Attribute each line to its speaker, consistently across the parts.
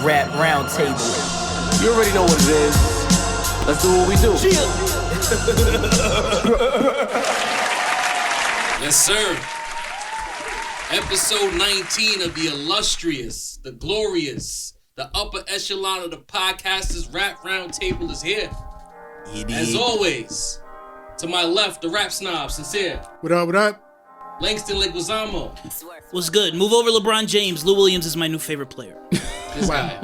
Speaker 1: Rap Roundtable.
Speaker 2: You already know what it is. Let's do what we do.
Speaker 3: Yes, sir. Episode 19 of the illustrious, the glorious, the upper echelon of the podcasters Rap Roundtable is here. As always, to my left, the rap snob, Sincere.
Speaker 4: What up, what up?
Speaker 3: Langston Leguizamo.
Speaker 1: What's good? Move over LeBron James. Lou Williams is my new favorite player.
Speaker 3: This guy.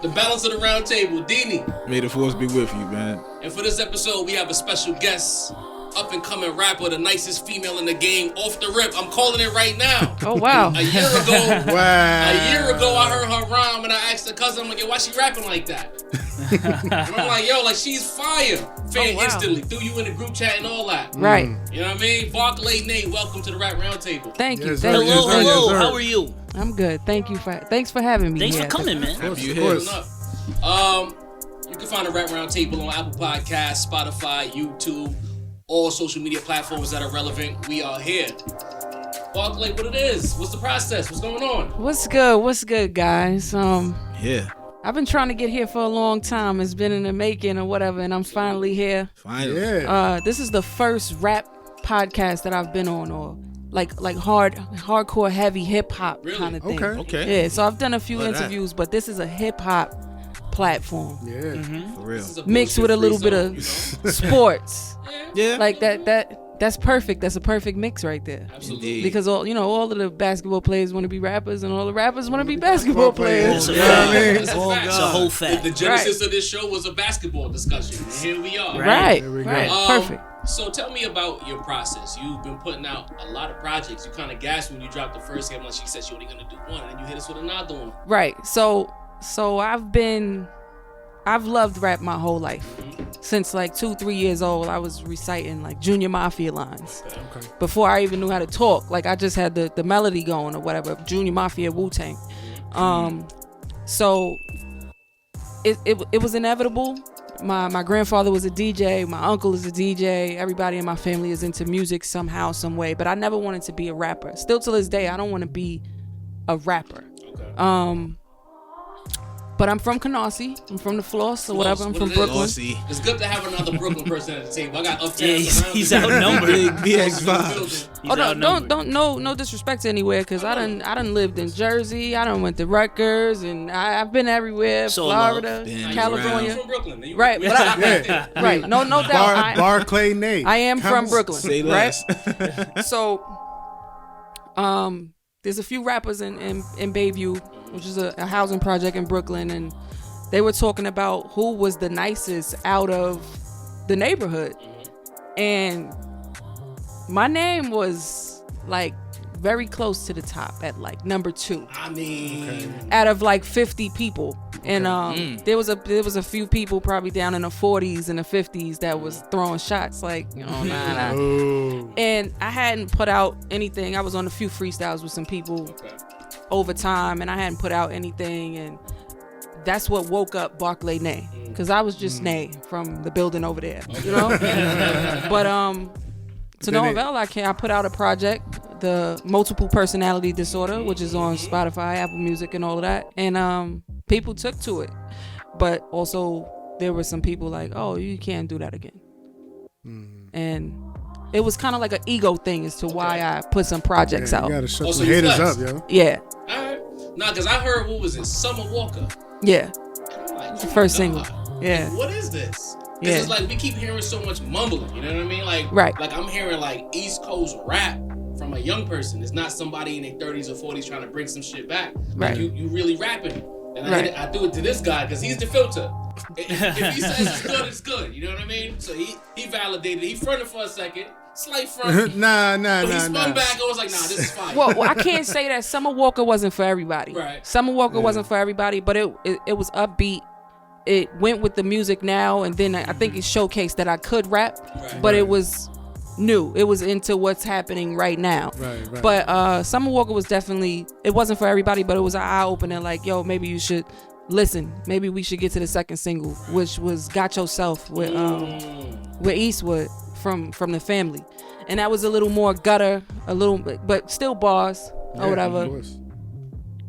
Speaker 3: The balance of the round table, Dini.
Speaker 5: May the force be with you, man.
Speaker 3: And for this episode, we have a special guest, up-and-coming rapper, the nicest female in the game, off the rip. I'm calling it right now.
Speaker 6: Oh, wow.
Speaker 3: A year ago,
Speaker 4: Wow.
Speaker 3: I heard her rhyme, and I asked her cousin, I'm like, yo, why she rapping like that? And I'm like, yo, like, she's fire. Fan
Speaker 6: wow.
Speaker 3: instantly, threw you in the group chat and all that.
Speaker 6: Right.
Speaker 3: You know what I mean? Barclay Nate, welcome to the Rap Roundtable.
Speaker 6: Thank you.
Speaker 4: Yes,
Speaker 6: Thank
Speaker 4: sir.
Speaker 6: you.
Speaker 4: Yes, sir. Yes,
Speaker 1: Hello,
Speaker 4: sir.
Speaker 1: how are you?
Speaker 6: I'm good. Thanks for having me.
Speaker 1: Thanks
Speaker 6: here.
Speaker 1: for coming, man.
Speaker 4: Of
Speaker 5: You
Speaker 4: course.
Speaker 3: Up. You can find the Rap Roundtable on Apple Podcasts, Spotify, YouTube, all social media platforms that are relevant. We are here. Barclay, what it is? What's the process? What's going on?
Speaker 6: What's good, guys?
Speaker 5: Yeah,
Speaker 6: I've been trying to get here for a long time. It's been in the making or whatever, and I'm finally here.
Speaker 5: finally.
Speaker 4: Yeah.
Speaker 6: This is the first rap podcast that I've been on, or like hardcore, heavy hip hop
Speaker 3: Really?
Speaker 6: kind of thing.
Speaker 5: Okay.
Speaker 6: Yeah. So I've done a few
Speaker 5: Love that.
Speaker 6: interviews, but this is a hip hop platform
Speaker 4: Yeah.
Speaker 5: For real.
Speaker 3: This is a
Speaker 6: mixed with a little bit
Speaker 3: bullshit-free
Speaker 6: of sports.
Speaker 5: Yeah.
Speaker 6: Like that's perfect. That's a perfect mix right there.
Speaker 3: zone. Absolutely.
Speaker 5: Indeed.
Speaker 6: Because all of the basketball players want to be rappers, and all the rappers want to be basketball players.
Speaker 1: It's a
Speaker 4: You know what I
Speaker 1: fact.
Speaker 4: mean?
Speaker 3: That's a fact.
Speaker 1: It's a whole fact.
Speaker 3: The genesis of this show was a basketball discussion. And here we are.
Speaker 6: Right,
Speaker 4: There we go.
Speaker 6: right, perfect.
Speaker 3: So tell me about your process. You've been putting out a lot of projects. You kind of gasped when you dropped the first hit. Like she said she only gonna do one, and then you hit us with another one.
Speaker 6: Right. So I've loved rap my whole life. Since like 2-3 years old, I was reciting like Junior Mafia lines.
Speaker 4: Okay.
Speaker 6: Before I even knew how to talk, like I just had the melody going or whatever. Junior Mafia, Wu-Tang. So it was inevitable. My grandfather was a DJ. My uncle is a DJ. Everybody in my family is into music somehow, some way. But I never wanted to be a rapper. Still to this day, I don't want to be a rapper.
Speaker 3: Okay.
Speaker 6: But I'm from Canarsie. I'm from the Floss or whatever. I'm
Speaker 3: What
Speaker 6: from
Speaker 3: it is.
Speaker 6: Brooklyn.
Speaker 5: Aussie.
Speaker 3: It's good to have another Brooklyn person at the table. I got uptown.
Speaker 1: Yeah, he's outnumbered.
Speaker 5: BX vibes.
Speaker 6: Oh, no disrespect to anywhere, cause I done lived in Jersey. I done went to Rutgers, and I've been everywhere.
Speaker 1: So
Speaker 6: Florida,
Speaker 5: been
Speaker 6: California.
Speaker 3: I'm from Brooklyn. You
Speaker 6: Right, but
Speaker 4: Yeah.
Speaker 6: right. No doubt.
Speaker 4: Barclay Nate.
Speaker 6: I am from Brooklyn.
Speaker 5: Say
Speaker 6: right?
Speaker 5: less.
Speaker 6: So, there's a few rappers in Bayview, which is a housing project in Brooklyn, and they were talking about who was the nicest out of the neighborhood. And my name was like very close to the top at like number 2
Speaker 3: I mean,
Speaker 6: out of like 50 people. And there was a few people probably down in the 40s and the 50s that was throwing shots like, nah.
Speaker 4: Oh.
Speaker 6: And I hadn't put out anything. I was on a few freestyles with some people over time, and I hadn't put out anything, and that's what woke up Barclay Nay, because I was just Nay from the building over there, you know. But to no avail, I put out a project, the Multiple Personality Disorder, which is on Spotify, Apple Music, and all of that, and people took to it. But also there were some people like, oh, you can't do that again. And it was kind of like an ego thing as to why I put some projects
Speaker 4: You
Speaker 6: out.
Speaker 4: gotta shut
Speaker 3: Also,
Speaker 4: some
Speaker 3: you
Speaker 4: haters
Speaker 3: flex.
Speaker 4: up, yo.
Speaker 6: Yeah,
Speaker 3: alright. Nah, because I heard, what was it? Summer Walker.
Speaker 6: yeah,
Speaker 3: Like,
Speaker 6: the first
Speaker 3: oh
Speaker 6: single.
Speaker 3: my God.
Speaker 6: Yeah.
Speaker 3: What is this? Because
Speaker 6: Yeah.
Speaker 3: it's like we keep hearing so much mumbling, you know what I mean? Like,
Speaker 6: Right.
Speaker 3: Like I'm hearing like East Coast rap from a young person. It's not somebody in their 30s or 40s trying to bring some shit back.
Speaker 6: Right.
Speaker 3: Like you really rapping. And
Speaker 6: Right.
Speaker 3: I do it to this guy because he's the filter. If he says it's good, it's good. You know what I mean? So he validated. He fronted for a second. Slight front.
Speaker 4: Nah.
Speaker 3: But he spun back and was like, nah, this is fine.
Speaker 6: Well, I can't say that Summer Walker wasn't for everybody.
Speaker 3: Right.
Speaker 6: Summer Walker wasn't for everybody, but it was upbeat. It went with the music now, and then I think it showcased that I could rap, but it was new. It was into what's happening right now.
Speaker 4: Right.
Speaker 6: But Summer Walker was definitely, it wasn't for everybody, but it was an eye opener. Like, yo, maybe you should listen. Maybe we should get to the second single, which was "Got Yourself" with Eastwood from the Family, and that was a little more gutter, a little, but still bars or whatever.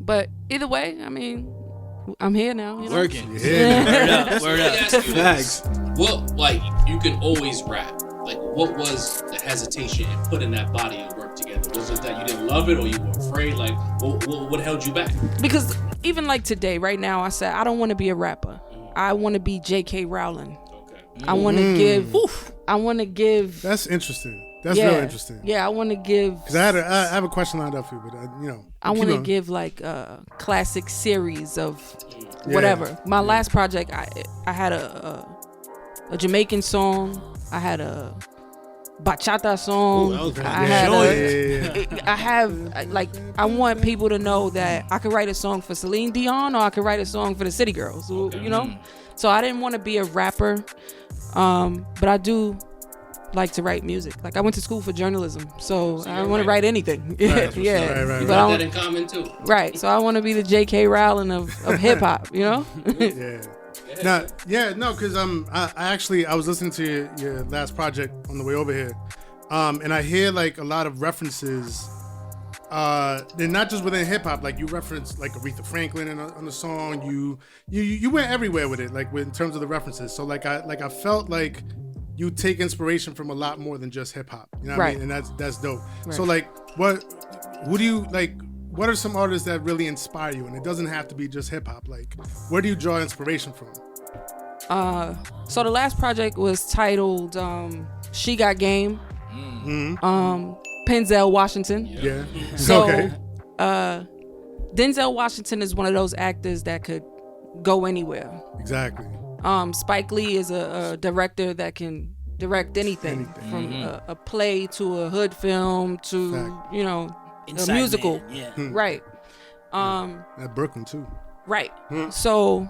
Speaker 6: But either way, I mean, I'm here now. You know?
Speaker 5: Working.
Speaker 4: Yeah.
Speaker 1: Word
Speaker 3: Let me
Speaker 1: up.
Speaker 3: ask you
Speaker 5: Facts.
Speaker 3: this. What, like, you can always rap. Like, what was the hesitation in putting that body of work together? Was it that you didn't love it or you were afraid? Like, what held you back?
Speaker 6: Because even like today, right now, I said I don't want to be a rapper. I want to be J.K. Rowling.
Speaker 3: Okay.
Speaker 6: I want to give. I want to give.
Speaker 4: That's interesting. That's
Speaker 6: yeah,
Speaker 4: real interesting.
Speaker 6: Yeah, I want to give.
Speaker 4: Because I have a question lined up for you, but
Speaker 6: I want to
Speaker 4: keep on.
Speaker 6: give like a classic series of whatever. My last project, I had a Jamaican song. I had a bachata song.
Speaker 5: Ooh, that was
Speaker 6: I
Speaker 5: good.
Speaker 6: had
Speaker 5: Yeah.
Speaker 6: I have like I want people to know that I could write a song for Celine Dion or I could write a song for the City Girls. You know, so I didn't want to be a rapper, but I do like to write music. Like I went to school for journalism, so I want to write anything.
Speaker 4: Right,
Speaker 6: yeah,
Speaker 4: right.
Speaker 6: but I
Speaker 3: Got that
Speaker 6: don't,
Speaker 3: in common too.
Speaker 6: right. So I want to be the J.K. Rowling of hip hop. You know.
Speaker 4: Yeah. Because I was listening to your last project on the way over here, and I hear like a lot of references. They're not just within hip hop. Like you reference like Aretha Franklin on the song. You went everywhere with it, like in terms of the references. So I felt like you take inspiration from a lot more than just hip hop. You know what I mean? And that's dope.
Speaker 6: Right.
Speaker 4: So like, who do you like? What are some artists that really inspire you? And it doesn't have to be just hip hop. Like, where do you draw inspiration from?
Speaker 6: So the last project was titled She Got Game. Denzel Washington.
Speaker 4: Yeah.
Speaker 6: So
Speaker 4: Okay.
Speaker 6: Denzel Washington is one of those actors that could go anywhere.
Speaker 4: Exactly.
Speaker 6: Spike Lee is a director that can direct anything. From a play to a hood film to
Speaker 4: Fact.
Speaker 1: Inside
Speaker 6: a musical.
Speaker 1: Man, yeah.
Speaker 6: Right.
Speaker 4: At Brooklyn too.
Speaker 6: Right. So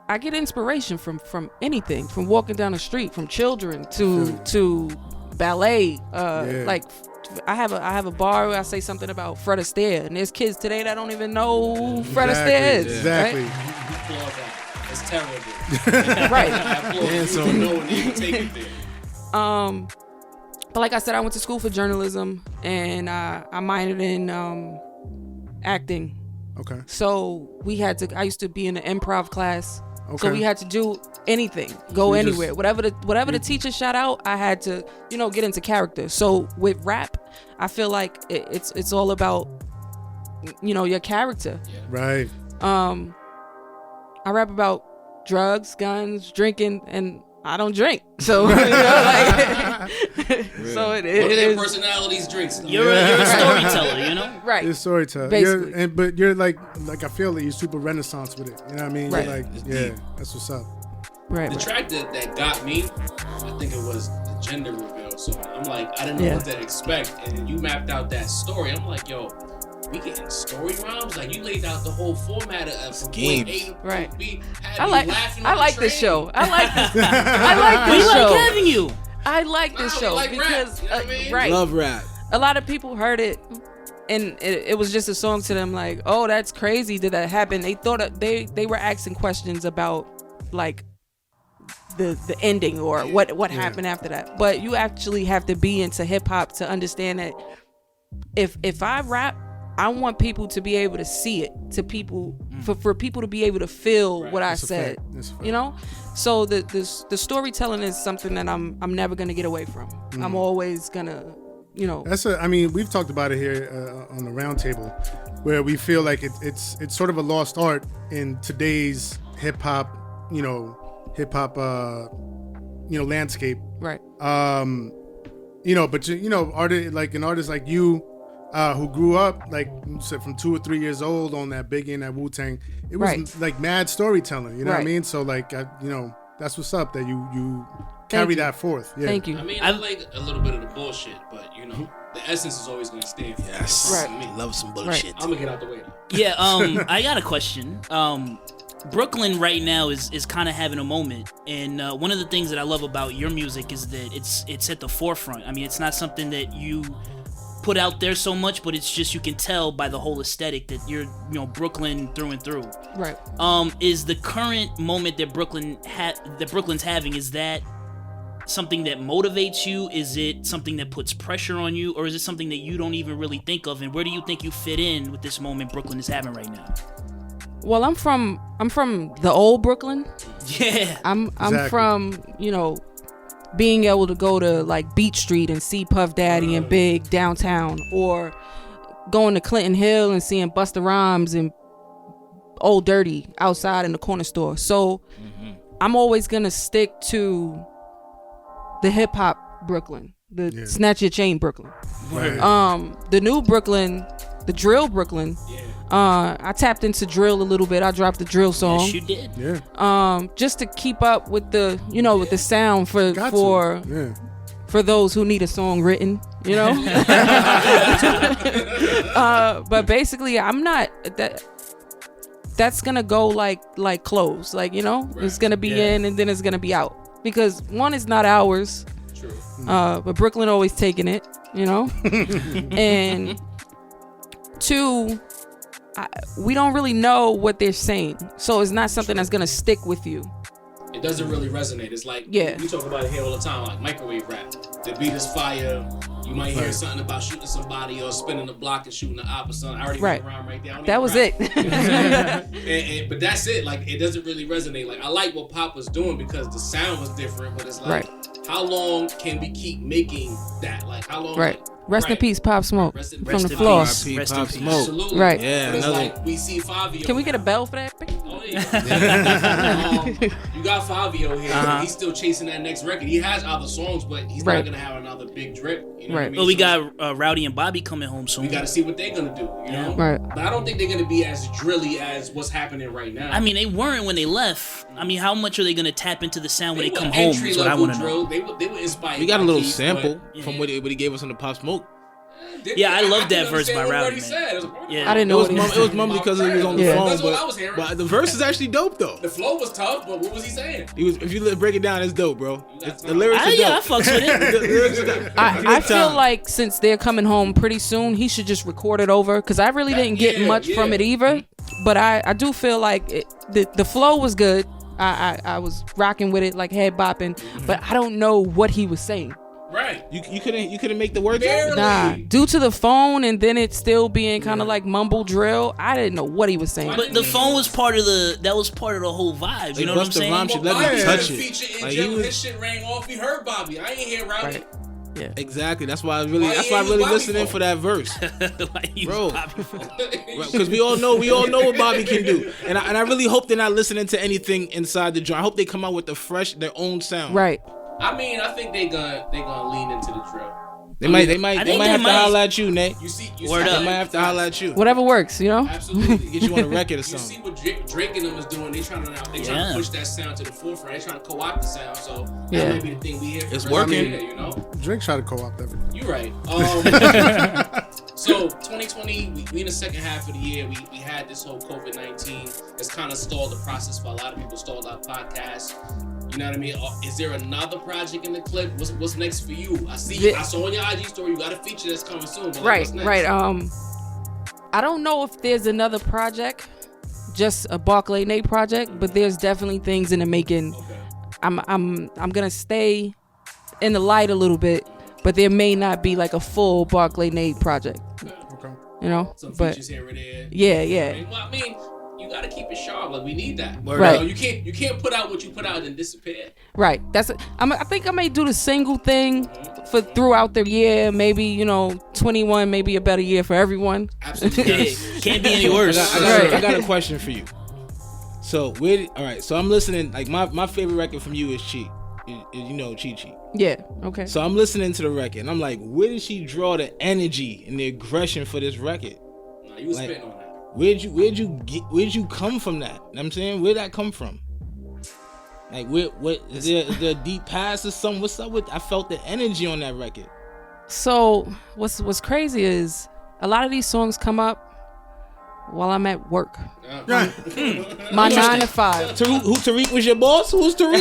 Speaker 6: I get inspiration from anything, from walking down the street, from children to ballet. Like I have a bar where I say something about Fred Astaire, and there's kids today that don't even know who Fred Astaire is.
Speaker 4: Exactly.
Speaker 6: Right?
Speaker 3: Applaud that. It's terrible.
Speaker 6: Right.
Speaker 3: I applaud you for knowing you can take it there.
Speaker 6: But like I said, I went to school for journalism, and I minored in acting.
Speaker 4: Okay.
Speaker 6: So I used to be in an improv class. So
Speaker 4: Okay.
Speaker 6: we had to do anything, go
Speaker 4: you just-
Speaker 6: anywhere. Whatever the teacher shout out, I had to, get into character. So with rap, I feel like it's all about, your character.
Speaker 4: Right.
Speaker 6: I rap about drugs, guns, drinking, and I don't drink. So, so
Speaker 3: One
Speaker 6: it
Speaker 3: of your
Speaker 6: is.
Speaker 3: personalities drinks.
Speaker 1: You're a storyteller, you know?
Speaker 6: Right.
Speaker 4: You're storyteller.
Speaker 6: Basically.
Speaker 4: But you're like I feel that you're super renaissance with it. You know what I mean?
Speaker 6: Right.
Speaker 4: You're like, yeah, that's what's up.
Speaker 6: Right.
Speaker 3: The track that got me, I think it was the gender reveal song. I'm like, I didn't know what to expect, and you mapped out that story. I'm like, yo, we getting story rhymes? Like you laid out the whole format of from point A to point B.
Speaker 6: I like this show. I like this. I like
Speaker 1: We
Speaker 6: this
Speaker 1: like
Speaker 6: show.
Speaker 1: having you.
Speaker 6: I like this
Speaker 3: Nah, we
Speaker 6: show
Speaker 3: like rap,
Speaker 6: because
Speaker 3: you know what I mean?
Speaker 6: right.
Speaker 5: Love rap.
Speaker 6: A lot of people heard it, and it was just a song to them. Like, oh, that's crazy. Did that happen? They thought they were asking questions about like the ending or what happened after that. But you actually have to be into hip hop to understand that if I rap, I want people to be able to see it, to people for people to be able to feel what I
Speaker 4: That's a
Speaker 6: said.
Speaker 4: fact. That's a fact.
Speaker 6: You know, so the storytelling is something that I'm never gonna get away from. I'm always gonna,
Speaker 4: We've talked about it here on the Roundtable, where we feel like it's sort of a lost art in today's hip hop, landscape.
Speaker 6: right.
Speaker 4: But an artist like you, who grew up like you said from 2 or 3 years old on that Biggie and that Wu-Tang, it was
Speaker 6: Right.
Speaker 4: like mad storytelling. You know what I
Speaker 6: Right.
Speaker 4: mean? So like, that's what's up that you carry
Speaker 6: you.
Speaker 4: that forth. Yeah.
Speaker 6: Thank you.
Speaker 3: I mean, I like a little bit of the bullshit, but the essence is always gonna stand for
Speaker 5: Yes.
Speaker 6: Right.
Speaker 3: me.
Speaker 5: Love some bullshit.
Speaker 3: I'm gonna get out the way though.
Speaker 1: Yeah, I got a question. Brooklyn right now is kind of having a moment, and one of the things that I love about your music is that it's at the forefront. I mean, it's not something that you put out there so much, but it's just you can tell by the whole aesthetic that you're Brooklyn through and through.
Speaker 6: Right.
Speaker 1: Is the current moment that Brooklyn's having, is that something that motivates you? Is it something that puts pressure on you, or is it something that you don't even really think of? And where do you think you fit in with this moment Brooklyn is having right now?
Speaker 6: Well, I'm from the old Brooklyn.
Speaker 1: Yeah.
Speaker 6: I'm
Speaker 4: Exactly.
Speaker 6: from, being able to go to like Beach Street and see Puff Daddy and Big downtown, or going to Clinton Hill and seeing Busta Rhymes and Old Dirty outside in the corner store. So I'm always gonna stick to the hip hop Brooklyn, the snatch your chain Brooklyn.
Speaker 4: Right.
Speaker 6: The new Brooklyn, the drill Brooklyn. I tapped into drill a little bit. I dropped the drill song.
Speaker 1: Yes, you did.
Speaker 4: Yeah.
Speaker 6: Just to keep up with the, with the sound for
Speaker 4: Got
Speaker 6: for
Speaker 4: to. Yeah.
Speaker 6: for those who need a song written, but basically, I'm not that. That's gonna go like clothes, it's gonna be in and then it's gonna be out, because one is not ours.
Speaker 3: True.
Speaker 6: But Brooklyn always taking it, and two, we don't really know what they're saying, so it's not something that's gonna stick with you.
Speaker 3: It doesn't really resonate. It's like, we talk about it here all the time, like microwave rap. The beat is fire. You might hear something about shooting somebody or spinning the block and shooting the op or something. I already went around right there.
Speaker 6: That was it.
Speaker 3: But that's it. Like, it doesn't really resonate. Like, I like what Pop was doing because the sound was different, but it's like, how long can we keep making that? Like, how long?
Speaker 6: Right. Rest in peace, Pop Smoke.
Speaker 3: Rest in
Speaker 6: from the
Speaker 3: peace.
Speaker 6: floss.
Speaker 1: Rest
Speaker 5: Pop
Speaker 1: in peace.
Speaker 5: Smoke.
Speaker 3: Absolutely.
Speaker 6: Right.
Speaker 5: Yeah,
Speaker 3: But it's
Speaker 5: another.
Speaker 3: like, we see Fabio.
Speaker 6: Can we get a bell for that?
Speaker 3: Oh, yeah. You got Fabio here. He's still chasing that next record. He has other songs, but he's not gonna have another big drip. You know what I mean?
Speaker 1: Well, we
Speaker 3: So
Speaker 1: got Rowdy and Bobby coming home soon.
Speaker 3: we got to see what they're gonna do. You know,
Speaker 6: Right.
Speaker 3: But I don't think they're gonna be as drilly as what's happening right now.
Speaker 1: I mean, they weren't when they left. I mean, how much are they gonna tap into the sound when they
Speaker 3: were
Speaker 1: come home?
Speaker 3: entry
Speaker 1: Is what I
Speaker 3: level
Speaker 1: want to know.
Speaker 3: drill. They were inspired.
Speaker 5: We got a
Speaker 3: by
Speaker 5: little
Speaker 3: Keith,
Speaker 5: sample
Speaker 3: but-
Speaker 5: from what he gave us on the Pop Smoke.
Speaker 1: Yeah, I love that
Speaker 3: couldn't
Speaker 1: verse by
Speaker 3: understand what
Speaker 1: Rowdy,
Speaker 3: he
Speaker 1: man.
Speaker 3: said. It was a part of
Speaker 1: Yeah.
Speaker 3: it.
Speaker 6: I didn't
Speaker 5: It
Speaker 6: know
Speaker 5: was
Speaker 6: what he
Speaker 5: mum. It was mum because he was on the
Speaker 6: Yeah.
Speaker 5: phone,
Speaker 3: That's what I was hearing.
Speaker 5: but the verse is actually dope though.
Speaker 3: The flow was tough, but what was he saying?
Speaker 5: He was. If you break it down, it's dope, bro. The
Speaker 3: time.
Speaker 5: lyrics are
Speaker 1: Yeah, I
Speaker 5: dope.
Speaker 1: fucks with it.
Speaker 5: The lyrics are dope.
Speaker 6: I
Speaker 5: Good
Speaker 6: feel
Speaker 5: time.
Speaker 6: like since they're coming home pretty soon, he should just record it over, because I really didn't get much from it either. But I do feel like the flow was good. I was rocking with it, like head bopping, but I don't know what he was saying.
Speaker 3: Right.
Speaker 5: You couldn't make the words
Speaker 3: Barely.
Speaker 5: out.
Speaker 6: Nah, due to the phone and then it still being kind of like mumble drill, I didn't know what he was saying.
Speaker 1: But the phone was part of the whole vibe. You know what I'm
Speaker 5: Busta
Speaker 1: saying?
Speaker 5: Rhymes should
Speaker 3: Well,
Speaker 5: let me
Speaker 3: Bobby
Speaker 5: touch
Speaker 3: didn't
Speaker 5: it.
Speaker 3: feature in
Speaker 5: Like, he
Speaker 3: jail.
Speaker 5: was-
Speaker 3: His shit rang off. We heard Bobby. I ain't hear Rowdy.
Speaker 6: Right. Yeah.
Speaker 5: Exactly. That's why I
Speaker 3: Why
Speaker 5: really
Speaker 3: you Bobby
Speaker 5: listened in
Speaker 3: for?
Speaker 5: for that verse,
Speaker 1: Like, he was
Speaker 5: Bro.
Speaker 1: Bobby phone.
Speaker 5: because we all know what Bobby can do, and I really hope they're not listening to anything inside the joint. I hope they come out with their own sound.
Speaker 6: Right.
Speaker 3: I mean, I think they're gonna lean into the drill.
Speaker 5: They might
Speaker 1: I
Speaker 5: have
Speaker 1: think
Speaker 5: to
Speaker 1: they might.
Speaker 5: holler at you, Nate.
Speaker 3: You see,
Speaker 1: Word
Speaker 5: They
Speaker 1: up.
Speaker 5: might have to holler at you.
Speaker 6: Whatever works,
Speaker 3: Absolutely.
Speaker 5: Get you on a record or
Speaker 3: You see
Speaker 5: something.
Speaker 3: what Drake and them is doing. They trying to push that sound to the forefront. They trying to co-opt the sound. So
Speaker 6: Yeah.
Speaker 3: that might be the thing we hear.
Speaker 5: It's
Speaker 3: for the rest of the
Speaker 5: working.
Speaker 3: year, you know.
Speaker 4: Drake tried to co-opt everything.
Speaker 3: You're right. So 2020, we in the second half of the year. We had this whole COVID-19. It's kind of stalled the process for a lot of people. Stalled our podcast. You know what I mean? Is there another project in the clip? What's next for you? I saw on your IG story you got a feature that's coming soon. But like,
Speaker 6: Right.
Speaker 3: what's next?
Speaker 6: Right. I don't know if there's another project, just a Barclay Nate project, but there's definitely things in the making.
Speaker 3: Okay.
Speaker 6: I'm gonna stay in the light a little bit, but there may not be like a full Barclay Nate project.
Speaker 4: Okay.
Speaker 6: You know,
Speaker 3: Some
Speaker 6: but
Speaker 3: features here and there.
Speaker 6: yeah.
Speaker 3: I mean, you gotta keep it sharp. Like, we need that.
Speaker 6: Right.
Speaker 3: You know, you can't put out what you put out and then disappear.
Speaker 6: Right. I think I may do the single thing for throughout the year. Maybe 21, maybe a better year for everyone.
Speaker 3: Absolutely.
Speaker 1: Hey, can't be any worse.
Speaker 5: I got a question for you. So all right. So I'm listening. Like my favorite record from you is Cheat. You know Chi.
Speaker 6: Yeah. Okay.
Speaker 5: So I'm listening to the record and I'm like, where did she draw the energy and the aggression for this record?
Speaker 3: Nah, you was
Speaker 5: Like,
Speaker 3: spitting on that.
Speaker 5: Where'd you come from that? You know what I'm saying, where'd that come from? Like, what is there a deep past or something? What's up with? I felt the energy on that record.
Speaker 6: So what's crazy is a lot of these songs come up while I'm at work.
Speaker 4: Right.
Speaker 6: My 9 to 5.
Speaker 5: Tariq was your boss? Who's Tariq?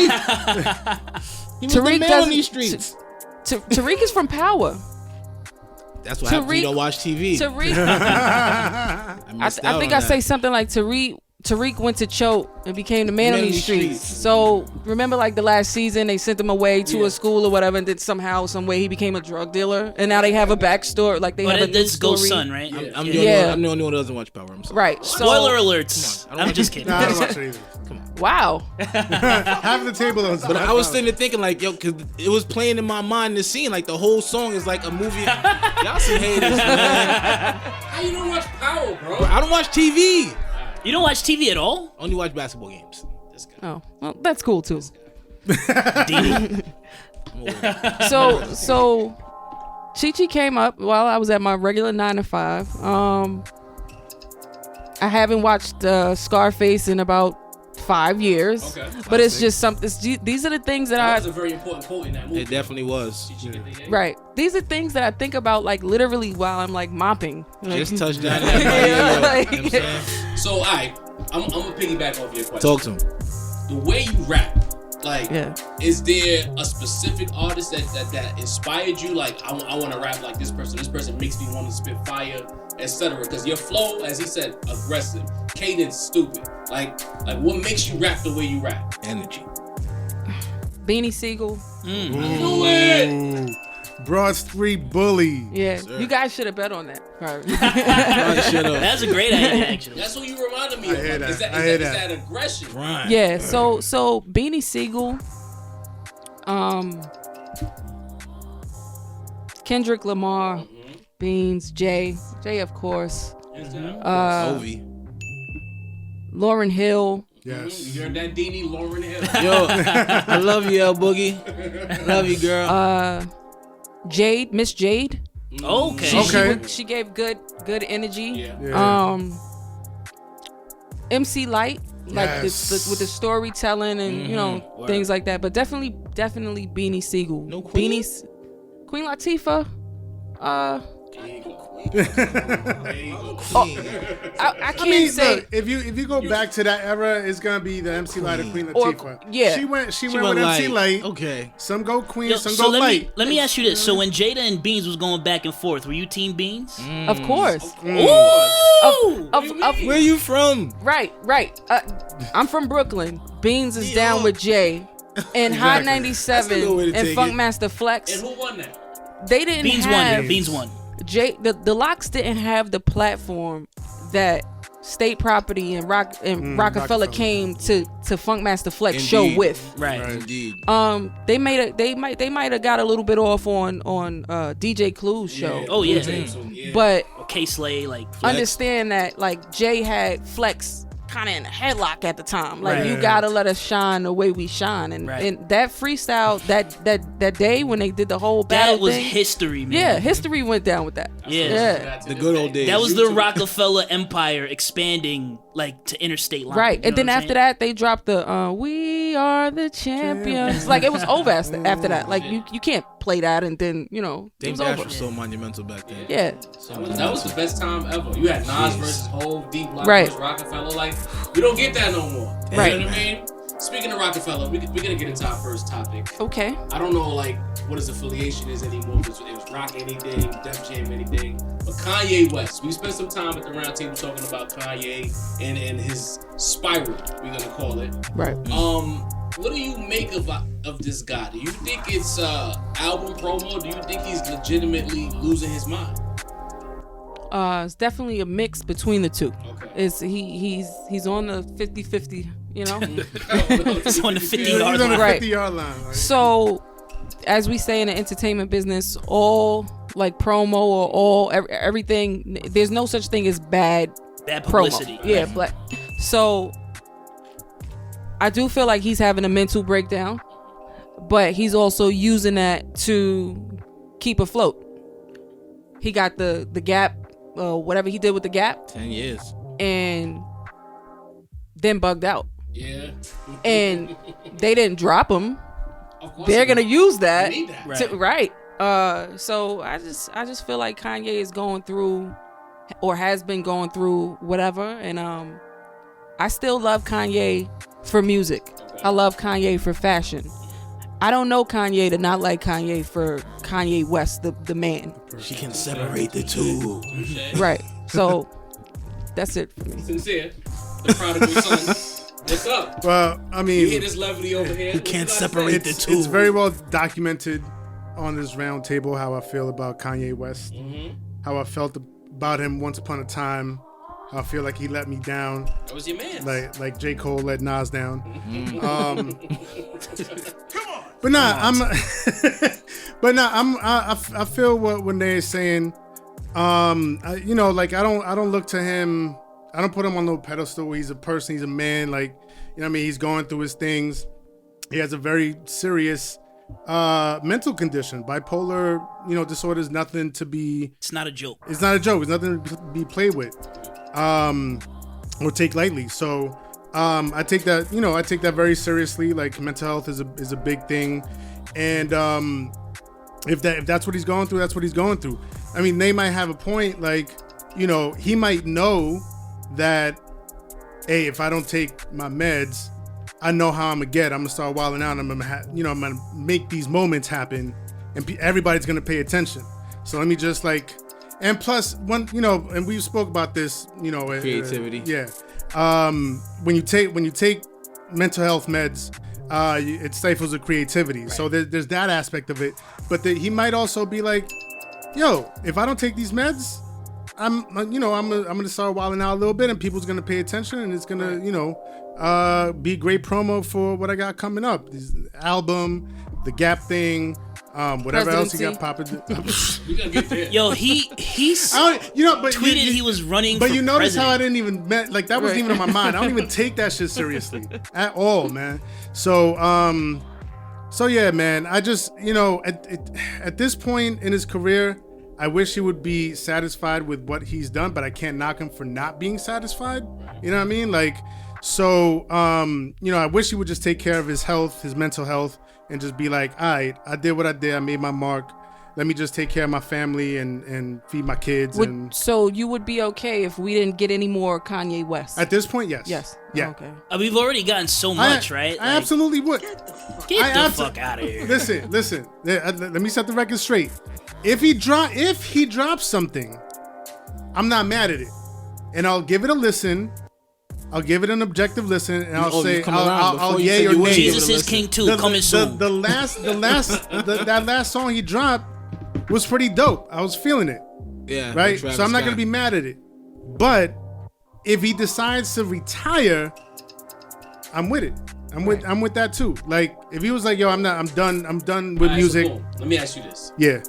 Speaker 5: He was the
Speaker 6: Tariq
Speaker 5: man on these streets.
Speaker 6: Tariq is from Power.
Speaker 5: That's what happens when you
Speaker 6: Tariq-
Speaker 5: don't watch TV.
Speaker 6: Tariq.
Speaker 5: I
Speaker 6: I think I say something like Tariq Tariq went to Choate and became the man on these streets. So remember, like the last season, they sent him away to a school or whatever, and then somehow, some way, he became a drug dealer, and now they have a backstory. Like they have a new
Speaker 1: that's
Speaker 6: story.
Speaker 1: Ghost Son, right?
Speaker 5: I'm the only one who doesn't watch Power. I'm sorry.
Speaker 6: Right. So,
Speaker 1: Spoiler alerts. I'm just kidding.
Speaker 4: Nah, I don't watch it either.
Speaker 6: wow.
Speaker 4: Half of the table was.
Speaker 5: But I was sitting there thinking, like, yo, because it was playing in my mind, the scene, like the whole song is like a movie. Y'all some haters, man.
Speaker 3: How you don't watch Power, bro?
Speaker 5: I don't watch TV.
Speaker 1: You don't watch TV at all?
Speaker 5: Only watch basketball games.
Speaker 3: This guy.
Speaker 6: Oh, well, that's cool too.
Speaker 1: Didi.
Speaker 6: So Chi-Chi came up while I was at my regular 9 to 5. I haven't watched Scarface in about 5 years.
Speaker 3: Okay.
Speaker 6: But it's just something. These are the things that
Speaker 3: That was a very important quote in that movie.
Speaker 5: It definitely was.
Speaker 6: right. These are things that I think about, like literally while I'm like mopping. Like,
Speaker 5: Just touched down.
Speaker 6: Yeah, like-
Speaker 5: You know what I'm saying?
Speaker 3: So, alright, I'm gonna piggyback off your question.
Speaker 5: Talk to him.
Speaker 3: The way you rap, like,
Speaker 6: Yeah.
Speaker 3: is there a specific artist that inspired you? Like, I want to rap like this person. This person makes me want to spit fire, etc. Because your flow, as he said, aggressive, cadence, stupid. Like what makes you rap the way you rap?
Speaker 5: Energy.
Speaker 6: Beanie Siegel.
Speaker 3: Do it.
Speaker 4: Ooh. Broad Street Bully.
Speaker 6: Yeah.
Speaker 5: Sir.
Speaker 6: You guys should have bet on that. Right.
Speaker 1: That's a great idea, actually.
Speaker 3: That's what you reminded me
Speaker 4: I
Speaker 3: of.
Speaker 4: hear
Speaker 3: Like,
Speaker 4: that.
Speaker 3: is
Speaker 4: I hear
Speaker 3: is
Speaker 4: that.
Speaker 3: that aggression?
Speaker 5: Right.
Speaker 6: Yeah, so Beanie Siegel, Kendrick Lamar, Beans, Jay of course,
Speaker 5: Ovi.
Speaker 6: Lauryn Hill,
Speaker 4: Yes.
Speaker 3: You heard that, Deanie? Lauryn Hill.
Speaker 5: Yo, I love you, L Boogie. Love you, girl.
Speaker 6: Jade, Miss Jade.
Speaker 1: Okay.
Speaker 4: Okay.
Speaker 6: She gave good energy.
Speaker 3: Yeah.
Speaker 4: Yeah.
Speaker 6: MC Light, like
Speaker 4: Yes.
Speaker 6: with the storytelling and you know things like that. But definitely Beanie Siegel.
Speaker 5: No Queen?
Speaker 6: Queen Latifah.
Speaker 3: There you go.
Speaker 6: I can't
Speaker 4: I mean,
Speaker 6: say.
Speaker 4: look, if you go back to that era, it's gonna be the MC Light or Queen
Speaker 6: Or-
Speaker 4: Latifah.
Speaker 6: yeah.
Speaker 4: She went with MC Light.
Speaker 5: Okay.
Speaker 4: Some go Queen,
Speaker 1: Yo,
Speaker 4: some
Speaker 1: so
Speaker 4: go
Speaker 1: let
Speaker 4: Light.
Speaker 1: me let me ask you this. So when Jada and Beans was going back and forth, were you team Beans?
Speaker 6: Of course.
Speaker 1: Ooh!
Speaker 5: Where you from?
Speaker 6: Right. I'm from Brooklyn. Beans is down with Jay. And Hot
Speaker 5: That's a good
Speaker 6: 97
Speaker 5: way to
Speaker 6: and
Speaker 5: take
Speaker 6: Funkmaster
Speaker 3: And
Speaker 6: Flex.
Speaker 3: who won that?
Speaker 6: They didn't
Speaker 1: Beans
Speaker 6: have
Speaker 1: won. Beans won.
Speaker 6: Jay. The Locks didn't have the platform that State Property and Rockefeller
Speaker 4: Rockefeller.
Speaker 6: came to Funkmaster Flex
Speaker 5: Indeed.
Speaker 6: show with.
Speaker 1: Right.
Speaker 5: Indeed.
Speaker 6: They might have got a little bit off on DJ Clue's show.
Speaker 1: Oh yeah.
Speaker 3: Yeah.
Speaker 6: But
Speaker 1: K Slay like.
Speaker 6: understand that like Jay had Flex kind of in a headlock at the time. Like
Speaker 1: Right.
Speaker 6: you gotta let us shine the way we shine. And
Speaker 1: Right.
Speaker 6: and that freestyle that day when they did the whole battle
Speaker 1: That was
Speaker 6: thing,
Speaker 1: history, man.
Speaker 6: yeah, history went down with that.
Speaker 1: Yeah.
Speaker 5: The good old days.
Speaker 1: That was the Rockefeller Empire expanding like to interstate lines.
Speaker 6: Right,
Speaker 1: you
Speaker 6: and
Speaker 1: know
Speaker 6: then
Speaker 1: what I'm
Speaker 6: after
Speaker 1: saying?
Speaker 6: that they dropped the "We Are the Champions." Like it was over after that. Like you can't play that and then it
Speaker 5: Dame
Speaker 6: was
Speaker 5: Dash
Speaker 6: over.
Speaker 5: was so monumental back then.
Speaker 6: Yeah,
Speaker 3: That was the best time ever. You had Nas versus Hov, D Block
Speaker 6: Right.
Speaker 3: versus Rockefeller. Like, we don't get that no more.
Speaker 6: Right.
Speaker 3: You know what I mean? Speaking of Rockefeller, we're gonna get into our first topic.
Speaker 6: okay.
Speaker 3: I don't know like what his affiliation is anymore. If it was Rock anything, Def Jam anything. But Kanye West, we spent some time at the round table talking about Kanye and his spiral, we're gonna call it.
Speaker 6: Right.
Speaker 3: What do you make of this guy? Do you think it's album promo? Do you think he's legitimately losing his mind?
Speaker 6: It's definitely a mix between the two.
Speaker 3: Okay.
Speaker 6: It's he's on the 50-50,
Speaker 1: It's on the 50
Speaker 4: He's
Speaker 1: yard
Speaker 4: on the
Speaker 1: line.
Speaker 6: Right.
Speaker 4: 50-yard line. Like,
Speaker 6: So, as we say in the entertainment business, all like promo or all everything, there's no such thing as bad
Speaker 1: Bad
Speaker 6: promo.
Speaker 1: publicity.
Speaker 6: Yeah, but so I do feel like he's having a mental breakdown, but he's also using that to keep afloat. He got the Gap, whatever he did with the Gap,
Speaker 5: 10 years.
Speaker 6: and then bugged out.
Speaker 3: Yeah.
Speaker 6: And they didn't drop him.
Speaker 3: Of course
Speaker 6: They're
Speaker 3: he
Speaker 6: gonna
Speaker 3: did.
Speaker 6: use that.
Speaker 3: He need that.
Speaker 1: Right.
Speaker 6: Right. So I just feel like Kanye is going through, or has been going through whatever, and I still love Kanye for music. I love Kanye for fashion. I don't know Kanye to not like Kanye for Kanye West, the man.
Speaker 5: She can separate the two.
Speaker 6: Right. So that's it for me.
Speaker 3: Sincere. the prodigal son. What's up?
Speaker 4: Well, I mean,
Speaker 3: You hear this levity over here?
Speaker 1: You can't separate the two.
Speaker 4: it's very well documented on this round table how I feel about Kanye West, how I felt about him once upon a time. How I feel like he let me down.
Speaker 3: That was your man.
Speaker 4: Like J. Cole let Nas down. But nah, I feel what they're saying. You know, like I don't look to him. I don't put him on no pedestal. He's a person. He's a man. Like, you know what I mean? He's going through his things. He has a very serious mental condition. Bipolar, you know, disorder is nothing to be.
Speaker 1: It's not a joke.
Speaker 4: It's not a joke. It's nothing to be played with, or take lightly. So, I take that very seriously. Like, mental health is a big thing, and if that's what he's going through, that's what he's going through. I mean, they might have a point. Like, you know, he might know that, hey, if I don't take my meds, I know how I'm gonna start wilding out. I'm gonna make these moments happen, and everybody's gonna pay attention. So let me just and plus and we spoke about this,
Speaker 5: Creativity.
Speaker 4: When you take mental health meds, it stifles the creativity. Right. So there's that aspect of it. But he might also be like, yo, if I don't take these meds, I'm gonna start wilding out a little bit, and people's gonna pay attention, and it's gonna be great promo for what I got coming up. This album, the Gap thing, whatever else he got popping.
Speaker 3: We gonna get there.
Speaker 1: Yo, he tweeted he was running.
Speaker 4: But
Speaker 1: for
Speaker 4: you notice
Speaker 1: president.
Speaker 4: how I didn't even that wasn't even on my mind. I don't even take that shit seriously at all, man. So yeah, man. I just at this point in his career, I wish he would be satisfied with what he's done, but I can't knock him for not being satisfied. You know what I mean? I wish he would just take care of his health, his mental health, and just be like, all right, I did what I did. I made my mark. Let me just take care of my family and feed my kids.
Speaker 6: So you would be okay if we didn't get any more Kanye West?
Speaker 4: At this point, yes.
Speaker 6: Yes.
Speaker 4: Yeah.
Speaker 6: Okay.
Speaker 1: We've already gotten so much, right?
Speaker 4: I absolutely would.
Speaker 1: Get the fuck out of here.
Speaker 4: Listen. Let me set the record straight. If he drops something, I'm not mad at it, and I'll give it a listen. I'll give it an objective listen, and I'll say I'll yay or nay.
Speaker 1: Jesus is King too. Coming soon.
Speaker 4: That last song he dropped was pretty dope. I was feeling it.
Speaker 5: Yeah.
Speaker 4: Right. So I'm not gonna be mad at it. But if he decides to retire, I'm with it. I'm with that too. Like, if he was like, yo, I'm done with music.
Speaker 3: So let me ask you this.
Speaker 4: Yeah.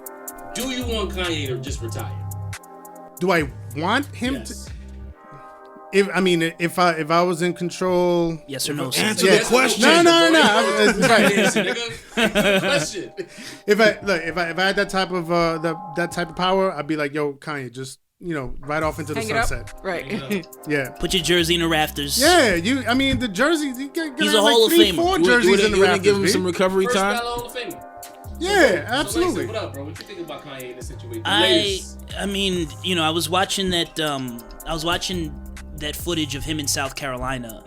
Speaker 3: Do you want Kanye to just retire?
Speaker 4: Do I want him
Speaker 3: Yes.
Speaker 4: to? If I was in control,
Speaker 1: Yes or no?
Speaker 5: Answer the question.
Speaker 4: No. Right.
Speaker 3: Answer, nigga. Question.
Speaker 4: If I had that type of that type of power, I'd be like, yo, Kanye, just right off into the
Speaker 6: Hang it
Speaker 4: sunset.
Speaker 6: up. Right.
Speaker 4: Yeah.
Speaker 1: Put your jersey in the rafters.
Speaker 4: Yeah. The jersey.
Speaker 1: He's a Hall of Famer.
Speaker 4: 4 jerseys in the
Speaker 5: You
Speaker 4: rafters.
Speaker 5: give him some recovery
Speaker 3: First
Speaker 5: time.
Speaker 3: ballot Hall of Famer.
Speaker 4: Yeah,
Speaker 3: So,
Speaker 4: absolutely.
Speaker 3: what up, bro? What you think about Kanye in this situation?
Speaker 1: I was watching that. I was watching that footage of him in South Carolina,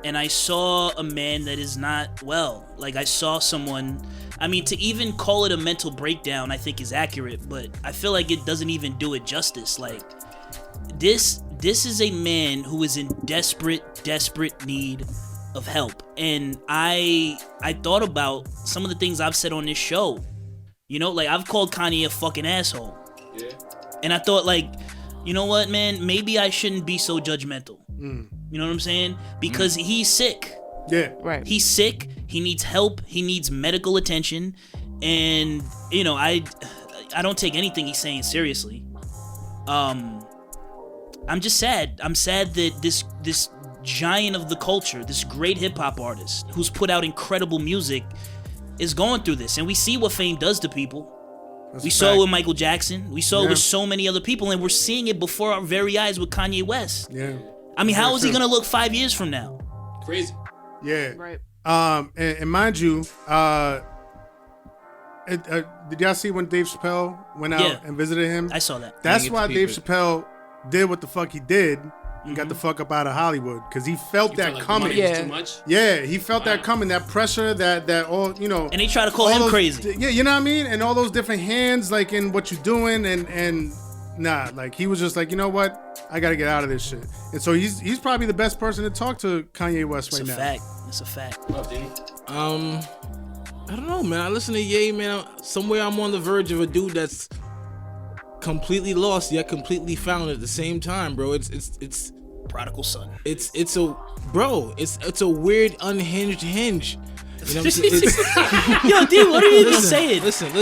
Speaker 1: and I saw a man that is not well. Like, I saw someone. To even call it a mental breakdown, I think is accurate, but I feel like it doesn't even do it justice. Like, this is a man who is in desperate need of help, and I thought about some of the things I've said on this show. I've called Kanye a fucking asshole.
Speaker 3: Yeah.
Speaker 1: And I thought, you know what, man? Maybe I shouldn't be so judgmental. You know what I'm saying? Because he's sick.
Speaker 4: Yeah.
Speaker 6: Right.
Speaker 1: He's sick. He needs help. He needs medical attention. And, I don't take anything he's saying seriously. I'm just sad. I'm sad that this giant of the culture, this great hip-hop artist who's put out incredible music, is going through this. And we see what fame does to people. We saw it with Michael Jackson. We saw it with so many other people, and we're seeing it before our very eyes with Kanye West.
Speaker 4: Yeah.
Speaker 1: How is he gonna look 5 years from now?
Speaker 3: Crazy.
Speaker 4: Yeah.
Speaker 6: Right.
Speaker 4: And mind you, did y'all see when Dave Chappelle went out and visited him?
Speaker 1: I saw that.
Speaker 4: That's why Dave Chappelle did what the fuck he did and got the fuck up out of Hollywood, because he felt that
Speaker 3: Like
Speaker 4: coming.
Speaker 3: money was too much?
Speaker 4: Yeah, he felt that coming, that pressure, that all,
Speaker 1: And they try to call him crazy.
Speaker 4: Yeah, you know what I mean? And all those different hands, like, in what you're doing, and nah, like he was just like, you know what, I gotta get out of this shit. And so he's probably the best person to talk to Kanye West
Speaker 1: It's
Speaker 4: right
Speaker 1: a
Speaker 4: now.
Speaker 1: fact. It's a fact.
Speaker 3: What up, Diddy?
Speaker 5: I don't know, man. I listen to Ye, man. Somewhere I'm on the verge of a dude that's completely lost yet completely found at the same time, bro. It's
Speaker 1: Prodigal son.
Speaker 5: it's a weird unhinged hinge. You know what I'm saying? It's,
Speaker 1: Yo, D, what are you even saying?
Speaker 5: listen.
Speaker 3: A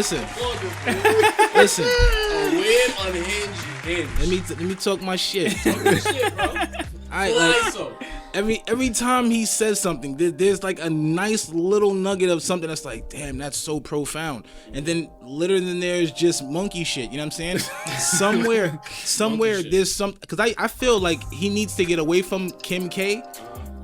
Speaker 3: weird unhinged hinge.
Speaker 5: Let me talk my shit.
Speaker 3: Shit, bro.
Speaker 5: I
Speaker 3: Why
Speaker 5: like
Speaker 3: so?
Speaker 5: every time he says something, there's like a nice little nugget of something that's like, damn, that's so profound. And then later than there's just monkey shit. You know what I'm saying? somewhere there's something, because I feel like he needs to get away from Kim K.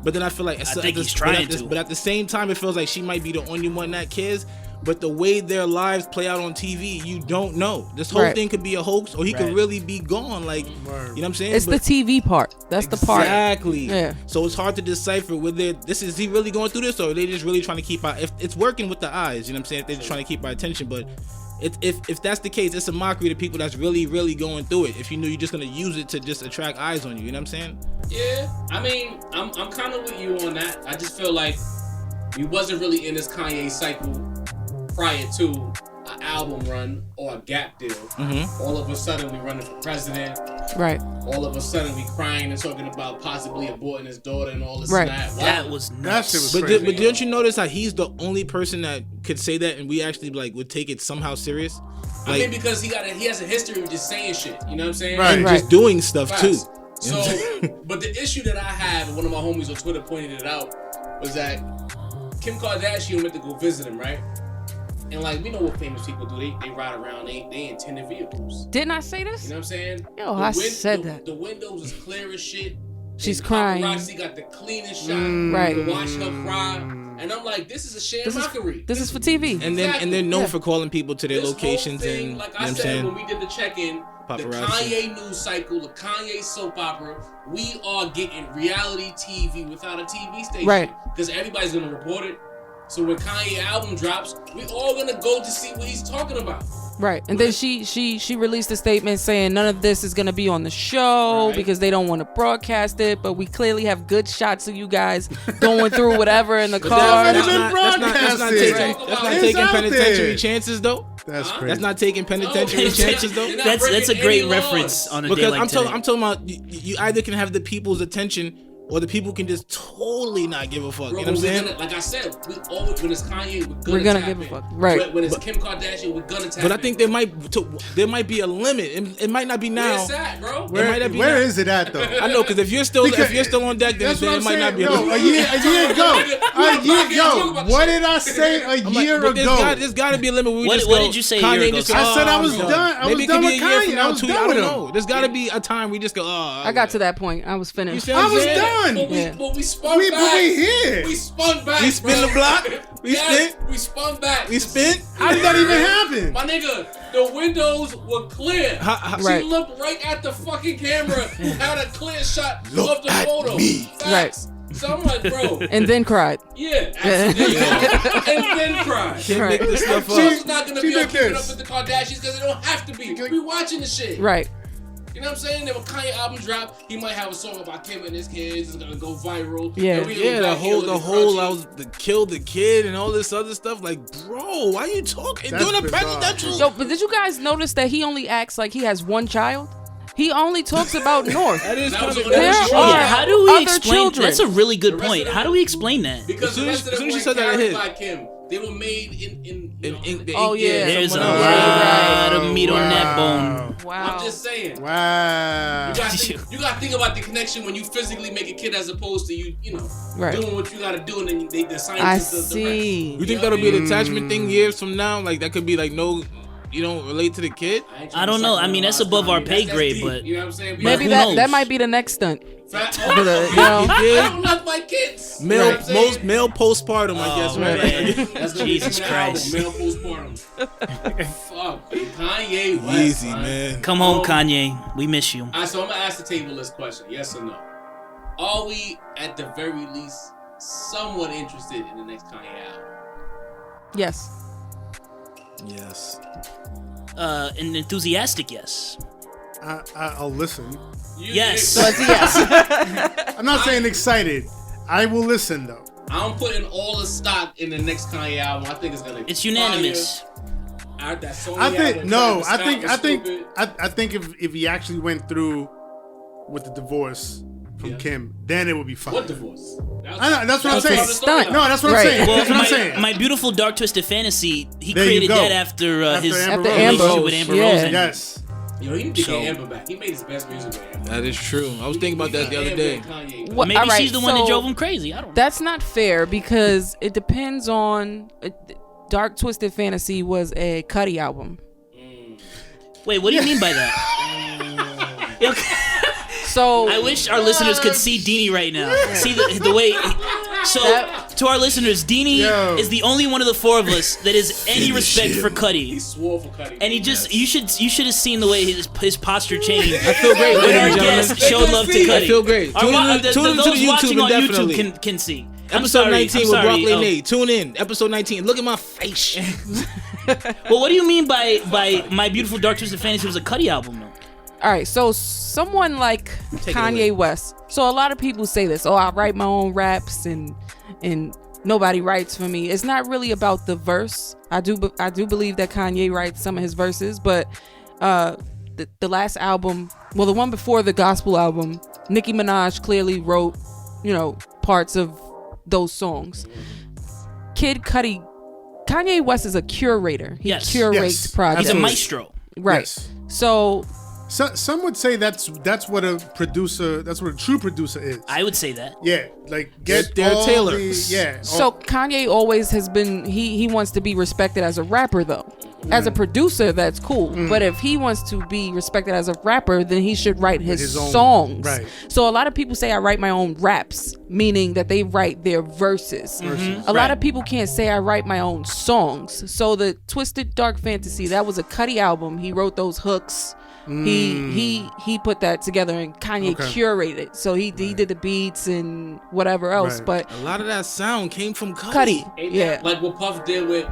Speaker 5: But then I feel like
Speaker 1: I think he's trying to.
Speaker 5: But at the same time, it feels like she might be the only one that cares. But the way their lives play out on TV, you don't know. This whole
Speaker 6: Right.
Speaker 5: thing could be a hoax, or he could
Speaker 1: Right.
Speaker 5: really be gone. Like, you know what I'm saying?
Speaker 6: It's the TV part. That's the part.
Speaker 5: Exactly.
Speaker 6: Yeah.
Speaker 5: So it's hard to decipher whether is he really going through this, or are they just really trying to keep our, if it's working with the eyes, you know what I'm saying? If they're just trying to keep our attention. But if that's the case, it's a mockery to people that's really, really going through it. If you know you're just gonna use it to just attract eyes on you, you know what I'm saying?
Speaker 3: Yeah, I mean, I'm kind of with you on that. I just feel like we wasn't really in this Kanye cycle prior to an album run or a Gap deal. All of a sudden, we running for president.
Speaker 6: Right.
Speaker 3: All of a sudden, we crying and talking about possibly aborting his daughter and all this
Speaker 6: Right.
Speaker 3: and that. Wow.
Speaker 1: That was
Speaker 4: That
Speaker 1: nuts.
Speaker 4: shit was
Speaker 5: But
Speaker 4: crazy.
Speaker 5: but don't you notice how he's the only person that could say that, and we actually like would take it somehow serious?
Speaker 3: I
Speaker 5: Like,
Speaker 3: mean, because he has a history of just saying shit. You know what I'm saying?
Speaker 4: Right.
Speaker 5: and
Speaker 6: Right.
Speaker 5: just doing stuff too.
Speaker 3: Facts. So, but the issue that I had, and one of my homies on Twitter pointed it out, was that Kim Kardashian went to go visit him, right? And like, we know what famous people do. They ride around, they in tinted vehicles.
Speaker 6: Didn't I say this?
Speaker 3: You know what I'm saying?
Speaker 6: Yo, I said
Speaker 3: the,
Speaker 6: that.
Speaker 3: The windows is clear as shit.
Speaker 6: She's
Speaker 3: And
Speaker 6: crying.
Speaker 3: Paparazzi got the cleanest shot.
Speaker 6: Right.
Speaker 3: To watch her cry. And I'm like, this is a sham mockery.
Speaker 6: This is for TV.
Speaker 5: And they're known
Speaker 6: Yeah.
Speaker 5: for calling people to their
Speaker 3: This
Speaker 5: locations
Speaker 3: whole thing,
Speaker 5: and
Speaker 3: like
Speaker 5: you know
Speaker 3: I
Speaker 5: what I'm
Speaker 3: said
Speaker 5: saying?
Speaker 3: when we did the check-in, the
Speaker 5: Paparazzi.
Speaker 3: Kanye news cycle, the Kanye soap opera, we are getting reality TV without a TV station.
Speaker 6: Right.
Speaker 3: Because everybody's gonna report it. So when Kanye album drops, we all gonna go to see what he's talking about.
Speaker 6: Right. And then she released a statement saying none of this is going to be on the show
Speaker 3: Right.
Speaker 6: because they don't want to broadcast it, but we clearly have good shots of you guys going through whatever in the car.
Speaker 4: already
Speaker 5: That's
Speaker 4: been
Speaker 5: not
Speaker 4: broadcasted.
Speaker 3: It's
Speaker 5: taking
Speaker 4: out
Speaker 5: penitentiary
Speaker 4: there.
Speaker 5: chances though.
Speaker 4: That's
Speaker 3: Huh?
Speaker 4: crazy.
Speaker 5: That's not taking penitentiary
Speaker 3: No,
Speaker 5: chances though.
Speaker 3: you're not
Speaker 1: That's a
Speaker 3: breaking
Speaker 1: great
Speaker 3: any
Speaker 1: reference
Speaker 3: laws.
Speaker 1: on a day
Speaker 5: Because
Speaker 1: like
Speaker 5: I'm
Speaker 1: today.
Speaker 5: talking about you either can have the people's attention or the people can just totally not give a fuck.
Speaker 3: Bro,
Speaker 5: you know what I'm saying?
Speaker 3: like I said, we always, when it's Kanye,
Speaker 6: We're gonna
Speaker 3: tap
Speaker 6: give a
Speaker 3: in.
Speaker 6: fuck. Right.
Speaker 3: When it's Kim Kardashian, we're gonna tap
Speaker 5: But I
Speaker 3: in.
Speaker 5: think there might be a limit. It might not be now.
Speaker 3: Where's that, bro?
Speaker 5: It might not be
Speaker 4: Where
Speaker 5: now.
Speaker 4: is it at though?
Speaker 5: I know, because if you're still on deck, then
Speaker 4: That's what
Speaker 5: it
Speaker 4: I'm
Speaker 5: might not
Speaker 4: saying.
Speaker 5: be.
Speaker 4: Yo, a year ago. What did I say a year
Speaker 5: but
Speaker 4: ago?
Speaker 5: there's got to be a limit. Where we
Speaker 1: What-
Speaker 5: just
Speaker 1: what
Speaker 5: go,
Speaker 1: did you say a
Speaker 5: Kanye
Speaker 1: year ago,
Speaker 5: just
Speaker 1: sir?
Speaker 5: go,
Speaker 4: I said I was
Speaker 5: I'm
Speaker 4: done. I was
Speaker 5: Maybe it
Speaker 4: done
Speaker 5: could
Speaker 4: with
Speaker 5: be a year
Speaker 4: Kanye.
Speaker 5: from
Speaker 4: I
Speaker 5: now,
Speaker 4: was
Speaker 5: 2
Speaker 4: done
Speaker 5: years. I
Speaker 4: with
Speaker 5: don't
Speaker 4: him.
Speaker 5: know. There's got to be a time we just go. Oh,
Speaker 6: I got to that point. I was
Speaker 5: You
Speaker 6: finished.
Speaker 5: see what
Speaker 4: I
Speaker 5: I'm
Speaker 4: was
Speaker 5: saying?
Speaker 4: done.
Speaker 3: But we spun
Speaker 4: We-
Speaker 3: back.
Speaker 4: but we here.
Speaker 3: We spun back.
Speaker 5: We spin
Speaker 3: bro.
Speaker 5: the block? We
Speaker 3: Yes,
Speaker 5: spin?
Speaker 3: We spun back.
Speaker 5: We spin?
Speaker 4: How did that even happen?
Speaker 3: My nigga, the windows were clear. She
Speaker 6: Right.
Speaker 3: looked right at the fucking camera who had a clear shot
Speaker 5: Look
Speaker 3: of the
Speaker 5: at
Speaker 3: photo.
Speaker 5: me.
Speaker 3: Facts. So I'm like, bro,
Speaker 6: And then cried.
Speaker 3: yeah, absolutely. And then cry.
Speaker 5: Can't
Speaker 6: Right.
Speaker 5: make this stuff
Speaker 3: She's
Speaker 5: up.
Speaker 3: not gonna
Speaker 4: she
Speaker 3: be on
Speaker 4: did
Speaker 3: keeping
Speaker 4: this.
Speaker 3: up with the Kardashians because they don't have to be. We watching the shit.
Speaker 6: Right.
Speaker 3: You know what I'm saying? Then when Kanye album drop, he might have a song about Kim and his kids. It's gonna go viral.
Speaker 6: Yeah.
Speaker 3: And we
Speaker 5: Yeah,
Speaker 3: back here looking
Speaker 5: I
Speaker 3: crunchy.
Speaker 5: was the kill the kid and all this other stuff. Like, bro, why you talking?
Speaker 4: That's
Speaker 5: Doing a
Speaker 4: bizarre.
Speaker 5: presidential.
Speaker 6: Yo, but did you guys notice that he only acts like he has one child? He only talks about North.
Speaker 5: That is
Speaker 3: That
Speaker 5: kind
Speaker 3: was
Speaker 5: of
Speaker 3: a-
Speaker 6: There
Speaker 3: That's true.
Speaker 6: are
Speaker 1: Yeah, how do we
Speaker 6: other
Speaker 1: explain?
Speaker 6: children.
Speaker 1: That's a really good
Speaker 3: The rest
Speaker 1: point.
Speaker 3: of
Speaker 1: How
Speaker 3: them-
Speaker 1: do we explain that?
Speaker 3: Because
Speaker 5: As soon
Speaker 3: the
Speaker 5: as-
Speaker 3: rest of
Speaker 5: as
Speaker 3: them
Speaker 5: soon as you
Speaker 3: weren't
Speaker 5: said that, it
Speaker 3: carried
Speaker 5: hit.
Speaker 3: by Kim. They were made in
Speaker 6: Oh, yeah.
Speaker 1: There's a
Speaker 5: someone else.
Speaker 1: lot of meat on that
Speaker 4: Wow.
Speaker 1: bone.
Speaker 6: Wow.
Speaker 3: I'm just saying.
Speaker 4: Wow.
Speaker 3: You gotta think about the connection when you physically make a kid as opposed to you know,
Speaker 6: Right.
Speaker 3: doing what you gotta do and then the
Speaker 6: I
Speaker 3: scientists the rest.
Speaker 6: see.
Speaker 5: You think that'll be an attachment thing years from now? Like that could be like no, you don't relate to the kid.
Speaker 3: ain't trying
Speaker 1: I don't
Speaker 3: to
Speaker 1: know.
Speaker 3: suck
Speaker 1: I mean,
Speaker 3: no
Speaker 1: that's
Speaker 3: lies,
Speaker 1: above our
Speaker 3: Kanye.
Speaker 1: pay
Speaker 3: That's
Speaker 1: grade,
Speaker 3: deep,
Speaker 1: but
Speaker 3: you know what I'm saying?
Speaker 6: Maybe
Speaker 1: who
Speaker 6: that
Speaker 1: knows?
Speaker 6: might be the next stunt.
Speaker 3: Fat,
Speaker 6: For the, you know,
Speaker 3: I
Speaker 5: Kid,
Speaker 3: don't love my kids. You know
Speaker 5: male,
Speaker 3: what I'm saying?
Speaker 5: male postpartum, I guess.
Speaker 1: Oh,
Speaker 5: Right?
Speaker 1: man.
Speaker 3: That's gonna be
Speaker 1: Jesus
Speaker 3: the album,
Speaker 1: Christ.
Speaker 3: Male postpartum. Fuck, Kanye West.
Speaker 5: Easy,
Speaker 3: son.
Speaker 5: man.
Speaker 1: Come home, Kanye. We miss you.
Speaker 3: Alright, so I'm gonna ask the table this question: yes or no? Are we, at the very least, somewhat interested in the next Kanye album?
Speaker 6: yes.
Speaker 5: Yes.
Speaker 1: An enthusiastic yes.
Speaker 4: I'll listen.
Speaker 1: Yes.
Speaker 6: But yes.
Speaker 4: I'm not saying excited. I will listen though.
Speaker 3: I'm putting all the stock in the next Kanye album. I think it's gonna.
Speaker 1: It's unanimous.
Speaker 3: That Sony
Speaker 4: I think
Speaker 3: album,
Speaker 4: no.
Speaker 3: Travis Scott was stupid.
Speaker 4: I think if he actually went through with the divorce from Kim, then it would be fine.
Speaker 3: What divorce?
Speaker 4: I know, that's what I'm saying.
Speaker 6: Stunt.
Speaker 4: No, that's what
Speaker 6: Right.
Speaker 4: I'm saying.
Speaker 1: Well,
Speaker 4: That's what I'm saying.
Speaker 1: my beautiful dark twisted fantasy. He
Speaker 4: There you
Speaker 1: created
Speaker 4: go.
Speaker 1: that after his
Speaker 4: Amber
Speaker 1: relationship
Speaker 6: Rose.
Speaker 1: with Amber
Speaker 6: Yeah.
Speaker 1: Rose. ended.
Speaker 4: Yes.
Speaker 3: Yo, he need to
Speaker 1: So-
Speaker 3: get Amber back. He made his best music with Amber.
Speaker 5: That is true. I was thinking about that the other day.
Speaker 6: What-
Speaker 1: Maybe
Speaker 6: all right,
Speaker 1: she's the one that
Speaker 6: so
Speaker 1: drove him crazy. I don't know.
Speaker 6: That's not fair because it depends on. Dark Twisted Fantasy was a Cudi album.
Speaker 1: Wait, what do you mean by that? Yo,
Speaker 6: So
Speaker 1: I wish our listeners could see Deanie right now. See the way. So, to our listeners, Deanie
Speaker 4: Yo.
Speaker 1: is the only one of the four of us that has any respect for
Speaker 3: He
Speaker 1: Cudi.
Speaker 3: swore for Cudi.
Speaker 1: And he just, you should have seen the way his posture changed.
Speaker 5: I feel great,
Speaker 1: When
Speaker 5: ladies
Speaker 1: our
Speaker 5: and gentlemen.
Speaker 1: guest showed love to Cudi.
Speaker 5: I feel great.
Speaker 1: Our
Speaker 5: Tune
Speaker 1: wa-
Speaker 5: in
Speaker 1: the-
Speaker 5: to
Speaker 1: those
Speaker 5: the YouTube
Speaker 1: watching on
Speaker 5: indefinitely.
Speaker 1: YouTube can see. I'm
Speaker 5: Episode
Speaker 1: sorry,
Speaker 5: 19
Speaker 1: I'm
Speaker 5: with
Speaker 1: sorry.
Speaker 5: Barclay
Speaker 1: Oh.
Speaker 5: Nate. Tune in. Episode 19. Look at my face.
Speaker 1: Well, what do you mean by My Beautiful Dark Twisted Fantasy was a Cudi album, though?
Speaker 6: all right, so someone like
Speaker 5: Take it away.
Speaker 6: Kanye West. So a lot of people say this. Oh, I write my own raps and nobody writes for me. It's not really about the verse. I do believe that Kanye writes some of his verses, but the last album, well, the one before the gospel album, Nicki Minaj clearly wrote, parts of those songs. Kid Cudi, Kanye West is a curator. He
Speaker 1: Yes.
Speaker 6: curates
Speaker 4: Yes.
Speaker 6: projects.
Speaker 1: He's a
Speaker 4: Absolutely.
Speaker 1: maestro.
Speaker 6: Right.
Speaker 4: Yes.
Speaker 6: So
Speaker 4: Some would say that's what a producer. That's what a true producer is.
Speaker 1: I would say that.
Speaker 4: Yeah, like get
Speaker 5: They're
Speaker 4: all
Speaker 5: tailors.
Speaker 6: So Kanye always has been he wants to be respected as a rapper though. As a producer, that's cool. But if he wants to be respected as a rapper, then he should write his
Speaker 4: own-
Speaker 6: songs.
Speaker 4: right.
Speaker 6: So a lot of people say I write my own raps, meaning that they write their verses. A lot of people can't say I write my own songs. So the Twisted Dark Fantasy, that was a Cudi album. He wrote those hooks. He put that together and Kanye
Speaker 4: Okay.
Speaker 6: curated. So he did the beats and whatever else.
Speaker 4: Right.
Speaker 6: But
Speaker 5: A lot of that sound came from Cudi.
Speaker 6: Cudi,
Speaker 3: Ain't
Speaker 6: yeah.
Speaker 3: that like what Puff did with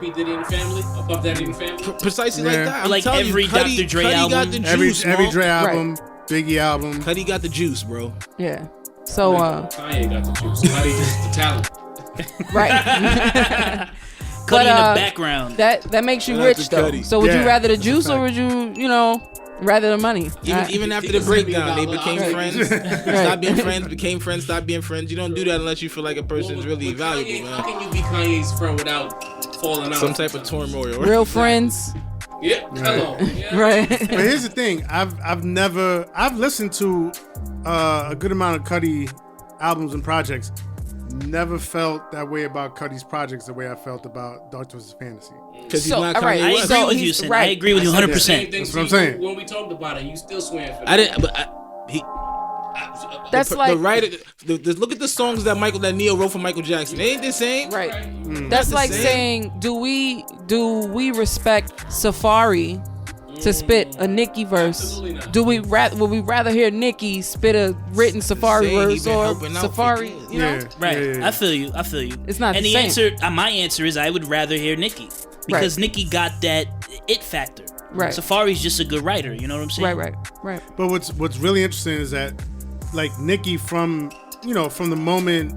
Speaker 3: P. Diddy and the Family? Puff Daddy and the Family?
Speaker 5: Precisely
Speaker 4: Yeah.
Speaker 5: like that. I'm
Speaker 1: Like
Speaker 5: telling
Speaker 1: every
Speaker 5: you, Cudi,
Speaker 1: Dr. Dre
Speaker 5: Cudi
Speaker 1: album.
Speaker 5: got the juice,
Speaker 4: every
Speaker 5: Mo.
Speaker 4: Dre album, Biggie album.
Speaker 5: Cudi got the juice, bro.
Speaker 6: Yeah. So
Speaker 3: Kanye got the juice. Kanye just the talent.
Speaker 6: right.
Speaker 1: Cudi
Speaker 6: But,
Speaker 1: in the background.
Speaker 6: that makes you
Speaker 5: Shout out
Speaker 6: rich
Speaker 5: to
Speaker 6: though.
Speaker 5: Cudi.
Speaker 6: So would you
Speaker 4: Yeah,
Speaker 6: rather the
Speaker 4: that's a
Speaker 6: juice or
Speaker 4: fact.
Speaker 6: would you rather the money?
Speaker 5: Even after the
Speaker 3: He
Speaker 5: breakdown, they
Speaker 3: $1
Speaker 5: became
Speaker 3: million.
Speaker 5: friends. Stopped being friends, became friends, stopped being friends. You don't do that unless you feel like a person's really
Speaker 3: With
Speaker 5: valuable,
Speaker 3: Kanye, How
Speaker 5: man.
Speaker 3: can you be Kanye's friend without falling out?
Speaker 5: Some type of turmoil.
Speaker 6: Real friends,
Speaker 3: Yeah, hello. Yeah.
Speaker 6: right?
Speaker 4: But here's the thing: I've listened to a good amount of Cudi albums and projects. Never felt that way about Cudi's projects the way I felt about Dark Twisted Fantasy.
Speaker 5: Because he's
Speaker 6: So,
Speaker 5: not
Speaker 6: all right,
Speaker 5: Kanye
Speaker 1: I
Speaker 5: West.
Speaker 1: agree
Speaker 6: So
Speaker 1: with you,
Speaker 6: he's
Speaker 1: Sin.
Speaker 6: right.
Speaker 1: I agree with you
Speaker 3: Same
Speaker 1: 100%.
Speaker 3: thing
Speaker 4: That's
Speaker 3: to
Speaker 4: what I'm
Speaker 3: you
Speaker 4: saying.
Speaker 3: when we talked about it. You still swearing for
Speaker 5: I
Speaker 3: that.
Speaker 5: didn't, but he.
Speaker 6: That's
Speaker 5: the
Speaker 6: like
Speaker 5: writer. Look at the songs that Neo wrote for Michael Jackson. They ain't the same.
Speaker 6: right.
Speaker 5: That's
Speaker 6: That's
Speaker 5: the
Speaker 6: like
Speaker 5: same.
Speaker 6: saying, do we respect Safari to spit a Nicki verse?
Speaker 3: Absolutely not.
Speaker 6: Would we rather hear Nicki spit a written Safari
Speaker 5: Saying he
Speaker 6: verse
Speaker 5: been
Speaker 6: or
Speaker 5: helping out for
Speaker 6: Safari?
Speaker 5: years.
Speaker 6: You know,
Speaker 1: Right. I feel you.
Speaker 6: It's not
Speaker 1: And
Speaker 6: the
Speaker 1: the
Speaker 6: same.
Speaker 1: answer, my answer is I would rather hear Nicki. Because Nicki got that it factor.
Speaker 6: Right.
Speaker 1: Safari's just a good writer, you know what I'm saying?
Speaker 6: right.
Speaker 4: But what's really interesting is that, like Nicki, from the moment,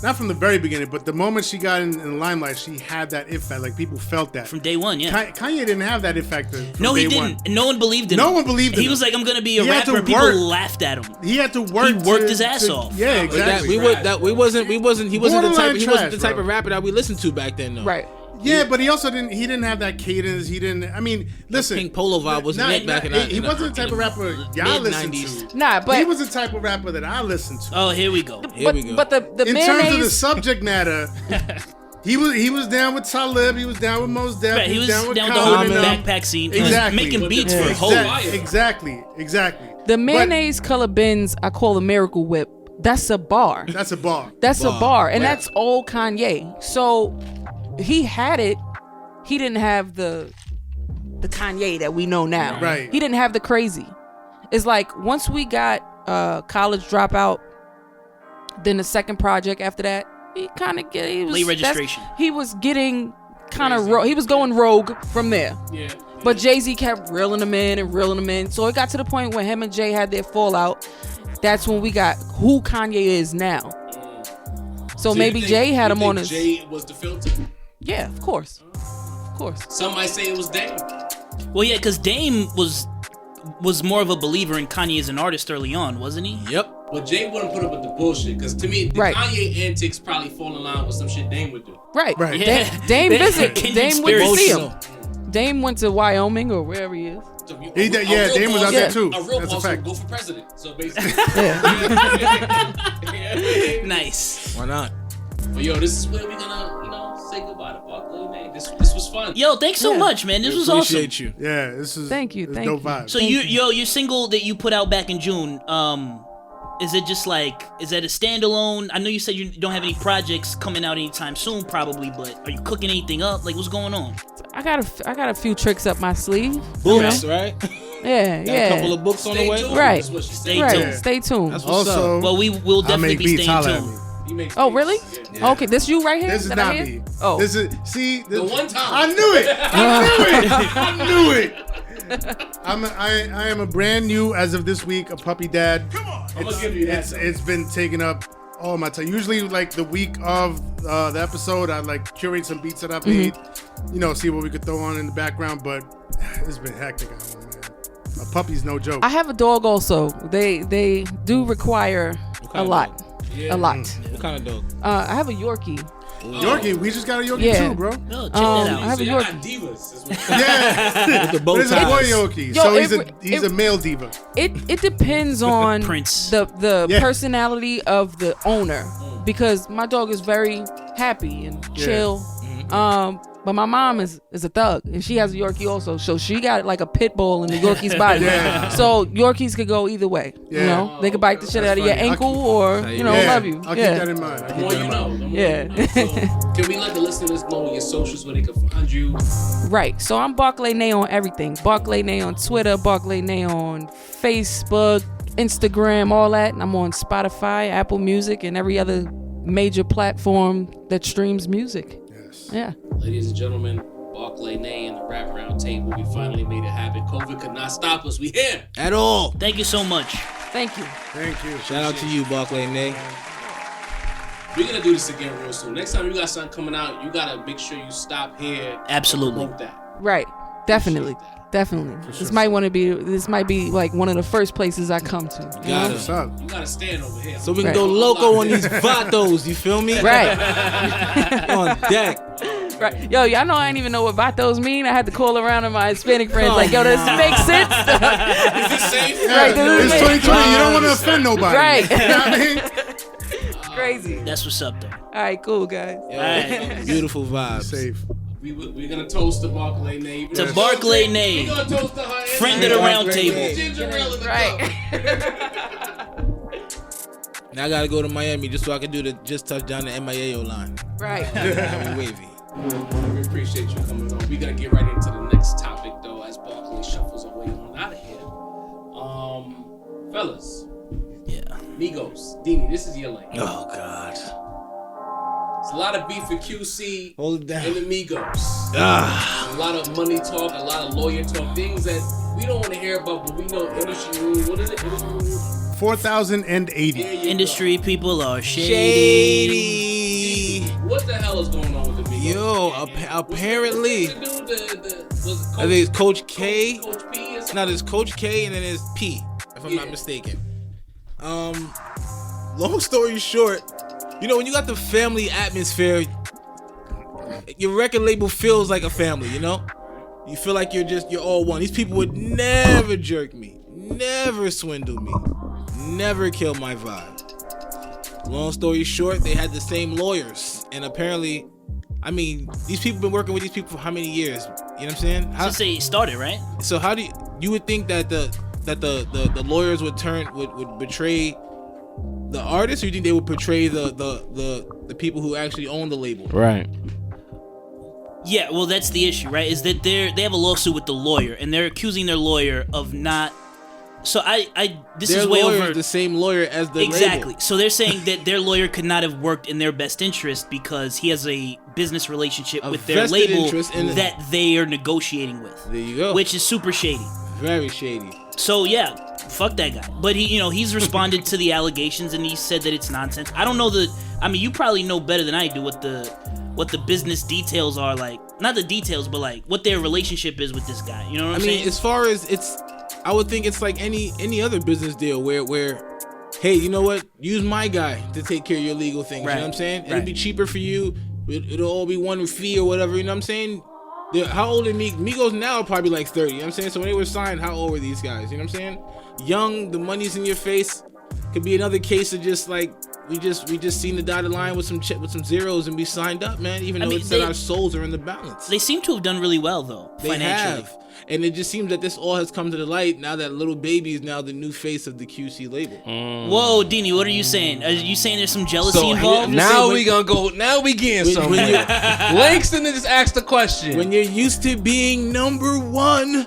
Speaker 4: not from the very beginning, but the moment she got in the limelight, she had that it factor. Like people felt that
Speaker 1: From day one, yeah.
Speaker 4: Kanye didn't have that it factor. From
Speaker 1: No, he
Speaker 4: day
Speaker 1: didn't.
Speaker 4: one.
Speaker 1: No one believed in
Speaker 4: No
Speaker 1: him.
Speaker 4: one believed in
Speaker 1: He
Speaker 4: him.
Speaker 1: was like, I'm gonna be a
Speaker 4: He had to
Speaker 1: rapper. People
Speaker 4: work.
Speaker 1: laughed at him.
Speaker 4: He had to work.
Speaker 1: He worked his ass off.
Speaker 4: Yeah,
Speaker 5: But that,
Speaker 4: exactly.
Speaker 5: he wasn't the
Speaker 4: Borderline
Speaker 5: type
Speaker 4: trash,
Speaker 5: of rapper that we listened to back then, though.
Speaker 6: Right.
Speaker 4: Yeah, but he also didn't. He didn't have that cadence. He didn't. I mean, listen.
Speaker 5: Pink Polo vibe wasn't it back in the
Speaker 4: He wasn't the type of rapper y'all listened
Speaker 5: mid-90s.
Speaker 4: to.
Speaker 6: Nah, but
Speaker 4: He was the type of rapper that I listened to.
Speaker 1: Oh, here we go.
Speaker 5: Here we go.
Speaker 6: But the
Speaker 4: In terms of the
Speaker 6: mayonnaise.
Speaker 4: subject matter, he was down with Talib. He was down with Mos Def.
Speaker 1: Right, he was down with the
Speaker 4: Common
Speaker 1: whole
Speaker 4: and them.
Speaker 1: backpack scene. He was
Speaker 4: Exactly.
Speaker 1: making beats
Speaker 3: Yeah.
Speaker 1: for Hov.
Speaker 4: Exactly.
Speaker 6: The mayonnaise color bins I call a Miracle Whip. That's a bar.
Speaker 4: That's a bar.
Speaker 6: That's a bar, and
Speaker 5: Yeah.
Speaker 6: that's old Kanye. So he had it. He didn't have the Kanye that we know now.
Speaker 4: Right.
Speaker 6: He didn't have the crazy. It's like once we got College Dropout, then the second project after that, he kind of
Speaker 1: Late registration.
Speaker 6: He was getting kind of he was going rogue from there.
Speaker 3: Yeah.
Speaker 6: But Jay-Z kept reeling them in. So it got to the point when him and Jay had their fallout. That's when we got who Kanye is now. So maybe Jay had him on his.
Speaker 3: Jay was the filter.
Speaker 6: Yeah, of course.
Speaker 3: Some might say it was Dame.
Speaker 1: Well, yeah, because Dame was more of a believer in Kanye as an artist early on, wasn't he?
Speaker 5: Yep.
Speaker 3: But Jay wouldn't put up with the bullshit, because to me, the Kanye antics probably fall in line with some shit Dame would do.
Speaker 6: Right.
Speaker 1: Yeah.
Speaker 6: Dame visit. Dame went to see him.
Speaker 5: Emotional.
Speaker 6: Dame went to Wyoming or wherever he is.
Speaker 3: So
Speaker 4: Dame was out there too.
Speaker 3: A real
Speaker 4: That's a
Speaker 3: boss
Speaker 4: fact.
Speaker 3: would go for president. So basically.
Speaker 1: Nice.
Speaker 5: Why not?
Speaker 3: But yo, this is where we're gonna, say goodbye to Barclay, man. This was fun.
Speaker 1: Yo, thanks so much, man. This was awesome.
Speaker 5: Appreciate you.
Speaker 4: Yeah, this is.
Speaker 6: Thank you,
Speaker 4: it's
Speaker 6: thank
Speaker 4: dope
Speaker 6: you.
Speaker 4: vibes.
Speaker 1: So your single that you put out back in June, is it just like, is that a standalone? I know you said you don't have any projects coming out anytime soon, probably, but are you cooking anything up? Like, what's going on?
Speaker 6: I got a few tricks up my sleeve.
Speaker 5: Books, right?
Speaker 6: Yeah,
Speaker 5: Got
Speaker 6: yeah.
Speaker 5: a couple of books on the
Speaker 3: Stay
Speaker 5: way.
Speaker 3: tuned.
Speaker 6: Right.
Speaker 3: That's what she said.
Speaker 1: Stay
Speaker 6: Right.
Speaker 1: tuned.
Speaker 6: Stay tuned.
Speaker 5: That's what's
Speaker 4: Also,
Speaker 5: up.
Speaker 1: Well, we will
Speaker 4: I
Speaker 1: definitely
Speaker 4: make
Speaker 1: be
Speaker 4: beats.
Speaker 1: staying
Speaker 4: Holla at
Speaker 1: tuned.
Speaker 4: me.
Speaker 3: He makes
Speaker 6: Oh,
Speaker 3: beats.
Speaker 6: really?
Speaker 3: Yeah.
Speaker 6: Okay, this you right here?
Speaker 4: This is
Speaker 6: that I
Speaker 4: not
Speaker 6: hear?
Speaker 4: me.
Speaker 6: Oh.
Speaker 4: This is
Speaker 3: The one time.
Speaker 4: I knew it. I knew it. I am a brand new, as of this week, a puppy dad.
Speaker 3: I'm gonna give you that.
Speaker 4: It's been taking up all my time. Usually, like the week of the episode, I like curate some beats that I've made. See what we could throw on in the background. But it's been hectic out here, man. A puppy's no joke.
Speaker 6: I have a dog also. They do require
Speaker 5: What
Speaker 6: a
Speaker 5: kind of
Speaker 6: lot.
Speaker 5: dog?
Speaker 3: Yeah.
Speaker 6: A lot.
Speaker 5: What kind of dog?
Speaker 6: I have a Yorkie.
Speaker 4: Yorkie, we just got a Yorkie
Speaker 6: Yeah.
Speaker 4: too, bro.
Speaker 1: Oh, check that out.
Speaker 6: I have
Speaker 3: So
Speaker 6: a
Speaker 3: y'all
Speaker 6: Yorkie.
Speaker 3: got divas. Is what-
Speaker 4: Yeah,
Speaker 5: With the bow
Speaker 4: but it's a boy
Speaker 5: ties.
Speaker 4: Yorkie,
Speaker 6: Yo,
Speaker 4: so
Speaker 6: it-
Speaker 4: he's a male diva.
Speaker 6: It depends on
Speaker 1: Prince.
Speaker 6: the
Speaker 4: Yeah.
Speaker 6: personality of the owner, because my dog is very happy and chill. But my mom is a thug, and she has a Yorkie also, so she got like a pit bull in the Yorkie's body.
Speaker 4: Yeah.
Speaker 6: So Yorkies could go either way.
Speaker 4: Yeah.
Speaker 6: They could bite the shit out of your
Speaker 4: funny.
Speaker 6: ankle, or
Speaker 4: Yeah,
Speaker 6: love you.
Speaker 4: I'll
Speaker 6: yeah.
Speaker 4: keep that in mind.
Speaker 3: The more you know. The more
Speaker 6: Yeah.
Speaker 3: you know. So, can we let the listeners know your socials where they can find you?
Speaker 6: Right. So I'm Barclay Nay on everything. Barclay Nay on Twitter, Barclay Nay on Facebook, Instagram, all that. And I'm on Spotify, Apple Music, and every other major platform that streams music.
Speaker 4: Yes.
Speaker 6: Yeah.
Speaker 3: Ladies and gentlemen, Barclay Nay and the Rap Roundtable. We finally made it happen. COVID could not stop us. We here.
Speaker 5: At all.
Speaker 1: Thank you so much.
Speaker 6: Thank you.
Speaker 4: Thank you.
Speaker 5: Shout out to you, Barclay Nay.
Speaker 3: We're gonna do this again real soon. Next time you got something coming out, you gotta make sure you stop here.
Speaker 1: Absolutely.
Speaker 3: Promote that.
Speaker 6: Right. Definitely. Definitely. This might be like one of the first places I come to. you know?
Speaker 5: Got
Speaker 4: What's
Speaker 5: it.
Speaker 4: up?
Speaker 3: You gotta stand over here.
Speaker 5: So we can
Speaker 6: Right.
Speaker 5: go loco on these vatos, you feel me?
Speaker 6: Right.
Speaker 5: On deck.
Speaker 6: Right. Yo, y'all know I didn't even know what vatos mean. I had to call around to my Hispanic friends like, yo, does this make sense?
Speaker 3: Is it safe?
Speaker 4: Yeah,
Speaker 6: Right, this is
Speaker 4: it's
Speaker 6: me.
Speaker 4: 2020. You don't want to offend nobody.
Speaker 6: Right.
Speaker 4: You know what I mean?
Speaker 6: Crazy.
Speaker 1: That's what's up, though.
Speaker 6: All right, cool, guys.
Speaker 1: Alright.
Speaker 5: Beautiful vibes.
Speaker 4: Safe.
Speaker 3: We're gonna toast to Barclay Nay.
Speaker 1: To Barclay Nay.
Speaker 3: We're gonna toast to her.
Speaker 1: Friend of the round table.
Speaker 3: Ginger ale in the
Speaker 6: Right.
Speaker 3: cup.
Speaker 5: Now I gotta go to Miami just so I can do the just touch down the MIAO line.
Speaker 6: Right.
Speaker 5: Now we wavy.
Speaker 3: We appreciate you coming on. We gotta get right into the next topic though, as Barclay shuffles away on out of here. Fellas,
Speaker 1: Yeah.
Speaker 3: Migos, Dini, this is your lane.
Speaker 5: Oh God.
Speaker 3: There's a lot of beef with QC
Speaker 5: Hold it down.
Speaker 3: and the Migos.
Speaker 5: Ah.
Speaker 3: A lot of money talk, a lot of lawyer talk, things that we don't want to hear about, but we know industry rules. What is it? Industry rules?
Speaker 4: 4,080.
Speaker 3: There you
Speaker 1: Industry people are shady.
Speaker 5: Shady.
Speaker 3: go. What the hell is going on with the Migos?
Speaker 5: Yo, apparently,
Speaker 3: What's the dude, was it
Speaker 5: I think it's Coach K.
Speaker 3: Coach P or something?
Speaker 5: No, there's Coach K and then there's P, if I'm not mistaken. Long story short, when you got the family atmosphere, your record label feels like a family, You feel like you're all one. These people would never jerk me, never swindle me, never kill my vibe. Long story short, they had the same lawyers, and apparently, these people been working with these people for how many years? You know what I'm saying?
Speaker 1: Since they started, right?
Speaker 5: So how do you would think that the lawyers would betray the artists, or you think they would portray the people who actually own the label?
Speaker 7: Right.
Speaker 1: Yeah, well, that's the issue, right? Is that they have a lawsuit with the lawyer, and they're accusing their lawyer of not So this
Speaker 5: Their
Speaker 1: is way
Speaker 5: lawyer
Speaker 1: over.
Speaker 5: is the same lawyer as the
Speaker 1: Exactly.
Speaker 5: label.
Speaker 1: So they're saying that their lawyer could not have worked in their best interest because he has a business relationship
Speaker 5: A
Speaker 1: with their
Speaker 5: vested
Speaker 1: label
Speaker 5: interest in it.
Speaker 1: that they are negotiating with.
Speaker 5: There you go.
Speaker 1: Which is super shady.
Speaker 5: Very shady.
Speaker 1: So yeah, fuck that guy. But he's responded to the allegations and he said that it's nonsense. I don't know you probably know better than I do what the business details are like. Not the details, but like what their relationship is with this guy. You know what I'm saying?
Speaker 5: As far as I would think it's like any other business deal where hey, you know what? Use my guy to take care of your legal things.
Speaker 1: Right.
Speaker 5: You know what I'm saying?
Speaker 1: Right.
Speaker 5: It'll be cheaper for you. It'll all be one fee or whatever. You know what I'm saying? How old are Migos now? Are probably like 30. You know what I'm saying? So when they were signed, how old were these guys? You know what I'm saying? Young, the money's in your face. Could be another case of just like we just seen the dotted line with some zeros and we signed up, man. Even though it said our souls are in the balance.
Speaker 1: They seem to have done really well though,
Speaker 5: They
Speaker 1: financially.
Speaker 5: have. And it just seems that this all has come to the light now that Lil Baby is now the new face of the QC label.
Speaker 1: Whoa, Dini, what are you saying? Are you saying there's some jealousy
Speaker 3: So
Speaker 1: involved?
Speaker 3: now we gonna go. Now we getting
Speaker 5: When-
Speaker 3: somewhere.
Speaker 5: when
Speaker 3: Langston just asked the question.
Speaker 5: When you're used to being number one,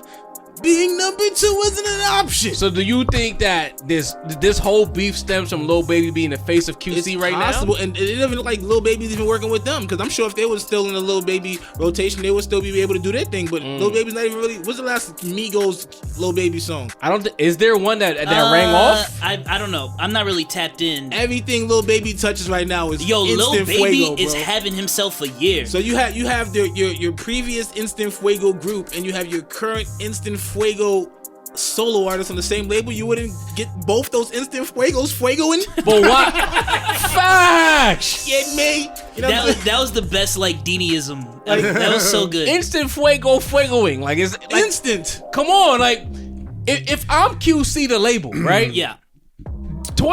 Speaker 5: being number two wasn't an option.
Speaker 3: So do you think that this whole beef stems from Lil Baby being the face of QC
Speaker 5: It's
Speaker 3: right
Speaker 5: possible.
Speaker 3: now?
Speaker 5: And it doesn't look like Lil Baby's even working with them, because I'm sure if they were still in the Lil Baby rotation, they would still be able to do their thing. But Lil Baby's not even really. What's the last Migos Lil Baby song?
Speaker 3: I don't. Is there one that rang off?
Speaker 1: I don't know. I'm not really tapped in.
Speaker 5: Everything Lil Baby touches right now is
Speaker 1: Yo, Lil
Speaker 5: instant
Speaker 1: Baby
Speaker 5: fuego,
Speaker 1: is
Speaker 5: bro.
Speaker 1: having himself a year.
Speaker 5: So you have your previous Instant Fuego group, and you have your current Instant Fuego solo artist on the same label. You wouldn't get both those Instant Fuegos fuegoing?
Speaker 3: But what? Facts.
Speaker 5: Get me? You know what I'm saying?
Speaker 1: that was the best like Diniism. That was so good.
Speaker 3: Instant fuegoing. Like it's like,
Speaker 5: Instant.
Speaker 3: come on, like if I'm QC the label, right?
Speaker 1: Yeah.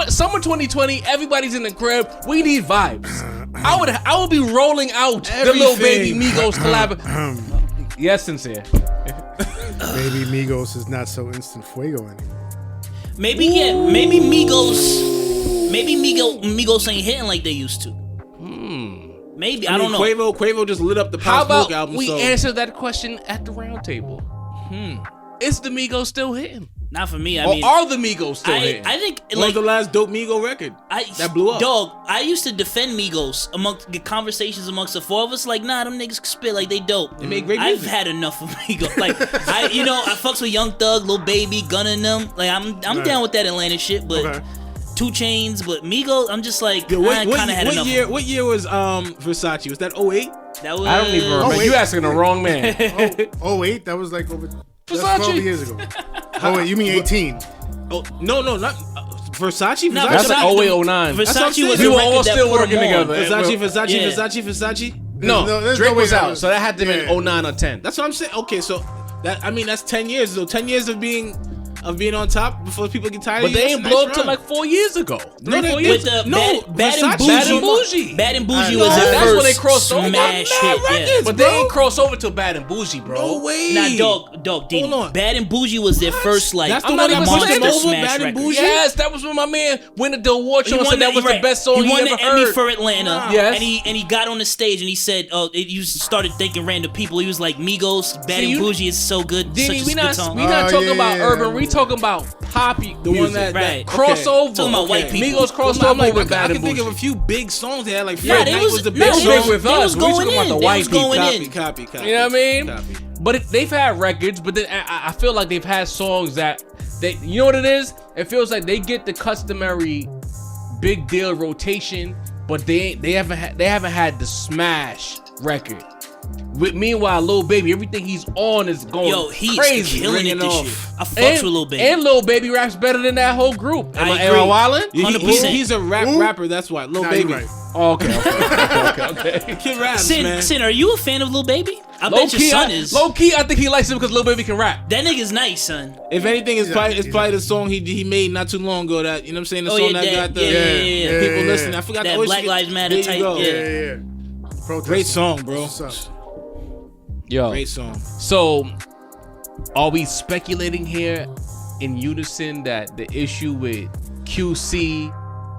Speaker 3: Summer 2020, everybody's in the crib. We need vibes. I would be rolling out the Lil Baby
Speaker 5: Everything.
Speaker 3: Migos collab. Yes, sincere.
Speaker 4: Maybe Migos is not so instant fuego anymore.
Speaker 1: Maybe Migos ain't hitting like they used to. Maybe I don't know.
Speaker 5: Quavo just lit up the
Speaker 3: How
Speaker 5: Pop
Speaker 3: about
Speaker 5: Smoke album.
Speaker 3: we
Speaker 5: so
Speaker 3: answer that question at the round table? Is the Migos still hitting?
Speaker 1: Not for me. I
Speaker 3: Or
Speaker 1: mean,
Speaker 3: are the Migos still
Speaker 1: I
Speaker 3: hitting?
Speaker 1: think
Speaker 5: what
Speaker 1: like
Speaker 5: was the last dope Migo record that blew up?
Speaker 1: Dog, I used to defend Migos amongst the conversations amongst the four of us. Like, nah, them niggas can spit like they dope.
Speaker 5: They make great
Speaker 1: I've
Speaker 5: music.
Speaker 1: had enough of Migos. Like, I fucks with Young Thug, Lil Baby, Gunna and them. Like, I'm down with that Atlanta shit, but
Speaker 4: Okay.
Speaker 1: 2 Chainz, but Migos, I'm just like,
Speaker 5: Yo,
Speaker 1: I kind of had enough.
Speaker 5: what year was Versace? Was that 08?
Speaker 1: That was,
Speaker 3: I don't even remember.
Speaker 4: wait.
Speaker 3: You asking the wrong man.
Speaker 4: Oh wait, that was like over that's
Speaker 3: Versace.
Speaker 4: 12 years ago. Oh wait, you mean 18?
Speaker 5: Oh no, not Versace.
Speaker 1: No,
Speaker 3: That's like
Speaker 1: Versace-
Speaker 3: 08, 09.
Speaker 5: That's what I'm
Speaker 1: Versace
Speaker 5: saying.
Speaker 1: was
Speaker 5: We
Speaker 1: a
Speaker 5: were
Speaker 1: record
Speaker 3: all
Speaker 1: that
Speaker 3: still
Speaker 1: put 'em
Speaker 3: working
Speaker 1: on.
Speaker 3: together.
Speaker 5: Versace.
Speaker 3: No,
Speaker 4: there's
Speaker 3: Drake
Speaker 4: no way
Speaker 3: was
Speaker 4: that
Speaker 3: out,
Speaker 4: was-
Speaker 3: so that had to have been
Speaker 4: yeah.
Speaker 3: 09 or 10.
Speaker 5: That's what I'm saying. Okay, so that's 10 years. So 10 years of being on top before people get tired.
Speaker 3: But
Speaker 5: of you.
Speaker 3: they
Speaker 5: That's
Speaker 3: ain't
Speaker 5: a
Speaker 3: blow
Speaker 5: nice
Speaker 3: up till
Speaker 5: run.
Speaker 3: like 4 years ago.
Speaker 5: No, they-
Speaker 3: 4
Speaker 5: they-
Speaker 3: years
Speaker 1: With
Speaker 3: ago.
Speaker 1: the Bad and
Speaker 5: Versace-
Speaker 1: Bougie. Bad and Bougie was their
Speaker 3: That's
Speaker 1: first
Speaker 3: when they crossed over.
Speaker 1: smash
Speaker 5: Mad
Speaker 1: hit. Yeah.
Speaker 5: records.
Speaker 3: But they
Speaker 5: bro.
Speaker 3: ain't crossed over till Bad and Bougie, bro.
Speaker 5: No way.
Speaker 1: Nah, dog, Dini.
Speaker 5: Hold on.
Speaker 1: Bad and Bougie was their first like
Speaker 5: That's the
Speaker 3: I'm
Speaker 5: one
Speaker 3: not
Speaker 5: that
Speaker 3: even
Speaker 5: pushed
Speaker 3: saying
Speaker 5: them
Speaker 3: that
Speaker 5: over.
Speaker 1: smash
Speaker 5: Bad and
Speaker 1: record.
Speaker 5: Bougie.
Speaker 3: Yes, that was when my man went to the award show and said that was the best song
Speaker 1: he won
Speaker 3: ever
Speaker 1: the Emmy
Speaker 3: heard.
Speaker 1: for Atlanta.
Speaker 3: Yes.
Speaker 1: and he got on the stage and he said, you started thinking random people. He was like, Migos, Bad and
Speaker 3: you-
Speaker 1: Bougie is so good.
Speaker 3: Diddy,
Speaker 1: such
Speaker 3: we
Speaker 1: a good
Speaker 3: not
Speaker 1: song.
Speaker 3: talking
Speaker 4: yeah,
Speaker 3: about
Speaker 4: yeah,
Speaker 3: urban.
Speaker 4: yeah.
Speaker 3: We talking about poppy.
Speaker 5: The one that
Speaker 1: Right.
Speaker 3: crossover.
Speaker 1: Talking about white people.
Speaker 3: Migos crossed
Speaker 5: I'm
Speaker 3: over
Speaker 5: like,
Speaker 3: with
Speaker 5: I
Speaker 3: Bad
Speaker 5: can
Speaker 3: and
Speaker 5: think of a
Speaker 3: Bougie.
Speaker 5: few big songs they had. Like
Speaker 1: Nah,
Speaker 5: Fred
Speaker 1: they
Speaker 5: Knight
Speaker 1: was
Speaker 5: was the
Speaker 1: nah,
Speaker 5: big
Speaker 3: they was
Speaker 5: song.
Speaker 3: big with
Speaker 1: they
Speaker 3: us.
Speaker 1: was
Speaker 3: We talking
Speaker 1: going
Speaker 3: about
Speaker 1: in.
Speaker 3: the
Speaker 1: They
Speaker 3: white
Speaker 1: was
Speaker 3: people.
Speaker 1: going
Speaker 5: Copy,
Speaker 1: in.
Speaker 5: copy.
Speaker 3: You know what I mean?
Speaker 5: Copy.
Speaker 3: But they've had records, but then I feel like they've had songs that you know what it is? It feels like they get the customary big deal rotation, but they haven't had the smash record. Meanwhile, Lil Baby, everything he's on is going
Speaker 1: Yo, he's
Speaker 3: crazy.
Speaker 1: killing it
Speaker 5: ringing
Speaker 1: this
Speaker 5: off.
Speaker 1: year. I fucks with Lil Baby.
Speaker 3: And Lil Baby raps better than that whole group. Am
Speaker 1: I
Speaker 3: I
Speaker 1: agree.
Speaker 3: wildin'?
Speaker 5: Yeah,
Speaker 1: 100%.
Speaker 5: he's a rapper. That's why Lil
Speaker 4: Nah,
Speaker 5: Baby.
Speaker 4: you right.
Speaker 3: Oh, okay.
Speaker 5: Kid raps, man.
Speaker 1: Sin, are you a fan of Lil Baby? I
Speaker 3: Low
Speaker 1: bet your
Speaker 3: key,
Speaker 1: son is.
Speaker 3: low key, I think he likes it because Lil Baby can rap.
Speaker 1: That nigga's nice, son.
Speaker 5: If anything, it's probably
Speaker 4: he's
Speaker 5: the song he made not too long ago. That you know what I'm saying. The
Speaker 1: Oh,
Speaker 5: song
Speaker 1: yeah,
Speaker 5: that
Speaker 1: that-
Speaker 5: got the
Speaker 1: yeah.
Speaker 5: people
Speaker 4: Yeah.
Speaker 5: listening. I forgot
Speaker 1: That
Speaker 5: the
Speaker 1: Black Lives Matter
Speaker 5: There
Speaker 1: type,
Speaker 5: you go.
Speaker 1: yeah.
Speaker 4: Yeah. Protest.
Speaker 5: Great song, bro.
Speaker 4: What's up?
Speaker 3: Yo.
Speaker 5: Great song.
Speaker 3: So, are we speculating here in unison that the issue with QC,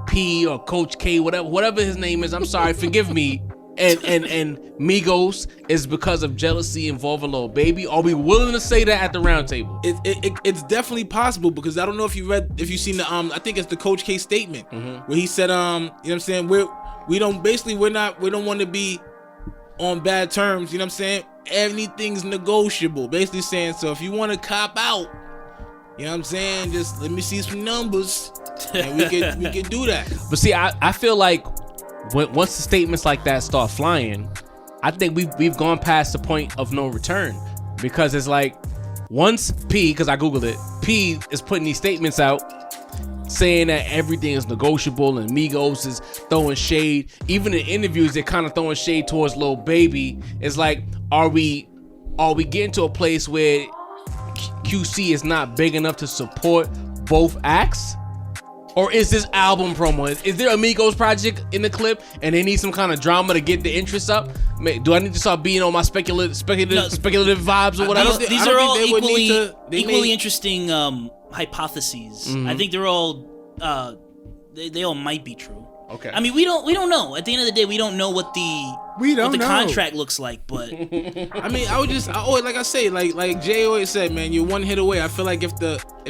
Speaker 3: P, or Coach K, whatever his name is, I'm sorry, forgive me,
Speaker 7: and Migos is because of jealousy involving Lil Baby? Are we willing to say that at the round table?
Speaker 5: It's definitely possible, because I don't know if you've seen the I think it's the Coach K statement where he said you know what I'm saying, we don't want to be on bad terms, you know what I'm saying? Anything's negotiable. Basically saying, so if you want to cop out, you know what I'm saying, just let me see some numbers and we can do that.
Speaker 7: But see, I feel like once the statements like that start flying, I think we've gone past the point of no return, because it's like once because I googled it, P is putting these statements out saying that everything is negotiable and Migos is throwing shade. Even in interviews, they're kind of throwing shade towards Lil Baby. It's like, are we getting to a place where QC is not big enough to support both acts? Or is this album promo? Is there a Migos project in the clip and they need some kind of drama to get the interest up? Do I need to start being on my speculative vibes or whatever?
Speaker 1: These are all equally interesting hypotheses. I think they're all they all might be true.
Speaker 7: Okay.
Speaker 1: I mean, we don't know. At the end of the day, we don't know what the contract looks like. But
Speaker 5: I mean, like I say, like Jay always said, man, you're one hit away. I feel like if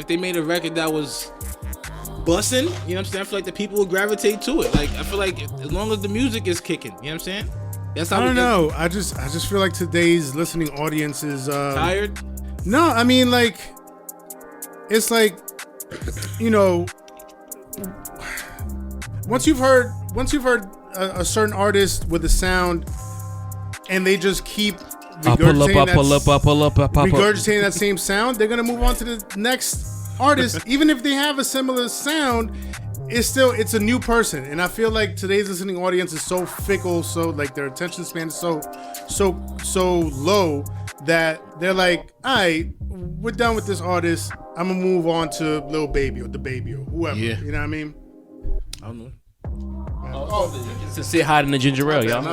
Speaker 5: they made a record that was bussin', you know what I'm saying, I feel like the people will gravitate to it. Like, I feel like as long as the music is kicking, you know what I'm saying? That's how
Speaker 4: I don't know. I just feel like today's listening audience is
Speaker 5: tired.
Speaker 4: No, I mean, like, it's like, you know, once you've heard a certain artist with a sound, and they just keep regurgitating that same sound, they're gonna move on to the next artist. Even if they have a similar sound, it's a new person. And I feel like today's listening audience is so fickle, so like their attention span is so low that they're like, all right, we're done with this artist, I'm gonna move on to Lil Baby or the Baby or whoever.
Speaker 7: Yeah.
Speaker 4: You know what I mean?
Speaker 5: I don't know.
Speaker 7: To sit hot in the ginger ale, y'all.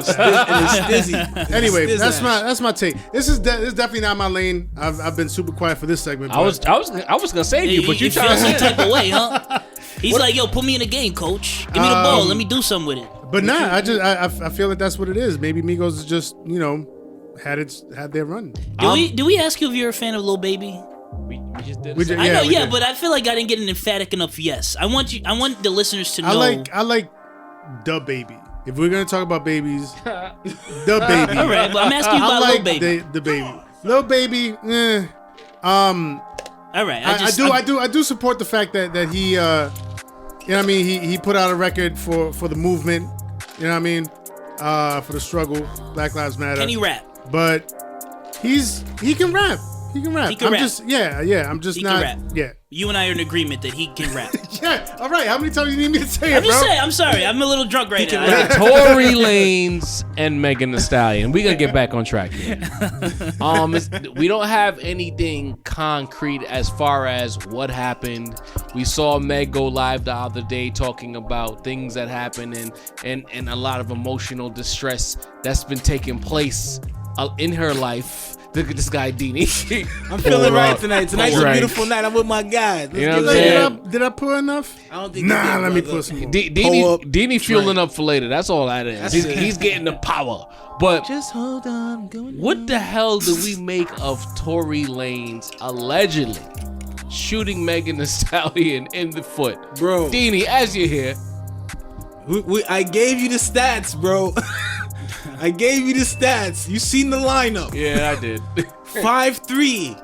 Speaker 4: Anyway, that's my take. This is definitely not my lane. I've been super quiet for this segment.
Speaker 7: I was gonna say to you, but you trying
Speaker 1: feel
Speaker 7: to
Speaker 1: some type of way, huh? He's like, yo, put me in the game, coach. Give me the ball. Let me do something with it.
Speaker 4: But nah, I feel like that's what it is. Maybe Migos is just, you know, had their run.
Speaker 1: Do we ask you if you're a fan of Lil Baby?
Speaker 7: We just did.
Speaker 1: I know, but I feel like I didn't get an emphatic enough yes. I want the listeners to know.
Speaker 4: I like the Baby. If we're gonna talk about babies, the Baby.
Speaker 1: All right, but I'm asking you about Lil Baby.
Speaker 4: The Baby. Lil Baby.
Speaker 1: All right,
Speaker 4: I do support the fact that he, you know what I mean, he put out a record for the movement, you know what I mean, for the struggle, Black Lives Matter.
Speaker 1: Can he rap?
Speaker 4: But he can rap. He can rap. I'm just not. Yeah.
Speaker 1: You and I are in agreement that he can rap.
Speaker 4: Yeah. All right. How many times do you need me to say it, bro?
Speaker 1: I'm sorry. I'm a little drunk right now.
Speaker 7: Tory Lanez and Megan Thee Stallion. We gotta get back on track here. We don't have anything concrete as far as what happened. We saw Meg go live the other day talking about things that happened and a lot of emotional distress that's been taking place in her life. Look at this guy, Deanie.
Speaker 5: I'm feeling right tonight. Tonight's a beautiful night. I'm with my guys.
Speaker 7: You know what I'm saying?
Speaker 4: Did I pour enough?
Speaker 5: I don't think.
Speaker 4: Nah, let me pour some more.
Speaker 7: Deanie fueling up for later. That's all that is. He's getting the power. But
Speaker 5: just hold on.
Speaker 7: What the hell do we make of Tory Lanez allegedly shooting Megan Thee Stallion in the foot?
Speaker 5: Bro.
Speaker 7: Deanie, as you're here.
Speaker 5: I gave you the stats, bro. I gave you the stats. You seen the lineup.
Speaker 7: Yeah, I did.
Speaker 5: 5'3",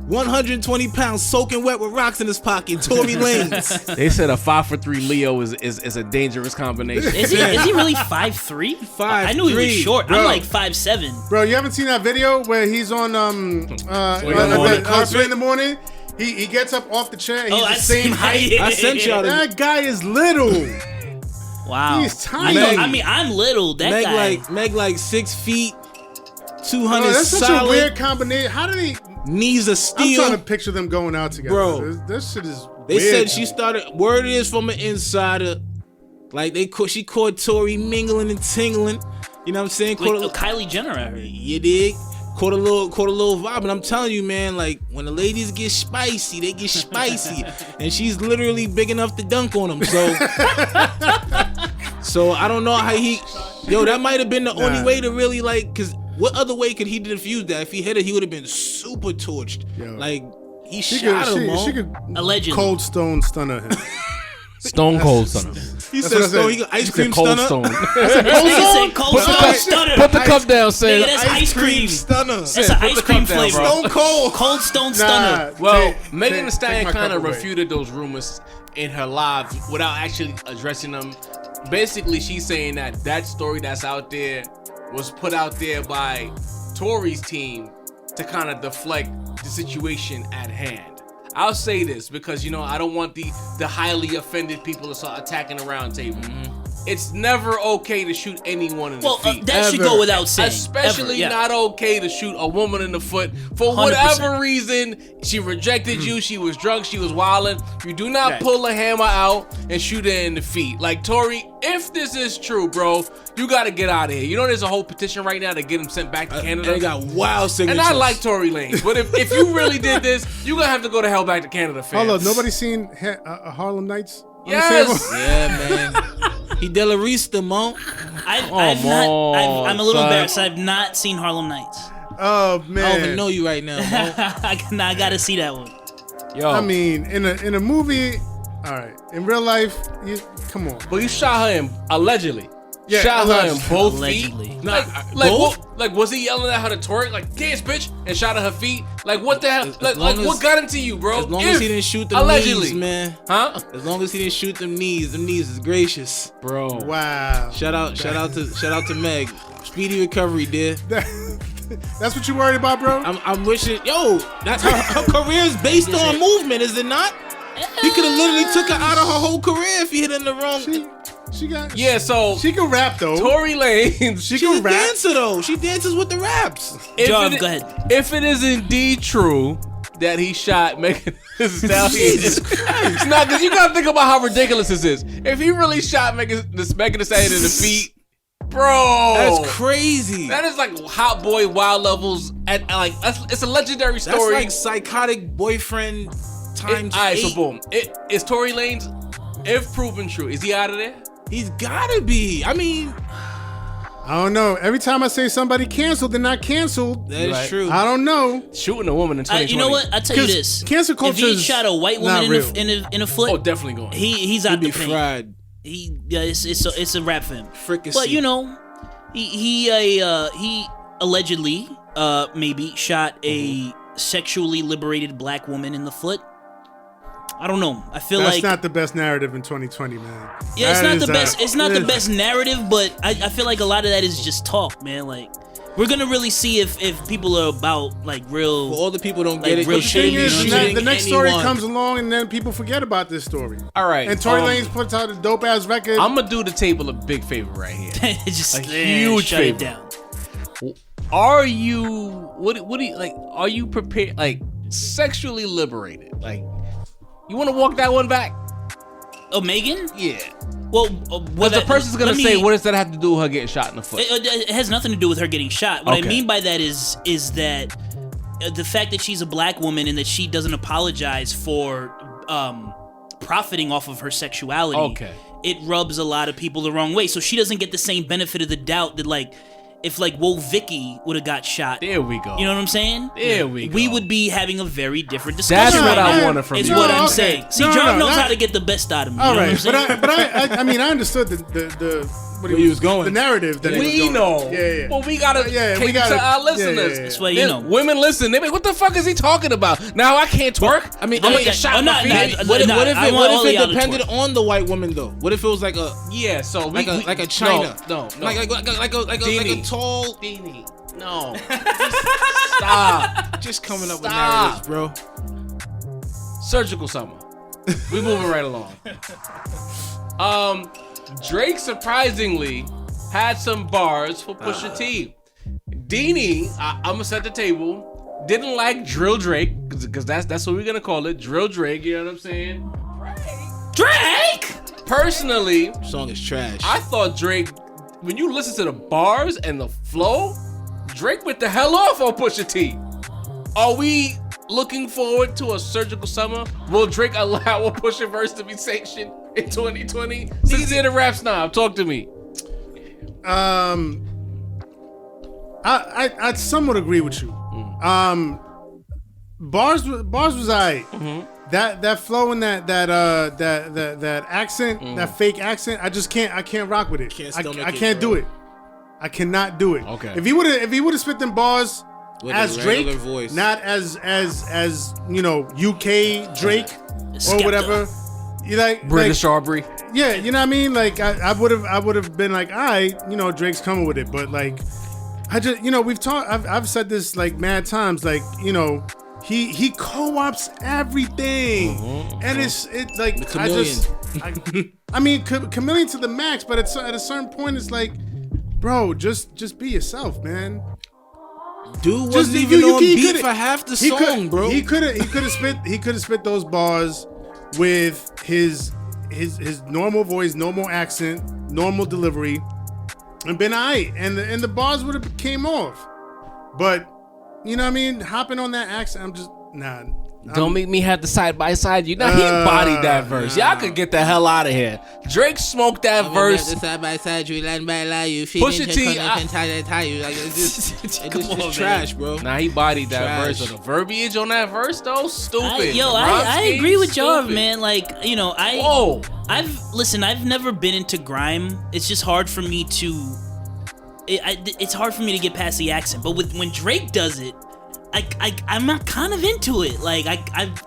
Speaker 5: 120 pounds, soaking wet with rocks in his pocket. Tory Lanez.
Speaker 7: They said a 5'3" Leo is a dangerous combination.
Speaker 1: Is he really 5'3"?
Speaker 5: 5'3".
Speaker 1: I knew he was short.
Speaker 4: Bro.
Speaker 1: I'm like 5'7".
Speaker 4: Bro, you haven't seen that video where he's on Swing in the Morning? He gets up off the chair. And he's the same height.
Speaker 5: I sent y'all
Speaker 4: that guy is little.
Speaker 1: Wow.
Speaker 4: He's tiny.
Speaker 1: I'm little. That guy.
Speaker 5: Meg like 6 feet, 200
Speaker 4: that's
Speaker 5: solid.
Speaker 4: such a weird combination. How do they?
Speaker 5: Knees of steel.
Speaker 4: I'm trying to picture them going out together.
Speaker 5: Bro,
Speaker 4: this shit is
Speaker 5: They
Speaker 4: weird.
Speaker 5: said she started. Word is from an insider. Like she caught Tory mingling and tingling. You know what I'm saying?
Speaker 1: Like Kylie Jenner, I heard.
Speaker 5: You dig? Caught a little vibe, and I'm telling you, man, like when the ladies get spicy, they get spicy, and she's literally big enough to dunk on them. So I don't know how he. Yo, that might have been the only way to really like, cause what other way could he defuse that? If he hit her, he would have been super torched. Yo. Like he shot him.
Speaker 4: She could
Speaker 1: allegedly
Speaker 4: cold stone stunner him.
Speaker 7: Stone cold stunner.
Speaker 5: He said stone. He got ice cream stunner.
Speaker 7: Stone.
Speaker 1: Cold stone stunner.
Speaker 7: Put the cup down, Sam.
Speaker 1: Nigga, that's ice cream
Speaker 5: stunner.
Speaker 1: That's an ice cream flavor.
Speaker 5: Stone cold.
Speaker 1: Cold stone stunner.
Speaker 7: Well, Megan Thee Stallion kind of refuted those rumors in her live without actually addressing them. Basically, she's saying that story that's out there was put out there by Tory's team to kind of deflect the situation at hand. I'll say this because, I don't want the highly offended people to start attacking the Roundtable. It's never okay to shoot anyone in the feet.
Speaker 1: That should go without saying.
Speaker 7: Especially not okay to shoot a woman in the foot for whatever reason. She rejected you. She was drunk. She was wilding. You do not pull a hammer out and shoot her in the feet. Like, Tory, if this is true, bro, you got to get out of here. There's a whole petition right now to get him sent back to Canada.
Speaker 5: They got wild signatures.
Speaker 7: And I like Tory Lanez. But if you really did this, you're going to have to go to hell back to Canada, fam.
Speaker 4: Hold up. Nobody seen Harlem Nights?
Speaker 7: Yes.
Speaker 5: Yeah, man. He De La Rista, mo.
Speaker 1: I'm a little embarrassed. I've not seen Harlem Nights.
Speaker 4: Oh man,
Speaker 5: I don't even know you right now, mo.
Speaker 1: I gotta see that one.
Speaker 7: Yo,
Speaker 4: I mean, in a movie, all right. In real life, come on.
Speaker 7: But you shot her allegedly.
Speaker 4: Yeah,
Speaker 7: shot her in both
Speaker 1: allegedly.
Speaker 7: feet.
Speaker 5: Both?
Speaker 7: Like, was he yelling at her to twerk? Like, dance, bitch, and shot at her feet. Like, what the hell? What got into you, bro?
Speaker 5: As long as he didn't shoot them knees, man.
Speaker 7: Huh?
Speaker 5: As long as he didn't shoot them knees is gracious,
Speaker 7: bro.
Speaker 4: Wow.
Speaker 5: Shout out to Meg. Speedy recovery, dear.
Speaker 4: That's what you worried about, bro?
Speaker 5: I'm wishing. Yo, that's her career is based on movement, is it not? He could have literally took her out of her whole career if he hit in the wrong.
Speaker 7: So
Speaker 4: she can rap though.
Speaker 7: Tory Lanez,
Speaker 5: she's a dancer though. She dances with the raps.
Speaker 1: Go ahead.
Speaker 7: If it is indeed true that he shot Megan Thee Stallion,
Speaker 5: Jesus Christ!
Speaker 7: No, because you gotta think about how ridiculous this is. If he really shot Megan Thee Stallion in the feet, bro,
Speaker 5: that's crazy.
Speaker 7: That is like Hot Boy Wild levels. It's a legendary story.
Speaker 5: That's like psychotic boyfriend times 8.
Speaker 7: Alright, so boom. Is Tory Lanez, if proven true, is he out of there?
Speaker 5: He's gotta be. I mean,
Speaker 4: I don't know. Every time I say somebody canceled, they're not canceled.
Speaker 5: That is true.
Speaker 4: I don't know.
Speaker 7: Shooting a woman in 2020.
Speaker 1: You know what? I tell you this:
Speaker 4: cancel culture.
Speaker 1: If he shot a white woman in a foot,
Speaker 7: oh, definitely going.
Speaker 1: He's out the paint.
Speaker 5: Fried.
Speaker 1: It's a rap for him.
Speaker 5: Fricassee.
Speaker 1: But he allegedly maybe shot a sexually liberated black woman in the foot. I don't know. I feel
Speaker 4: that's
Speaker 1: like
Speaker 4: not the best narrative in 2020, man.
Speaker 1: Yeah, it's not the best. It's not the best narrative, but I feel like a lot of that is just talk, man. Like we're gonna really see if people are about like real.
Speaker 5: Well, all the people don't get it.
Speaker 4: Real shit. The next story comes along, and then people forget about this story.
Speaker 7: All right.
Speaker 4: And Tory Lanez puts out a dope ass record.
Speaker 7: I'm gonna do the table a big favor right here.
Speaker 1: Just
Speaker 7: a huge
Speaker 1: shut
Speaker 7: favor.
Speaker 1: It down.
Speaker 7: Are you what do you like? Are you prepared? Like sexually liberated? Like. You want to walk that one back?
Speaker 1: Oh, Megan?
Speaker 7: Yeah.
Speaker 1: Well,
Speaker 7: what the person's gonna say? What does that have to do with her getting shot in the foot?
Speaker 1: It has nothing to do with her getting shot. What I mean by that is that the fact that she's a black woman and that she doesn't apologize for profiting off of her sexuality.
Speaker 7: Okay.
Speaker 1: It rubs a lot of people the wrong way. So she doesn't get the same benefit of the doubt that like. If like Woe Vicky would have got shot,
Speaker 7: there we go.
Speaker 1: You know what I'm saying?
Speaker 7: There we go.
Speaker 1: We would be having a very different discussion.
Speaker 7: That's what
Speaker 1: right
Speaker 7: I wanted from you.
Speaker 1: It's what I'm saying. See, John knows how to get the best out of me.
Speaker 4: All
Speaker 1: you know
Speaker 4: right,
Speaker 1: what I'm saying?
Speaker 4: but I mean, I understood the
Speaker 5: where he was going,
Speaker 4: the narrative that he was going.
Speaker 7: know.
Speaker 4: Yeah.
Speaker 7: Well, we gotta cater to our listeners.
Speaker 1: That's why you know.
Speaker 7: Women listen. They be like, what the fuck is he talking about? Now I can't twerk. I mean, I'm gonna get shot in the feet.
Speaker 5: What if it depended on the white woman though? What if it was like a
Speaker 7: so
Speaker 5: like a China?
Speaker 7: No.
Speaker 5: Like a tall
Speaker 7: Beanie. No. Stop.
Speaker 5: Just coming up with narratives, bro.
Speaker 7: Surgical Summer. We moving right along. Drake surprisingly had some bars for Pusha T. Deanie, I'm gonna set the table. Didn't like Drill Drake because that's what we're gonna call it, Drill Drake. You know what I'm saying?
Speaker 1: Drake.
Speaker 5: Personally, song is trash.
Speaker 7: I thought Drake. When you listen to the bars and the flow, Drake went the hell off on Pusha T. Are we looking forward to a surgical summer? Will Drake allow a Pusha verse to be sanctioned in 2020? Since he's in a rap snob, talk to me.
Speaker 4: I somewhat agree with you. Bars was alright. That flow and that accent, that fake accent, I can't rock with it. I can't do it. I cannot do it.
Speaker 7: Okay.
Speaker 4: If he would have spit them bars
Speaker 5: With
Speaker 4: as
Speaker 5: a
Speaker 4: Drake,
Speaker 5: regular voice.
Speaker 4: not as UK Drake or
Speaker 1: Skepta.
Speaker 4: whatever. You like
Speaker 7: British Aubrey.
Speaker 4: yeah, you know what I mean? Like I would have been like, all right, Drake's coming with it, but like I just we've talked I've said this like mad times, like, he co-ops everything. And it's like I mean chameleon to the max, but at a certain point it's like, bro, just be yourself, man.
Speaker 5: Dude wasn't even on beat for half the
Speaker 4: He
Speaker 5: song, bro.
Speaker 4: He could have spit those bars with his normal voice, normal accent, normal delivery, and been alright, and the bars would have came off. But you know what I mean? Hopping on that accent, I'm just nah.
Speaker 7: Don't make me have to side by side you. Now he embodied that verse. Y'all could get the hell out of here. Drake smoked that verse.
Speaker 5: Side by side, you land by lie, you
Speaker 7: Pusha T.
Speaker 5: It's just trash, bro.
Speaker 7: Nah, he bodied that
Speaker 5: Trash.
Speaker 7: verse. The verbiage on that verse, though, stupid.
Speaker 1: I agree with y'all,
Speaker 7: Stupid.
Speaker 1: man. Like,
Speaker 7: Whoa.
Speaker 1: I've never been into grime. It's just hard for me to. It's hard for me to get past the accent. But when Drake does it, I'm not kind of into it. Like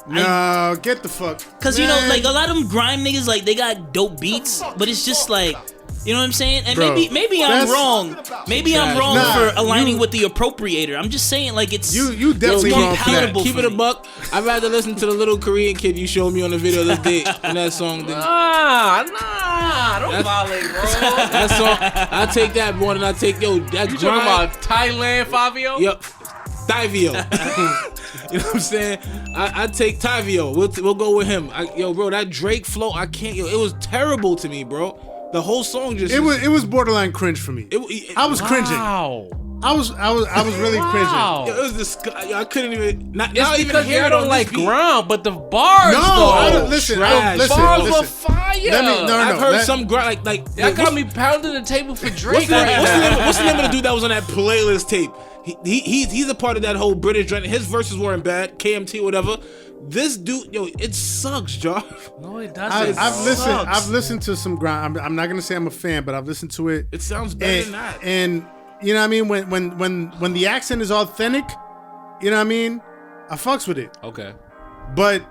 Speaker 4: No, get the fuck.
Speaker 1: Cause
Speaker 4: Man.
Speaker 1: like a lot of them grime niggas, like they got dope beats, but it's just like, you know what I'm saying? And
Speaker 4: Bro,
Speaker 1: maybe I'm wrong. Maybe I'm wrong
Speaker 4: Nah,
Speaker 1: for aligning with the appropriator. I'm just saying, like it's
Speaker 4: you definitely
Speaker 1: it's more
Speaker 4: wrong for that.
Speaker 1: palatable
Speaker 5: Keep
Speaker 1: for
Speaker 5: it a
Speaker 1: me.
Speaker 5: buck. I'd rather listen to the little Korean kid you showed me on the video the other day in that song than
Speaker 7: Don't violate, bro.
Speaker 5: that song. I take that more than I take that
Speaker 7: You talking
Speaker 5: grind.
Speaker 7: about Thailand, Fabio?
Speaker 5: Yep. Tyvio. You know what I'm saying? I take Tyvio. We'll go with him. Bro, that Drake flow, I can't. It was terrible to me, bro. The whole song just.
Speaker 4: It was borderline cringe for me. I was cringing.
Speaker 7: Wow.
Speaker 4: I was really
Speaker 7: Wow.
Speaker 5: It was disgusting. I couldn't even. Not
Speaker 7: It's
Speaker 5: even
Speaker 7: because
Speaker 5: hear
Speaker 7: you
Speaker 5: it
Speaker 7: don't
Speaker 5: on
Speaker 7: like
Speaker 5: this beat.
Speaker 7: ground, but the bars,
Speaker 4: No,
Speaker 7: though.
Speaker 4: I don't listen.
Speaker 5: Trash.
Speaker 7: Bars
Speaker 4: Listen.
Speaker 7: were fire.
Speaker 4: Let me- no,
Speaker 5: I've heard
Speaker 4: that-
Speaker 5: some grind like
Speaker 7: Y'all got me pounding the table for Drake.
Speaker 5: What's the name of the dude that was on that playlist tape? He's a part of that whole British joint. His verses weren't bad. KMT, whatever. This dude, it sucks, Josh.
Speaker 7: No, it doesn't.
Speaker 4: I've listened to some grind. I'm not gonna say I'm a fan, but I've listened to it.
Speaker 5: It sounds better than that.
Speaker 4: And you know what I mean? When the accent is authentic, you know what I mean? I fucks with it.
Speaker 7: Okay.
Speaker 4: But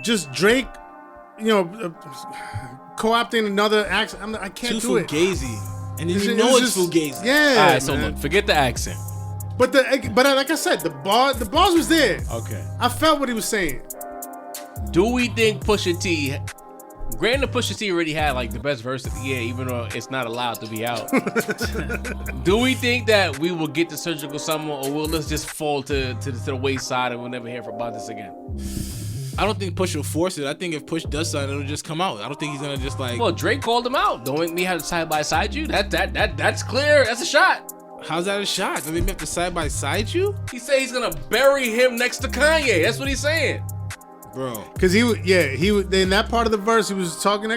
Speaker 4: just Drake, co-opting another accent, I can't
Speaker 5: Too
Speaker 4: do it.
Speaker 5: fugazi, and then
Speaker 4: It
Speaker 5: you know
Speaker 4: was
Speaker 5: it's
Speaker 4: just-
Speaker 5: fugazi.
Speaker 4: Yeah.
Speaker 7: All right, so
Speaker 4: man.
Speaker 7: look, forget the accent.
Speaker 4: But like I said, the bars was there.
Speaker 7: Okay.
Speaker 4: I felt what he was saying.
Speaker 7: Do we think Pusha T, granted Pusha T already had like the best verse of the year, even though it's not allowed to be out. Do we think that we will get the Surgical Summer, or will this just fall to the wayside and we'll never hear about this again?
Speaker 5: I don't think Push will force it. I think if Push does something, it'll just come out. I don't think he's gonna just like.
Speaker 7: Well, Drake called him out. Don't make me have to side by side you. That's clear. That's a shot.
Speaker 5: How's that a shot? Does he have to side by side you,
Speaker 7: He said he's gonna bury him next to Kanye. That's what he's saying.
Speaker 5: bro?
Speaker 4: Cause he in that part of the verse he was talking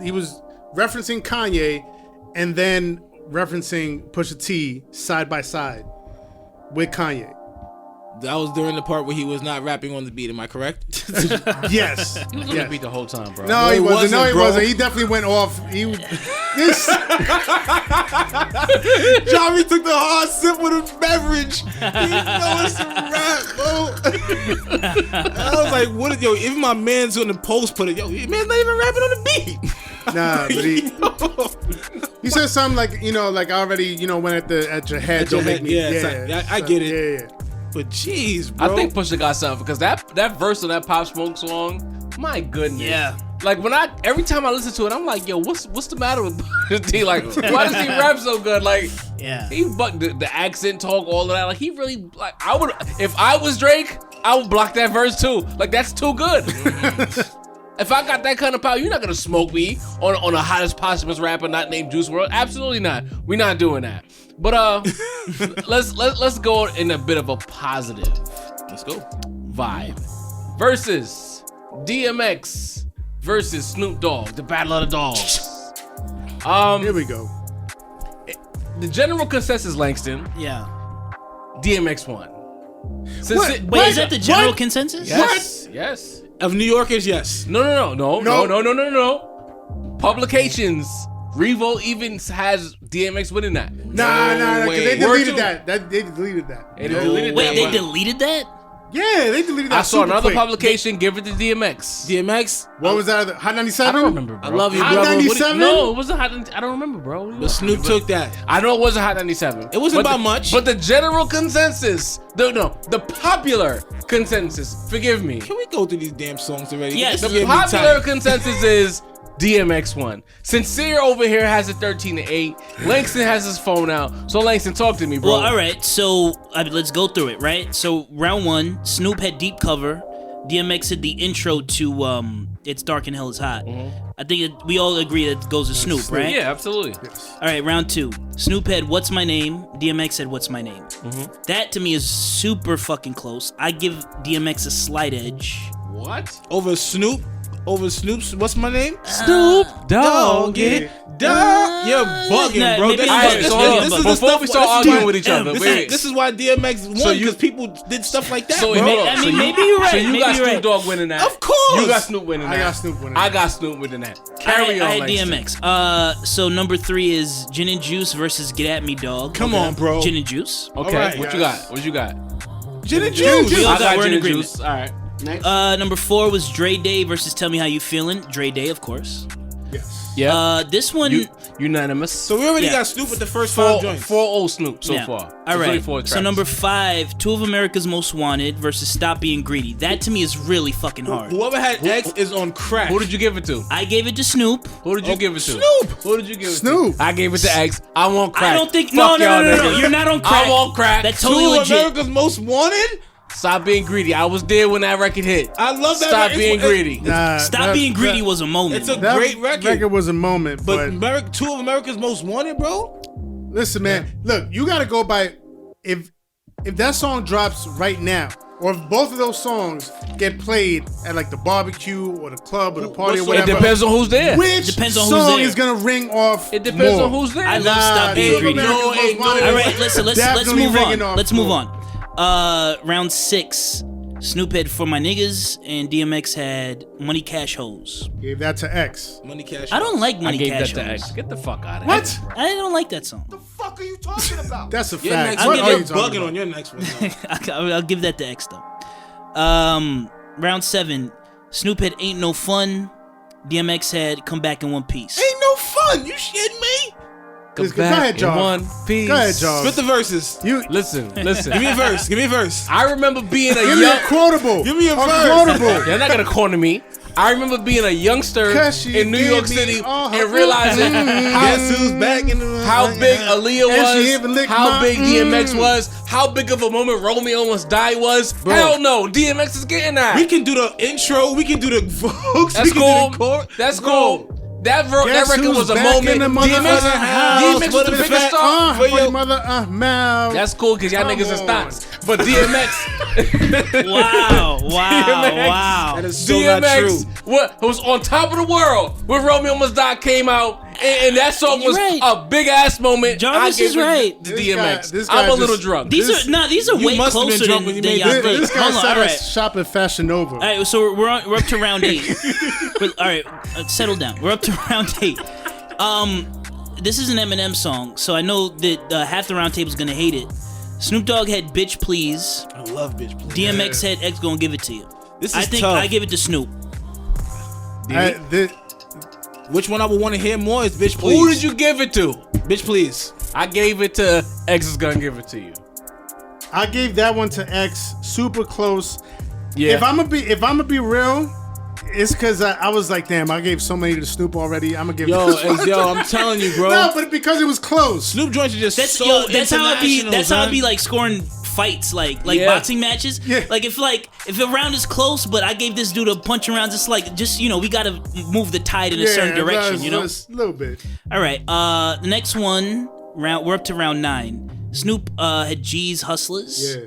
Speaker 4: he was referencing Kanye and then referencing Pusha T side by side with Kanye.
Speaker 5: That was during the part where he was not rapping on the beat. Am I correct?
Speaker 4: Yes.
Speaker 7: He was on the beat the whole time, bro.
Speaker 4: No, he wasn't. No, he
Speaker 5: bro.
Speaker 4: wasn't. He definitely went off. This
Speaker 5: Johnny took the hard sip with a beverage. He know it's a rap, bro. I was like, what is, even my man's on the post put it, your man's not even rapping on the beat.
Speaker 4: Nah, but he said something like, like I already, went at your head.
Speaker 5: At your
Speaker 4: don't
Speaker 5: head,
Speaker 4: make me.
Speaker 5: yeah, I get it.
Speaker 4: Yeah.
Speaker 5: But jeez, bro.
Speaker 7: I think Pusha got something because that verse of that Pop Smoke song, my goodness.
Speaker 1: Yeah.
Speaker 7: Like every time I listen to it, I'm like, yo, what's the matter with Pusha T? Like, why does he rap so good? Like,
Speaker 1: Yeah.
Speaker 7: he the accent talk, all of that. Like, he really like. I would, if I was Drake, I would block that verse too. Like, that's too good. If I got that kind of power, you're not gonna smoke me on the hottest posthumous rapper not named Juice WRLD. Absolutely not. We're not doing that. But let's go in a bit of a positive.
Speaker 5: Let's go.
Speaker 7: Vibe versus DMX versus Snoop Dogg, the Battle of the Dogs.
Speaker 4: Here we go.
Speaker 7: the general consensus, Langston,
Speaker 1: Yeah.
Speaker 7: DMX won.
Speaker 1: Wait, is that the general consensus?
Speaker 7: Yes. Yes.
Speaker 5: Of New Yorkers, yes.
Speaker 7: No. Publications. Revo even has DMX winning that.
Speaker 4: Nah, because
Speaker 5: way.
Speaker 4: they deleted
Speaker 7: Word
Speaker 4: that. They deleted that.
Speaker 7: They deleted
Speaker 1: Wait,
Speaker 7: that.
Speaker 1: they deleted that?
Speaker 4: Yeah, they deleted that.
Speaker 7: I saw
Speaker 4: super
Speaker 7: another
Speaker 4: quick.
Speaker 7: publication give it to DMX.
Speaker 5: DMX.
Speaker 4: What was that? Hot 97?
Speaker 7: I don't remember, bro.
Speaker 5: I love you,
Speaker 4: Hot
Speaker 5: brother.
Speaker 4: 97?
Speaker 7: No, it wasn't Hot. I don't remember, bro.
Speaker 5: But Snoop took that.
Speaker 7: I know it wasn't Hot 97.
Speaker 5: It wasn't
Speaker 7: But
Speaker 5: by much.
Speaker 7: But the general consensus, the popular consensus, forgive me.
Speaker 5: Can we go through these damn songs already?
Speaker 1: Yes.
Speaker 5: This
Speaker 7: The
Speaker 5: is getting me
Speaker 7: popular
Speaker 5: tight.
Speaker 7: consensus is DMX won. Sincere over here has a 13-8. Langston has his phone out. So Langston, talk to me, bro.
Speaker 1: Well, all right. So let's go through it, right? So round one, Snoop had deep cover. DMX had the intro to "It's Dark and Hell Is Hot." I think we all agree that it goes to Snoop, right?
Speaker 7: Yeah, absolutely.
Speaker 1: All right, round two. Snoop had "What's My Name." DMX had "What's My Name." That to me is super fucking close. I give DMX a slight edge.
Speaker 7: What?
Speaker 5: Over Snoop. Over Snoop's. What's my name?
Speaker 7: Snoop
Speaker 5: Dog. You're bugging,
Speaker 1: Nah,
Speaker 5: bro.
Speaker 1: maybe
Speaker 5: This,
Speaker 1: I'm
Speaker 5: this,
Speaker 1: bugging.
Speaker 5: this,
Speaker 1: So
Speaker 5: this,
Speaker 1: hold on,
Speaker 5: this
Speaker 1: but
Speaker 5: is the
Speaker 7: before
Speaker 5: stuff.
Speaker 7: we start
Speaker 5: this is
Speaker 7: arguing
Speaker 5: why-
Speaker 7: with each other, wait.
Speaker 5: This is why DMX won,
Speaker 7: So
Speaker 5: because people did stuff like that,
Speaker 7: So
Speaker 5: bro.
Speaker 7: hold on.
Speaker 1: I mean,
Speaker 7: So you-
Speaker 1: maybe you're right.
Speaker 7: So you
Speaker 1: Maybe
Speaker 7: got
Speaker 1: you're
Speaker 7: Snoop
Speaker 1: right.
Speaker 7: Dogg winning that.
Speaker 5: Of course.
Speaker 7: You got Snoop winning that.
Speaker 4: I got Snoop winning
Speaker 7: I
Speaker 4: that.
Speaker 7: got Snoop winning that. Carry
Speaker 1: I
Speaker 7: on,
Speaker 1: had
Speaker 7: Langston.
Speaker 1: DMX. So number three is Gin and Juice versus Get At Me Dog.
Speaker 5: Come on, bro.
Speaker 1: Gin and Juice.
Speaker 7: Okay,
Speaker 5: All right,
Speaker 7: what you
Speaker 4: guys.
Speaker 7: got? What you got?
Speaker 5: Gin and juice.
Speaker 1: We all
Speaker 7: I
Speaker 1: got- we're
Speaker 7: gin
Speaker 1: in
Speaker 7: and
Speaker 1: agreement.
Speaker 7: juice. All right. Next.
Speaker 1: Number four was Dre Day versus Tell Me How You Feeling. Dre Day, of course.
Speaker 4: Yes.
Speaker 7: Yeah.
Speaker 1: This one.
Speaker 7: Unanimous.
Speaker 5: So we already
Speaker 1: Yeah.
Speaker 5: got Snoop with the first five
Speaker 7: four
Speaker 5: joints.
Speaker 7: old Snoop so
Speaker 1: yeah.
Speaker 7: far.
Speaker 1: All
Speaker 7: There's only
Speaker 1: right.
Speaker 7: four
Speaker 1: So
Speaker 7: tracks.
Speaker 1: number five, Two of America's Most Wanted versus Stop Being Greedy. That to me is really fucking hard.
Speaker 5: Whoever had X is on crack.
Speaker 7: Who did you give it to?
Speaker 1: I gave it to Snoop.
Speaker 7: Who did you give it to?
Speaker 5: Snoop.
Speaker 7: Who did you give it
Speaker 4: Snoop.
Speaker 7: to? I gave it to X. I want crack.
Speaker 1: I don't think.
Speaker 7: Fuck
Speaker 1: No.
Speaker 7: y'all
Speaker 1: No.
Speaker 7: niggas.
Speaker 1: You're not on crack.
Speaker 7: I want crack.
Speaker 1: That's
Speaker 5: Two
Speaker 1: totally
Speaker 5: of
Speaker 1: legit.
Speaker 5: America's Most Wanted?
Speaker 7: Stop being greedy. I was there when that record hit.
Speaker 5: I love that
Speaker 7: Stop
Speaker 5: record.
Speaker 7: being
Speaker 5: It's-
Speaker 7: greedy.
Speaker 1: Stop Being Greedy was a moment.
Speaker 5: It's a
Speaker 4: That
Speaker 5: great record.
Speaker 4: was a moment,
Speaker 5: But
Speaker 4: but
Speaker 5: Two of America's Most Wanted, bro?
Speaker 4: listen, man. Look, you got to go by if that song drops right now, or if both of those songs get played at like the barbecue or the club or the party or
Speaker 5: what song?
Speaker 7: It
Speaker 4: whatever.
Speaker 7: depends on who's there.
Speaker 4: Which
Speaker 1: Depends on who's
Speaker 4: song
Speaker 1: there.
Speaker 4: is gonna ring off?
Speaker 7: It depends
Speaker 4: more?
Speaker 7: on who's there.
Speaker 1: I love Stop Being
Speaker 4: Two of
Speaker 1: Greedy.
Speaker 4: America's
Speaker 5: No,
Speaker 4: Most
Speaker 5: ain't no-
Speaker 4: Wanted
Speaker 1: All right, let's
Speaker 4: definitely
Speaker 1: move
Speaker 4: ringing
Speaker 1: on.
Speaker 4: off
Speaker 1: Let's move
Speaker 4: more.
Speaker 1: on. Round six. Snoop had For My Niggas and DMX had Money Cash Hoes.
Speaker 4: Gave that to X.
Speaker 5: Money Cash.
Speaker 1: I don't like
Speaker 7: I
Speaker 1: Money
Speaker 7: gave
Speaker 1: Cash
Speaker 7: that to
Speaker 1: Hoes.
Speaker 7: X. Get the fuck out of here.
Speaker 4: What?
Speaker 1: I don't like that song.
Speaker 2: fuck are you talking about?
Speaker 4: That's a
Speaker 5: Your
Speaker 4: fact.
Speaker 5: next
Speaker 4: What
Speaker 5: one,
Speaker 4: are
Speaker 5: you're
Speaker 4: you talking
Speaker 5: bugging
Speaker 4: about?
Speaker 5: on your next one.
Speaker 1: I'll give that to X though. Round seven. Snoop had Ain't No Fun. DMX had Come Back in One Piece.
Speaker 5: Ain't no fun. You shitting me?
Speaker 4: Just go ahead,
Speaker 7: in
Speaker 4: Job.
Speaker 7: one piece.
Speaker 4: Go ahead, Job.
Speaker 5: Spit the verses.
Speaker 4: You
Speaker 7: Listen.
Speaker 5: Give me a verse. Give me a verse.
Speaker 7: I remember being a
Speaker 4: give me a
Speaker 7: young.
Speaker 4: quotable.
Speaker 5: Give me a verse.
Speaker 4: quotable.
Speaker 7: They're not gonna corner me. I remember being a youngster
Speaker 4: 'Cause she
Speaker 7: in New
Speaker 4: gave
Speaker 7: York
Speaker 4: me
Speaker 7: City
Speaker 4: all her-
Speaker 7: and realizing
Speaker 5: Guess who's back in the
Speaker 7: how big Aaliyah
Speaker 4: And she even
Speaker 7: was,
Speaker 4: licked
Speaker 7: how
Speaker 4: my-
Speaker 7: big DMX was, how big of a moment Romeo Almost Died was. Hell no, DMX is getting that.
Speaker 5: We can do the intro. We can do the Vogues.
Speaker 7: That's
Speaker 5: we can
Speaker 7: cool.
Speaker 5: do the chorus.
Speaker 7: That's
Speaker 5: Bro,
Speaker 7: cool. That
Speaker 4: Guess
Speaker 7: record
Speaker 4: who's
Speaker 7: was a
Speaker 4: back
Speaker 7: moment.
Speaker 4: in the
Speaker 7: DMX
Speaker 4: motherfucking house
Speaker 7: was the
Speaker 5: with a
Speaker 7: biggest
Speaker 5: fat
Speaker 7: star.
Speaker 4: for your
Speaker 5: your-
Speaker 4: mother, mouth.
Speaker 7: That's cool because y'all
Speaker 4: Come
Speaker 7: niggas is
Speaker 4: on.
Speaker 7: thoughts. But DMX,
Speaker 1: Wow,
Speaker 7: DMX.
Speaker 1: wow.
Speaker 5: That is so not true.
Speaker 7: DMX was on top of the world when Romeo Almost Died came out, and that song was
Speaker 1: You're right.
Speaker 7: a big ass moment.
Speaker 1: Jarvis
Speaker 7: I gave
Speaker 1: is
Speaker 7: it
Speaker 1: right.
Speaker 7: to
Speaker 4: This
Speaker 7: DMX.
Speaker 4: guy- this guy
Speaker 7: I'm a little
Speaker 4: just-
Speaker 7: drunk.
Speaker 1: These
Speaker 4: This-
Speaker 1: are
Speaker 5: you
Speaker 1: way
Speaker 5: must have been
Speaker 1: closer
Speaker 5: drunk
Speaker 1: than,
Speaker 5: when you made
Speaker 1: y'all
Speaker 5: this.
Speaker 1: think.
Speaker 4: This guy
Speaker 1: Hold on,
Speaker 4: sat
Speaker 1: all
Speaker 4: at
Speaker 1: right.
Speaker 4: shop at Fashion Nova.
Speaker 1: All right, so we're up to round 8. All right, settle down. We're up to round 8. This is an Eminem song, so I know that half the round table's gonna hate it. Snoop Dogg had Bitch Please.
Speaker 5: I love bitch. Please.
Speaker 1: DMX had X Gonna Give It To You.
Speaker 5: This is
Speaker 1: I think
Speaker 5: tough.
Speaker 1: I give it to Snoop.
Speaker 5: Which one I would want to hear more is bitch please.
Speaker 7: Who did you give it to?
Speaker 5: Bitch please.
Speaker 7: I gave it to X is gonna give it to you.
Speaker 4: I gave that one to X. Super close.
Speaker 7: Yeah.
Speaker 4: If I'm gonna be real, it's because I was like, damn, I gave so many to Snoop already. I'm gonna give
Speaker 5: Yo,
Speaker 4: this one to-
Speaker 5: I'm telling you, bro.
Speaker 4: No, but because it was close.
Speaker 5: Snoop joints are just
Speaker 1: That's
Speaker 5: so
Speaker 1: that's how I be.
Speaker 5: international,
Speaker 1: That's how I
Speaker 5: son.
Speaker 1: be like scoring fights, like
Speaker 7: Yeah.
Speaker 1: boxing matches.
Speaker 4: Yeah.
Speaker 1: Like if a round is close, but I gave this dude a punch around, just we gotta move the tide in a certain direction, you know.
Speaker 4: A little bit.
Speaker 1: All right. The next one round. We're up to round 9. Snoop had G's Hustlers.
Speaker 4: Yeah.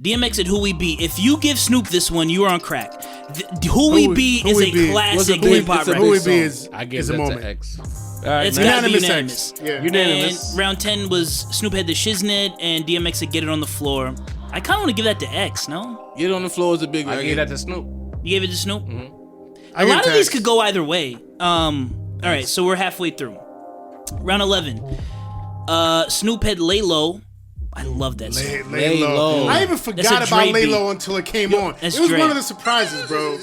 Speaker 1: DMX said Who We Be. If you give Snoop this one, you are on crack. Who We Be
Speaker 4: Who
Speaker 1: is
Speaker 4: We
Speaker 1: a
Speaker 4: Be.
Speaker 1: classic
Speaker 4: Who We-
Speaker 1: hip hop
Speaker 4: it's a
Speaker 1: record.
Speaker 4: Who We Be is
Speaker 7: I gave
Speaker 4: is a
Speaker 7: that
Speaker 4: moment.
Speaker 7: to X. All right,
Speaker 1: It's
Speaker 7: man.
Speaker 1: gotta be
Speaker 4: Unanimous
Speaker 1: unanimous.
Speaker 4: X. Yeah.
Speaker 7: Unanimous.
Speaker 1: And round 10 was Snoop had the Shiznit and DMX had Get It on the Floor. I kind of want to give that to X, no?
Speaker 5: Get on the floor is a big
Speaker 7: I
Speaker 5: record.
Speaker 7: gave that to Snoop.
Speaker 1: You gave it to Snoop?
Speaker 4: I
Speaker 1: A
Speaker 4: give
Speaker 1: lot
Speaker 4: it
Speaker 1: of
Speaker 4: to
Speaker 1: these
Speaker 4: X.
Speaker 1: could go either way. All right, so we're halfway through. Round 11. Snoop had Lay Low. I love that song.
Speaker 4: Lay low. I even forgot
Speaker 1: a
Speaker 4: about
Speaker 1: Dre
Speaker 4: Lay
Speaker 1: beat.
Speaker 4: Low until it came on.
Speaker 1: that's
Speaker 4: It was
Speaker 1: Dre.
Speaker 4: one of the surprises, bro.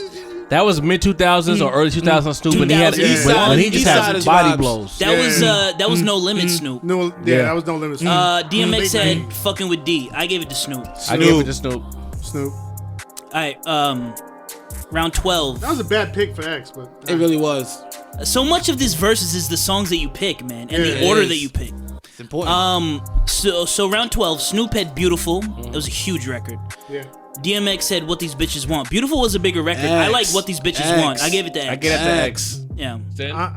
Speaker 7: That was mid 2000s or early 2000s Snoop when he had
Speaker 1: 2000s.
Speaker 7: when he just
Speaker 5: Eastside
Speaker 7: had
Speaker 5: is
Speaker 7: body
Speaker 5: vibes.
Speaker 7: blows.
Speaker 1: That was No Limit Snoop.
Speaker 4: No,
Speaker 7: Yeah.
Speaker 4: that was no limits.
Speaker 1: DMX had Fucking with D. I gave it to Snoop.
Speaker 7: I gave it to Snoop.
Speaker 4: Snoop.
Speaker 1: All right, round 12.
Speaker 4: That was a bad pick for X, but
Speaker 5: It really was.
Speaker 1: So much of this verses is the songs that you pick, man, and
Speaker 4: Yeah,
Speaker 1: the
Speaker 4: it
Speaker 1: order
Speaker 5: is.
Speaker 1: that you pick.
Speaker 5: It's important.
Speaker 1: So round 12, Snoop had Beautiful. It was a huge record.
Speaker 4: yeah.
Speaker 1: DMX said What These Bitches Want. Beautiful was a bigger record. I
Speaker 5: X.
Speaker 1: like What These Bitches
Speaker 5: X.
Speaker 1: Want. I gave it to X.
Speaker 7: I get it to X.
Speaker 1: Yeah.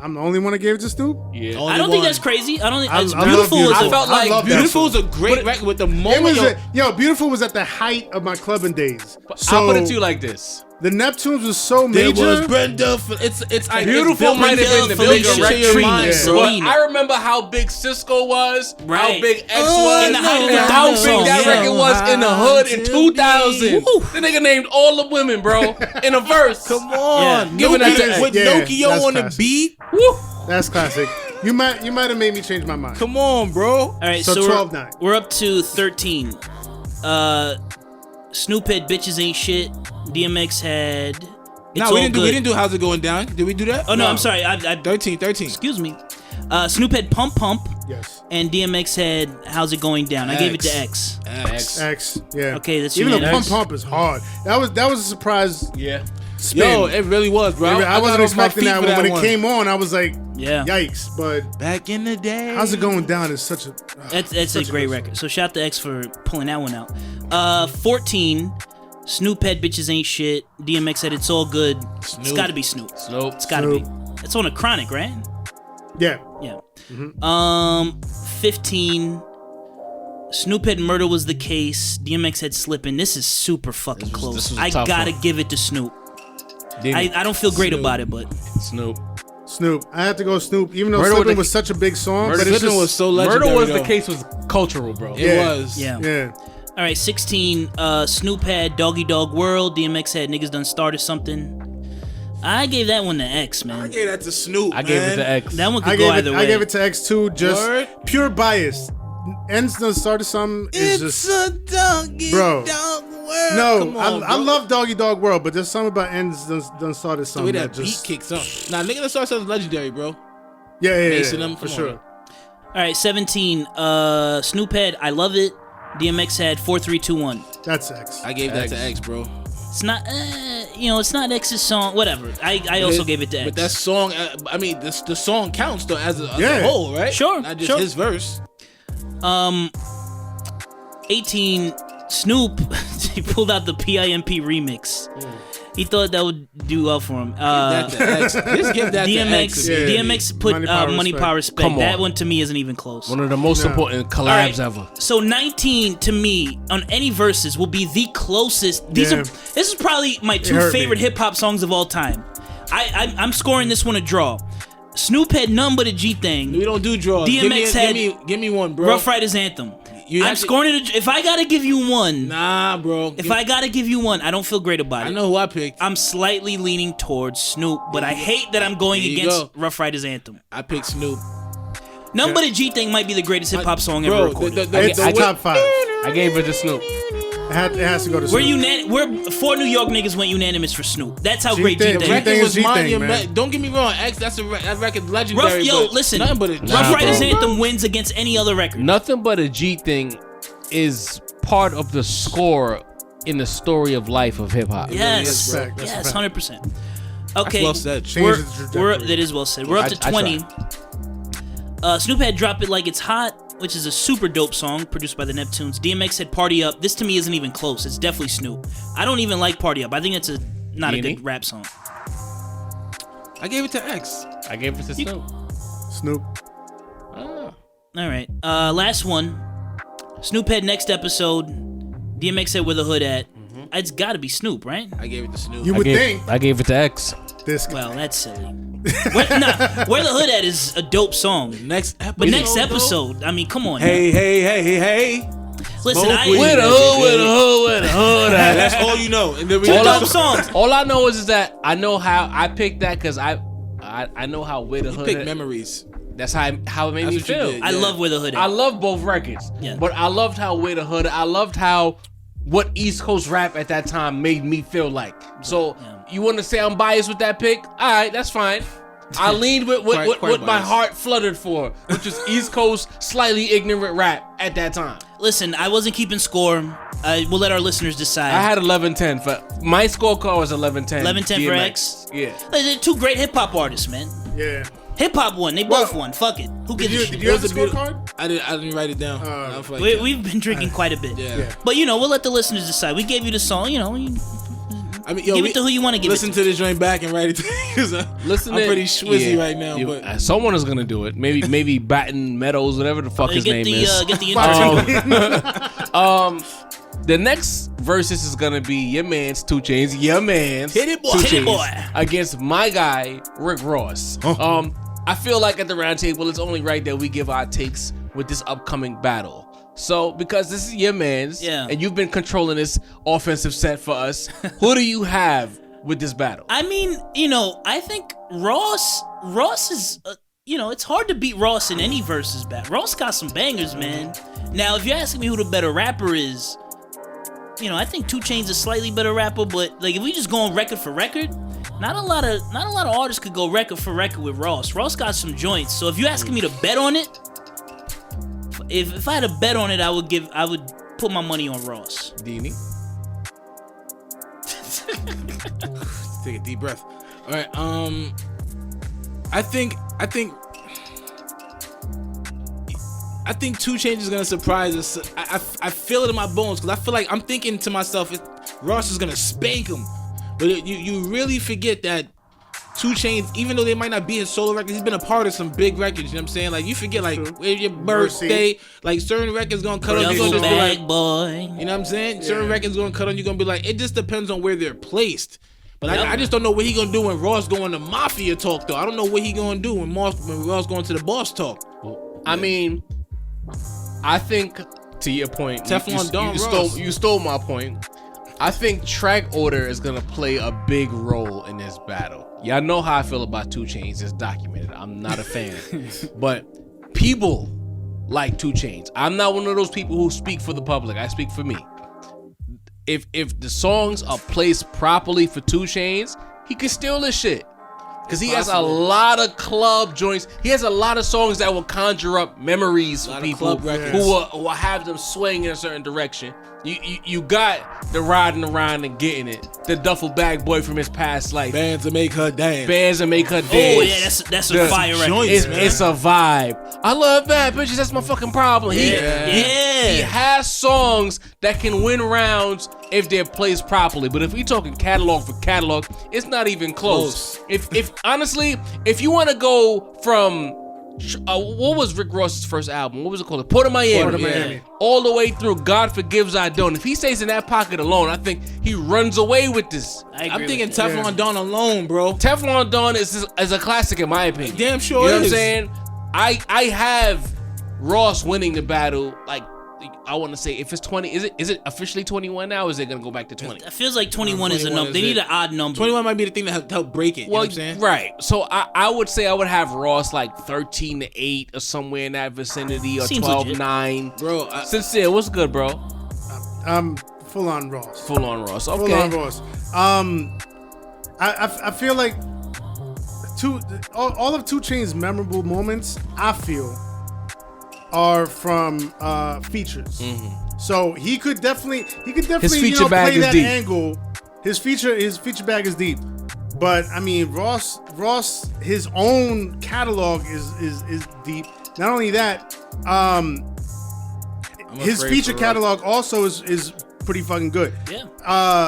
Speaker 4: I'm the only one that gave it to Snoop.
Speaker 7: Yeah.
Speaker 1: I don't think that's crazy. I don't think
Speaker 4: I
Speaker 1: it's
Speaker 4: love
Speaker 1: Beautiful.
Speaker 4: Beautiful.
Speaker 1: Was
Speaker 5: I felt
Speaker 4: I
Speaker 5: like
Speaker 4: love that
Speaker 5: Beautiful
Speaker 4: song.
Speaker 5: was a great record with the
Speaker 4: It
Speaker 5: moment.
Speaker 4: was Beautiful was at the height of my clubbing days. So
Speaker 7: I'll put it to you like this.
Speaker 4: the Neptunes was so
Speaker 5: There
Speaker 4: major.
Speaker 5: was Brenda. It's
Speaker 7: Beautiful might have been the bigger
Speaker 1: Felicia,
Speaker 7: record.
Speaker 1: Trina,
Speaker 4: Yeah.
Speaker 1: Selena.
Speaker 7: I remember how big Cisco was, how
Speaker 1: Right.
Speaker 7: big X was,
Speaker 1: In the height of
Speaker 7: and
Speaker 1: the
Speaker 7: how
Speaker 1: Donald
Speaker 7: big
Speaker 1: song,
Speaker 7: that
Speaker 1: yeah.
Speaker 7: record was in the hood in 2000.
Speaker 1: Woo.
Speaker 7: The nigga named all the women, bro, in a verse.
Speaker 5: Come on,
Speaker 1: Yeah.
Speaker 7: Giving that to
Speaker 5: Nokia, with
Speaker 4: Yeah,
Speaker 5: Nokia
Speaker 4: that's
Speaker 5: on the
Speaker 4: classic.
Speaker 5: beat.
Speaker 7: Woo.
Speaker 4: That's classic. You might have made me change my mind.
Speaker 5: Come on, bro.
Speaker 1: All right,
Speaker 4: So
Speaker 1: so
Speaker 4: 12-9.
Speaker 1: we're up to 13. Snoop had Bitches Ain't Shit. DMX had It's
Speaker 5: No,
Speaker 1: All
Speaker 5: we didn't
Speaker 1: Good.
Speaker 5: do How's It Going Down? Did we do that?
Speaker 1: Oh no, I'm sorry. I
Speaker 5: 13.
Speaker 1: excuse me. Snoop had Pump Pump,
Speaker 4: Yes.
Speaker 1: and DMX had How's It Going Down. I gave it to
Speaker 5: X.
Speaker 1: X.
Speaker 4: X. Yeah.
Speaker 1: Okay, that's
Speaker 4: even though
Speaker 1: unanimous.
Speaker 4: Pump Pump is hard. That was a surprise
Speaker 7: Yeah.
Speaker 4: spin.
Speaker 5: Yo, it really was, bro.
Speaker 4: I wasn't
Speaker 5: got off my
Speaker 4: expecting
Speaker 5: feet
Speaker 4: that.
Speaker 5: for
Speaker 4: When it
Speaker 5: one.
Speaker 4: came on, I was like,
Speaker 1: Yeah,
Speaker 4: yikes. But
Speaker 5: Back in the day.
Speaker 4: How's It Going Down is such a.
Speaker 1: that's a
Speaker 4: such
Speaker 1: great
Speaker 4: good
Speaker 1: record. So shout out to X for pulling that one out. 14. Snoop had Bitches Ain't Shit. DMX had It's All Good. It's
Speaker 5: Snoop.
Speaker 1: got to be Snoop.
Speaker 7: Nope.
Speaker 1: It's got to be. It's on a Chronic, right?
Speaker 4: Yeah.
Speaker 1: Yeah. 15. Snoop had Murder Was the Case. DMX had Slippin'. This is super fucking close.
Speaker 7: this was a
Speaker 1: I
Speaker 7: tough
Speaker 1: gotta
Speaker 7: one.
Speaker 1: give it to Snoop.
Speaker 7: Didn't
Speaker 1: I don't feel great
Speaker 5: Snoop.
Speaker 1: about it, but
Speaker 7: Snoop.
Speaker 4: Snoop. I have to go Snoop, even though
Speaker 7: Murder
Speaker 4: Slippin'
Speaker 7: with the-
Speaker 4: was such a big song.
Speaker 7: Murder
Speaker 4: But it's
Speaker 5: Slippin'
Speaker 4: just,
Speaker 5: was so legendary.
Speaker 7: Murder Was
Speaker 5: though.
Speaker 7: the Case was cultural, bro.
Speaker 5: It
Speaker 4: Yeah.
Speaker 5: was.
Speaker 1: yeah.
Speaker 4: Yeah.
Speaker 1: All right, 16. Snoop had Doggy Dog World. DMX had Niggas Done Started Something. I gave that one to X,
Speaker 5: I
Speaker 1: man.
Speaker 5: gave that to Snoop.
Speaker 7: I gave it
Speaker 5: man.
Speaker 7: to X.
Speaker 1: That one could
Speaker 4: I
Speaker 1: go
Speaker 4: gave
Speaker 1: either
Speaker 4: it.
Speaker 1: way.
Speaker 4: I gave it to X2. Just
Speaker 5: Word?
Speaker 4: pure bias. Ends done started something. Is just
Speaker 5: a doggy
Speaker 4: Bro.
Speaker 5: dog world.
Speaker 4: no.
Speaker 5: Come on,
Speaker 4: I
Speaker 5: bro.
Speaker 4: love Doggy Dog World, but there's something about Ends done started
Speaker 5: The way
Speaker 4: something
Speaker 5: that
Speaker 4: that
Speaker 5: beat
Speaker 4: just
Speaker 5: kicks up. Nah, nigga, that song sounds legendary, bro.
Speaker 4: yeah,
Speaker 5: Mason them,
Speaker 4: for
Speaker 5: come
Speaker 4: sure.
Speaker 5: on.
Speaker 1: All right, 17. Snoop had I Love It. DMX had 4, 3, 2, 1.
Speaker 4: That's X.
Speaker 5: I gave that to X, bro.
Speaker 1: It's not, it's not X's song. Whatever. I also gave it to X.
Speaker 5: But that song, I mean, the song counts though as a
Speaker 4: Yeah.
Speaker 5: whole, right?
Speaker 1: Sure,
Speaker 5: Not just
Speaker 1: sure.
Speaker 5: his verse.
Speaker 1: 18. Snoop, he pulled out the PIMP remix. He thought that would do well for him.
Speaker 5: That to X. Just give that to X.
Speaker 1: DMX,
Speaker 4: Yeah.
Speaker 1: DMX put Money, Power, Respect.
Speaker 7: Come
Speaker 1: That
Speaker 7: on.
Speaker 1: one to me isn't even close.
Speaker 7: One of the most
Speaker 4: No.
Speaker 7: important collabs
Speaker 1: All right.
Speaker 7: ever.
Speaker 1: So 19 to me on any verses will be the closest. This is probably my two
Speaker 4: hurt me.
Speaker 1: favorite hip hop songs of all time. I'm scoring this one a draw. Snoop had none but a G thing.
Speaker 5: We don't do draws.
Speaker 1: DMX had
Speaker 5: give me one, bro.
Speaker 1: Rough Riders Anthem.
Speaker 5: You
Speaker 1: I'm
Speaker 5: have to-
Speaker 1: scoring it. If I gotta give you one,
Speaker 5: Nah, bro.
Speaker 1: if I gotta give you one, I don't feel great about it.
Speaker 5: I know who I picked.
Speaker 1: I'm slightly leaning towards Snoop, but I hate that I'm going
Speaker 5: There you
Speaker 1: against
Speaker 5: go.
Speaker 1: Rough Riders Anthem.
Speaker 5: I picked Snoop.
Speaker 1: None but a G thing might be the greatest hip hop song ever
Speaker 5: Bro,
Speaker 1: recorded.
Speaker 4: It's
Speaker 5: the way-
Speaker 4: top 5.
Speaker 7: I gave it to Snoop.
Speaker 4: It has to go to Snoop.
Speaker 1: We're 4 New York niggas went unanimous for Snoop. That's how
Speaker 4: G
Speaker 1: great
Speaker 4: thing,
Speaker 1: G
Speaker 4: G
Speaker 1: thing.
Speaker 4: thing
Speaker 5: record
Speaker 4: is
Speaker 5: was
Speaker 4: G-Thing, man.
Speaker 5: monumental. Don't get me wrong, X. That record legendary.
Speaker 1: Rough,
Speaker 5: but
Speaker 1: listen.
Speaker 5: nothing but a
Speaker 1: Rough
Speaker 7: Nah,
Speaker 1: Riders
Speaker 7: bro.
Speaker 1: Anthem wins against any other record.
Speaker 7: Nothing but a G thing is part of the score in the story of life of hip hop.
Speaker 1: Yes,
Speaker 4: That's a fact. That's a
Speaker 1: yes,
Speaker 4: fact.
Speaker 1: 100%. Okay,
Speaker 5: well said.
Speaker 4: Change the trajectory.
Speaker 1: that is well said. We're up to
Speaker 7: I
Speaker 1: 20. Snoop had Drop It Like It's Hot, which is a super dope song produced by the Neptunes. DMX had Party Up. This to me isn't even close. It's definitely Snoop. I don't even like Party Up. I think it's not a
Speaker 7: Beanie?
Speaker 1: good rap song.
Speaker 5: I gave it to X.
Speaker 7: I gave it to Snoop.
Speaker 4: Snoop.
Speaker 1: All right. Last one. Snoop had Next Episode. DMX had Where the Hood At. It's got to be Snoop, right?
Speaker 5: I gave it to Snoop.
Speaker 4: You would think.
Speaker 7: I gave it to X.
Speaker 4: This guy.
Speaker 1: Well, that's silly. Where the Hood at is a dope song.
Speaker 5: Next episode.
Speaker 1: But next episode, I mean, come on.
Speaker 5: Hey, hey, hey, hey, hey.
Speaker 1: Listen,
Speaker 5: Smoke
Speaker 1: I
Speaker 5: weed.
Speaker 7: With a hood.
Speaker 5: That's all you know. And then we
Speaker 1: two
Speaker 5: got
Speaker 1: dope songs.
Speaker 7: All I know is that I know how I picked that because I know how With a Hood.
Speaker 5: pick memories.
Speaker 7: That's how it made me
Speaker 5: That's what you
Speaker 7: feel.
Speaker 5: did.
Speaker 1: I love Where the Hood at.
Speaker 7: I love both records.
Speaker 1: Yeah.
Speaker 7: But I loved how With a Hood. I loved how what East Coast rap at that time made me feel like. So you want to say I'm biased with that pick? All right, that's fine. I leaned with what my
Speaker 5: biased.
Speaker 7: heart fluttered for, which was East Coast slightly ignorant rap at that time.
Speaker 1: Listen, I wasn't keeping score. We'll let our listeners decide.
Speaker 7: I had 11-10 for my scorecard was 11-10.
Speaker 1: 11-10 for X.
Speaker 7: Yeah.
Speaker 1: They're two great hip hop artists, man.
Speaker 4: Yeah.
Speaker 1: Hip hop won. They both
Speaker 4: Well,
Speaker 1: won. Fuck it. Who gives a
Speaker 4: Did
Speaker 1: shit?
Speaker 4: you have the
Speaker 5: It was a beautiful-
Speaker 4: scorecard?
Speaker 5: I didn't write it down. I feel like
Speaker 1: We've been drinking quite a bit.
Speaker 5: Yeah.
Speaker 1: But we'll let the listeners decide. We gave you the song.
Speaker 5: I mean, yo,
Speaker 1: Give it to who you wanna give it
Speaker 5: listen to this joint back and write it. Because I'm pretty schwizzy right now. But
Speaker 7: someone is gonna do it. Maybe Baton Meadows, whatever the fuck his name is.
Speaker 1: Get the
Speaker 7: The next versus is gonna be your man's 2 Chainz, your man's
Speaker 5: Hit it, boy.
Speaker 7: 2
Speaker 1: Hit it,
Speaker 7: Chainz
Speaker 1: boy.
Speaker 7: against my guy Rick Ross. I feel like at the Roundtable, it's only right that we give our takes with this upcoming battle. So, because this is your man's, and you've been controlling this offensive set for us, who do you have with this battle?
Speaker 1: I mean, I think Ross is, it's hard to beat Ross in any versus battle. Ross got some bangers, man. Now, if you're asking me who the better rapper is, I think 2 Chainz is slightly better rapper, but like if we just going record for record, not a lot of artists could go record for record with Ross. Ross got some joints. So if you're asking me to bet on it, if I had a bet on it, I would put my money on Ross.
Speaker 7: Deanie?
Speaker 5: take a deep breath. All right. I think 2 Chainz is gonna surprise us. I feel it in my bones because I feel like I'm thinking to myself, Ross is gonna spank him. But you really forget that 2 Chainz, even though they might not be his solo records, he's been a part of some big records. You know what I'm saying? Like you forget, like where's your birthday? Like certain records gonna cut on you.
Speaker 1: Duffel
Speaker 5: Gonna just be
Speaker 1: bag
Speaker 5: like,
Speaker 1: boy.
Speaker 5: you know what I'm saying? Certain records gonna cut on you. Gonna be like, it just depends on where they're placed. But I just don't know what he gonna do when Ross going to Mafia talk though. I don't know what he gonna do when Ross going to the Boss talk.
Speaker 7: I mean, I think to your point,
Speaker 5: Teflon Don Ross.
Speaker 7: you stole my point. I think track order is gonna play a big role in this battle. Y'all know how I feel about 2 Chainz. It's documented. I'm not a fan, but people like 2 Chainz. I'm not one of those people who speak for the public. I speak for me. If the songs are placed properly for 2 Chainz, he can steal this shit. Because he has a lot of club joints. He has a lot of songs that will conjure up memories for people who will have them swaying in a certain direction. You got the riding around and getting it. The duffel bag boy from his past life.
Speaker 5: Bands to make her dance.
Speaker 7: Oh
Speaker 1: yeah, that's a fire record.
Speaker 7: It's a vibe. I love that, bitches. That's my fucking problem. He has songs that can win rounds if they're placed properly. But if we talking catalog for catalog, it's not even close. If honestly, if you want to go from what was Rick Ross's first album? What was it called? Port of Miami. All the way through God Forgives I Don't. If he stays in that pocket alone, I think he runs away with this.
Speaker 5: I'm thinking Teflon Don alone, bro.
Speaker 7: Teflon Don is a classic in my opinion.
Speaker 5: Damn sure
Speaker 7: you know
Speaker 5: is.
Speaker 7: what I'm saying? I have Ross winning the battle. Like I want to say, if it's 20, is it officially 21 now? Or is it gonna go back to 20?
Speaker 1: It feels like 21 is a number. They need an odd number.
Speaker 5: 21 might be the thing that help break it. You know what I'm saying?
Speaker 7: Right. So I would say I would have Ross like 13-8 or somewhere in that vicinity, or
Speaker 1: Seems
Speaker 7: 12-9.
Speaker 5: Bro,
Speaker 7: Sincere, what's good, bro?
Speaker 4: I'm full on Ross.
Speaker 7: Full on Ross. Okay.
Speaker 4: Full on Ross. I feel like all of 2 Chainz' memorable moments, I feel, are from features. So he could definitely
Speaker 7: His feature bag
Speaker 4: play
Speaker 7: is
Speaker 4: that
Speaker 7: deep.
Speaker 4: angle. His feature bag is deep. But I mean Ross his own catalog is deep. Not only that, his feature catalog also is pretty fucking good.
Speaker 1: Yeah.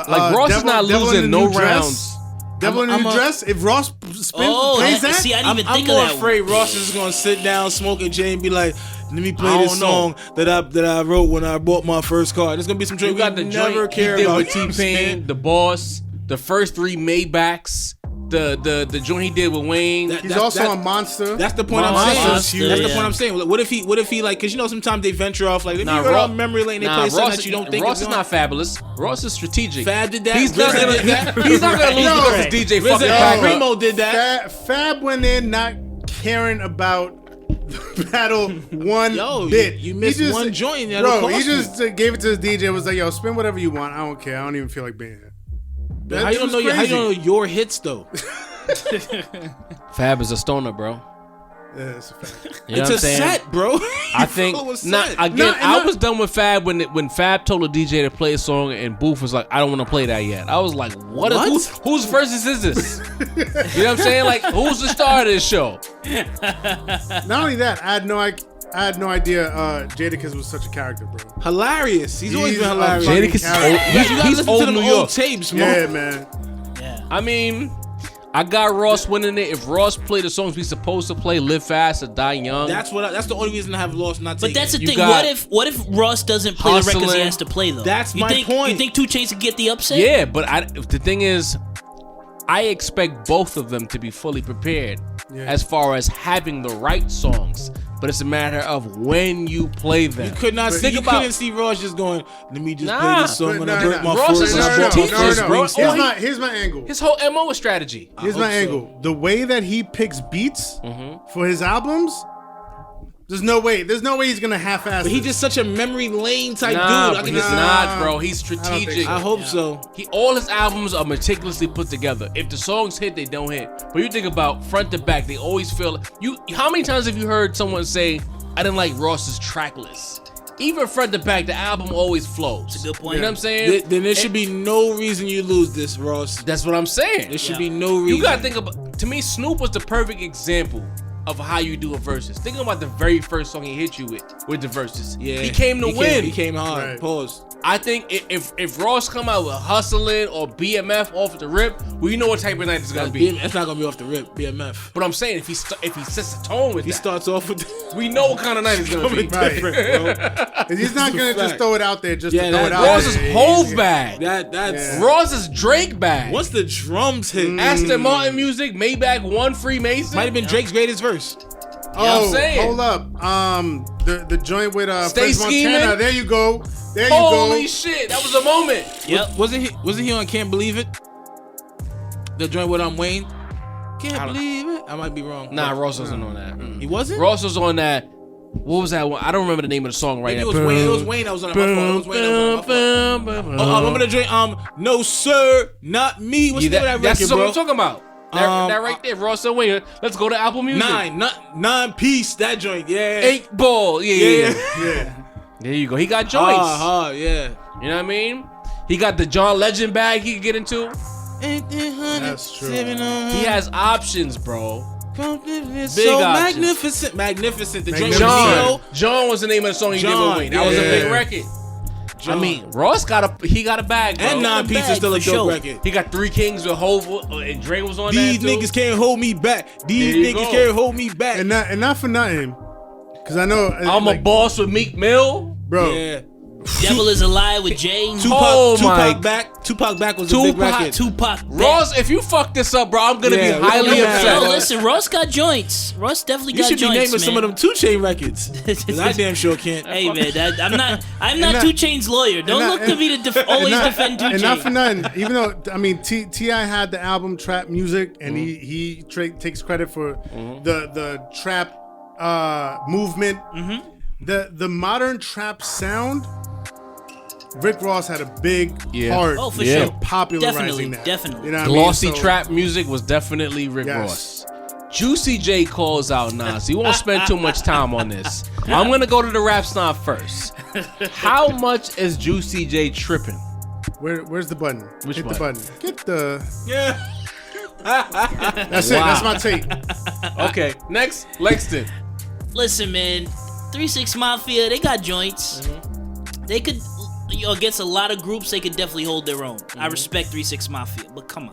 Speaker 7: Like Ross is not losing no rounds.
Speaker 4: Devil in a New Dress. If Ross plays that,
Speaker 1: see, I didn't even
Speaker 5: I'm
Speaker 1: think of
Speaker 5: more
Speaker 1: that.
Speaker 5: afraid Ross is gonna sit down, smoke a J, and be like, "Let me play this song that I wrote when I bought my first car." There's gonna be some joint
Speaker 7: You got the
Speaker 5: we never
Speaker 7: joint
Speaker 5: care
Speaker 7: he did
Speaker 5: about.
Speaker 7: with T-Pain, The Boss, the first 3 Maybachs. the joint he did with Wayne.
Speaker 4: He's also a monster.
Speaker 5: That's the point I'm
Speaker 1: Monster,
Speaker 5: saying. That's the
Speaker 1: yeah.
Speaker 5: point I'm saying. What if he like, because you know sometimes they venture off like, if
Speaker 7: Nah,
Speaker 5: you go
Speaker 7: Ross-
Speaker 5: down memory lane, they play something
Speaker 7: Ross,
Speaker 5: that you don't think
Speaker 7: Ross
Speaker 5: is
Speaker 7: is not fabulous. Ross is strategic.
Speaker 5: Fab did that.
Speaker 7: He's not
Speaker 5: RZA
Speaker 7: gonna
Speaker 5: did that.
Speaker 7: he's not gonna lose because it's DJ fucking back up.
Speaker 5: Primo did that.
Speaker 4: Fab went in not caring about the battle one bit.
Speaker 5: You missed one joint.
Speaker 4: Bro, he just gave it to his DJ. Was like, yo, spin whatever you want. I don't care. I don't even feel like being here.
Speaker 5: How you don't know? How you don't know your hits though?
Speaker 7: Fab is a stoner, bro.
Speaker 4: Yeah, that's a fact.
Speaker 7: You know
Speaker 5: It's
Speaker 7: what I'm
Speaker 5: a
Speaker 7: saying?
Speaker 5: set, bro.
Speaker 7: I think I was done with Fab when Fab told the DJ to play a song and Booth was like, I don't want to play that yet. I was like, what? Whose versus is this? You know what I'm saying? Like, who's the star of this show?
Speaker 4: Not only that, I had no idea Jadakiss was such a character, bro.
Speaker 5: Hilarious. He's always been
Speaker 4: a
Speaker 5: hilarious.
Speaker 4: fucking
Speaker 7: Jadakiss is
Speaker 4: character.
Speaker 7: old.
Speaker 5: You gotta listen
Speaker 7: old
Speaker 5: to them
Speaker 7: New
Speaker 5: old
Speaker 7: York.
Speaker 5: tapes, man.
Speaker 4: Yeah, man.
Speaker 1: Yeah.
Speaker 7: I mean, I got Ross winning it. If Ross played the songs we supposed to play, Live Fast or Die Young.
Speaker 5: That's the only reason I have lost not
Speaker 1: But
Speaker 5: taking
Speaker 1: that's the
Speaker 5: it.
Speaker 1: thing.
Speaker 7: got
Speaker 1: What if Ross doesn't play the records he
Speaker 7: Hustlin'.
Speaker 1: has to play though?
Speaker 5: That's
Speaker 1: you
Speaker 5: my
Speaker 1: think,
Speaker 5: point.
Speaker 1: You think 2 Chainz could get the upset?
Speaker 7: Yeah, but the thing is, I expect both of them to be fully prepared as far as having the right songs. But it's a matter of when you play them.
Speaker 5: You could not see. You couldn't see Ross just going, let me just play this song when I break my
Speaker 7: Ross
Speaker 5: foot.
Speaker 7: is
Speaker 5: when
Speaker 7: a
Speaker 5: I broke my
Speaker 7: strategist,
Speaker 5: foot.
Speaker 7: bro.
Speaker 4: Here's my angle.
Speaker 7: His whole MO is strategy.
Speaker 4: Here's my angle. The way that he picks beats for his albums, there's no way he's gonna half-ass.
Speaker 5: But he's just such a memory lane type
Speaker 7: Nah,
Speaker 5: dude. I
Speaker 7: but
Speaker 5: can
Speaker 7: he's
Speaker 5: just.
Speaker 7: not, bro. He's
Speaker 4: think
Speaker 7: strategic.
Speaker 4: so.
Speaker 5: I hope so.
Speaker 7: All his albums are meticulously put together. If the songs hit, they don't hit. But you think about front to back, they always feel. How many times have you heard someone say, "I didn't like Ross's track list"? Even front to back, the album always flows.
Speaker 1: That's a good point.
Speaker 7: You know what I'm saying?
Speaker 5: Then there should be no reason you lose this, Ross.
Speaker 7: That's what I'm saying.
Speaker 5: There should be no reason.
Speaker 7: You gotta think about. To me, Snoop was the perfect example of how you do a versus. Think about the very first song he hit you with the verses.
Speaker 5: Yeah,
Speaker 7: he came to win.
Speaker 5: He came hard.
Speaker 4: Right.
Speaker 5: Pause.
Speaker 7: I think if Ross come out with Hustlin' or BMF off the rip, well, you know what type of night it's gonna be.
Speaker 5: It's not gonna be off the rip. BMF.
Speaker 7: But I'm saying if he sets the tone with
Speaker 5: He
Speaker 7: that,
Speaker 5: starts off with.
Speaker 7: we know what kind of night it's gonna be.
Speaker 4: Right. And he's not gonna just throw it out there just to throw it out
Speaker 7: Ross is
Speaker 4: there.
Speaker 7: Hove bag.
Speaker 5: That's.
Speaker 7: Ross is Drake bag.
Speaker 5: Once the drums hit,
Speaker 7: Aston Martin music, Maybach, one Freemason.
Speaker 5: might have been Drake's greatest verse.
Speaker 7: I'm saying.
Speaker 4: Hold up. The joint with
Speaker 7: Stay
Speaker 4: French Montana.
Speaker 7: Scheming?
Speaker 4: There you go. There you
Speaker 7: Holy
Speaker 4: go.
Speaker 7: shit, that was a moment.
Speaker 1: Yep.
Speaker 5: Wasn't he on Can't Believe It? The joint with Wayne. Can't believe it. I might be wrong.
Speaker 7: Nah, Ross wasn't on that.
Speaker 5: He wasn't.
Speaker 7: Ross was on that. What was that one? I don't remember the name of the song right
Speaker 5: Maybe
Speaker 7: now.
Speaker 5: it was Wayne. It was Wayne that was on it. My fault. It was Wayne that was on my fault. I'm gonna drink. No sir, not me. What's the name of that
Speaker 7: that's
Speaker 5: record,
Speaker 7: what
Speaker 5: bro?
Speaker 7: I'm talking about. That right there, Ross and Wayne. Let's go to Apple Music.
Speaker 5: Nine piece. That joint. Yeah.
Speaker 7: 8 Ball. Yeah.
Speaker 4: Yeah.
Speaker 7: There you go. He got joints.
Speaker 5: Yeah.
Speaker 7: You know what I mean? He got the John Legend bag he could get into.
Speaker 4: That's true.
Speaker 7: He has options, bro.
Speaker 5: So
Speaker 7: options.
Speaker 5: magnificent. The joint with
Speaker 7: John.
Speaker 5: Neo.
Speaker 7: John was the name of the song he did with Wayne. That was a
Speaker 4: yeah.
Speaker 7: big record.
Speaker 5: John.
Speaker 7: I mean, Ross got a bag, bro.
Speaker 5: And Nine Piece is still a
Speaker 1: for
Speaker 5: dope
Speaker 1: sure.
Speaker 5: record.
Speaker 7: He got 3 Kings with Hove and Dre was on
Speaker 5: These
Speaker 7: that too.
Speaker 5: niggas can't hold me back. These
Speaker 7: There you
Speaker 5: niggas
Speaker 7: go.
Speaker 5: can't hold me back.
Speaker 4: And not for nothing, because I know
Speaker 7: I'm a boss with Meek Mill.
Speaker 4: bro.
Speaker 5: Yeah.
Speaker 1: Devil is a Lie with Jay.
Speaker 7: Oh my-
Speaker 5: Tupac back was a big record.
Speaker 1: Tupac.
Speaker 7: Ross, if you fuck this up, bro, I'm gonna
Speaker 5: Yeah,
Speaker 7: be highly
Speaker 5: we don't
Speaker 7: upset.
Speaker 1: Yo, listen, Ross got joints. Ross definitely
Speaker 5: You
Speaker 1: got
Speaker 5: should be
Speaker 1: joints,
Speaker 5: naming
Speaker 1: man.
Speaker 5: some of them 2 Chainz records. 'Cause I damn sure can't.
Speaker 1: Hey man, I'm not
Speaker 4: not-
Speaker 1: 2 Chainz lawyer. Don't
Speaker 4: not-
Speaker 1: look to me to always defend 2
Speaker 4: And not for
Speaker 1: Chainz.
Speaker 4: nothing, even though I mean T.I. had the album Trap Music, and he takes credit for the trap movement. The modern trap sound. Rick Ross had a big part
Speaker 1: Oh, for
Speaker 7: Yeah.
Speaker 1: sure.
Speaker 4: in popularizing that.
Speaker 1: Definitely.
Speaker 4: You know what
Speaker 7: Glossy
Speaker 4: I mean? So-
Speaker 7: trap music was definitely Rick
Speaker 4: Yes.
Speaker 7: Ross. Juicy J calls out Nas. You won't spend too much time on this. I'm gonna go to the rap snob first. How much is Juicy J tripping?
Speaker 4: Where's the button?
Speaker 7: Which
Speaker 4: Hit
Speaker 7: button?
Speaker 4: the button. Get the.
Speaker 5: Yeah.
Speaker 4: That's it. That's my take.
Speaker 7: Okay, next, Lexton.
Speaker 1: Listen, man, 3-6 Mafia, they got joints. They could, against a lot of groups, they could definitely hold their own. I respect 3-6 Mafia, but come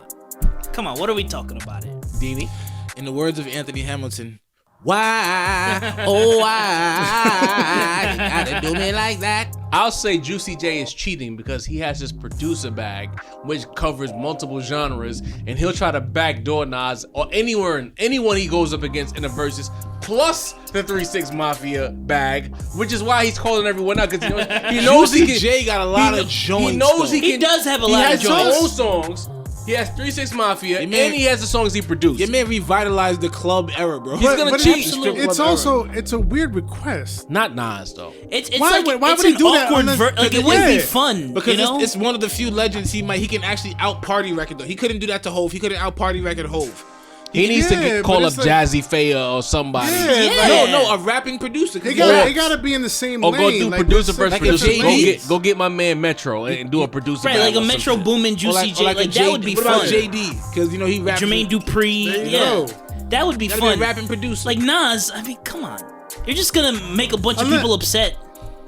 Speaker 1: on, what are we talking about here?
Speaker 7: Deanie.
Speaker 5: In the words of Anthony Hamilton, why, oh why, you gotta do me like that?
Speaker 7: I'll say Juicy J is cheating because he has his producer bag, which covers multiple genres, and he'll try to backdoor Nas or anyone he goes up against in the verses, plus the 3-6 Mafia bag, which is why he's calling everyone out because he knows
Speaker 5: Juicy
Speaker 7: he can.
Speaker 5: J got a lot of joints.
Speaker 7: He knows
Speaker 5: though.
Speaker 1: He does have a lot of
Speaker 7: He has
Speaker 1: joints.
Speaker 7: his own songs. He has 3-6 Mafia,
Speaker 5: Your man-
Speaker 7: and he has the songs he produced.
Speaker 5: Your man revitalized the club era, bro.
Speaker 7: He's gonna cheat.
Speaker 4: It's also it's a weird request.
Speaker 7: Not Nas though.
Speaker 1: It's
Speaker 4: Why
Speaker 1: like
Speaker 4: would- why
Speaker 1: it's
Speaker 4: would he
Speaker 1: an
Speaker 4: do that
Speaker 1: awkward
Speaker 4: on the-
Speaker 1: like it wouldn't be
Speaker 4: Yeah.
Speaker 1: fun
Speaker 5: Because
Speaker 1: you know?
Speaker 5: it's one of the few legends he can actually out party record though. He couldn't do that to Hove. He couldn't out party record Hove.
Speaker 7: He needs to
Speaker 4: Yeah,
Speaker 7: call
Speaker 4: but
Speaker 7: up
Speaker 4: it's like-
Speaker 7: Jazzy Faya or somebody.
Speaker 4: Yeah,
Speaker 5: No, a rapping producer.
Speaker 4: They
Speaker 5: Yeah.
Speaker 4: gotta be in the same
Speaker 7: Or
Speaker 4: lane.
Speaker 7: go do
Speaker 4: like,
Speaker 7: producer
Speaker 4: what's
Speaker 7: versus
Speaker 5: like a
Speaker 7: producer.
Speaker 5: JD.
Speaker 7: Go get my man Metro and do a producer.
Speaker 1: right, like a
Speaker 7: battle or
Speaker 1: Metro
Speaker 7: something.
Speaker 1: Boomin, Juicy J, like that would be
Speaker 5: what
Speaker 1: fun.
Speaker 5: about JD? Because you know he raps.
Speaker 1: Jermaine Dupri,
Speaker 4: There you
Speaker 1: yeah,
Speaker 4: go.
Speaker 1: that would be
Speaker 5: Gotta
Speaker 1: fun.
Speaker 5: be a rapping producer.
Speaker 1: Like Nas, I mean, come on, you're just gonna make a bunch of
Speaker 4: Unless-
Speaker 1: people upset.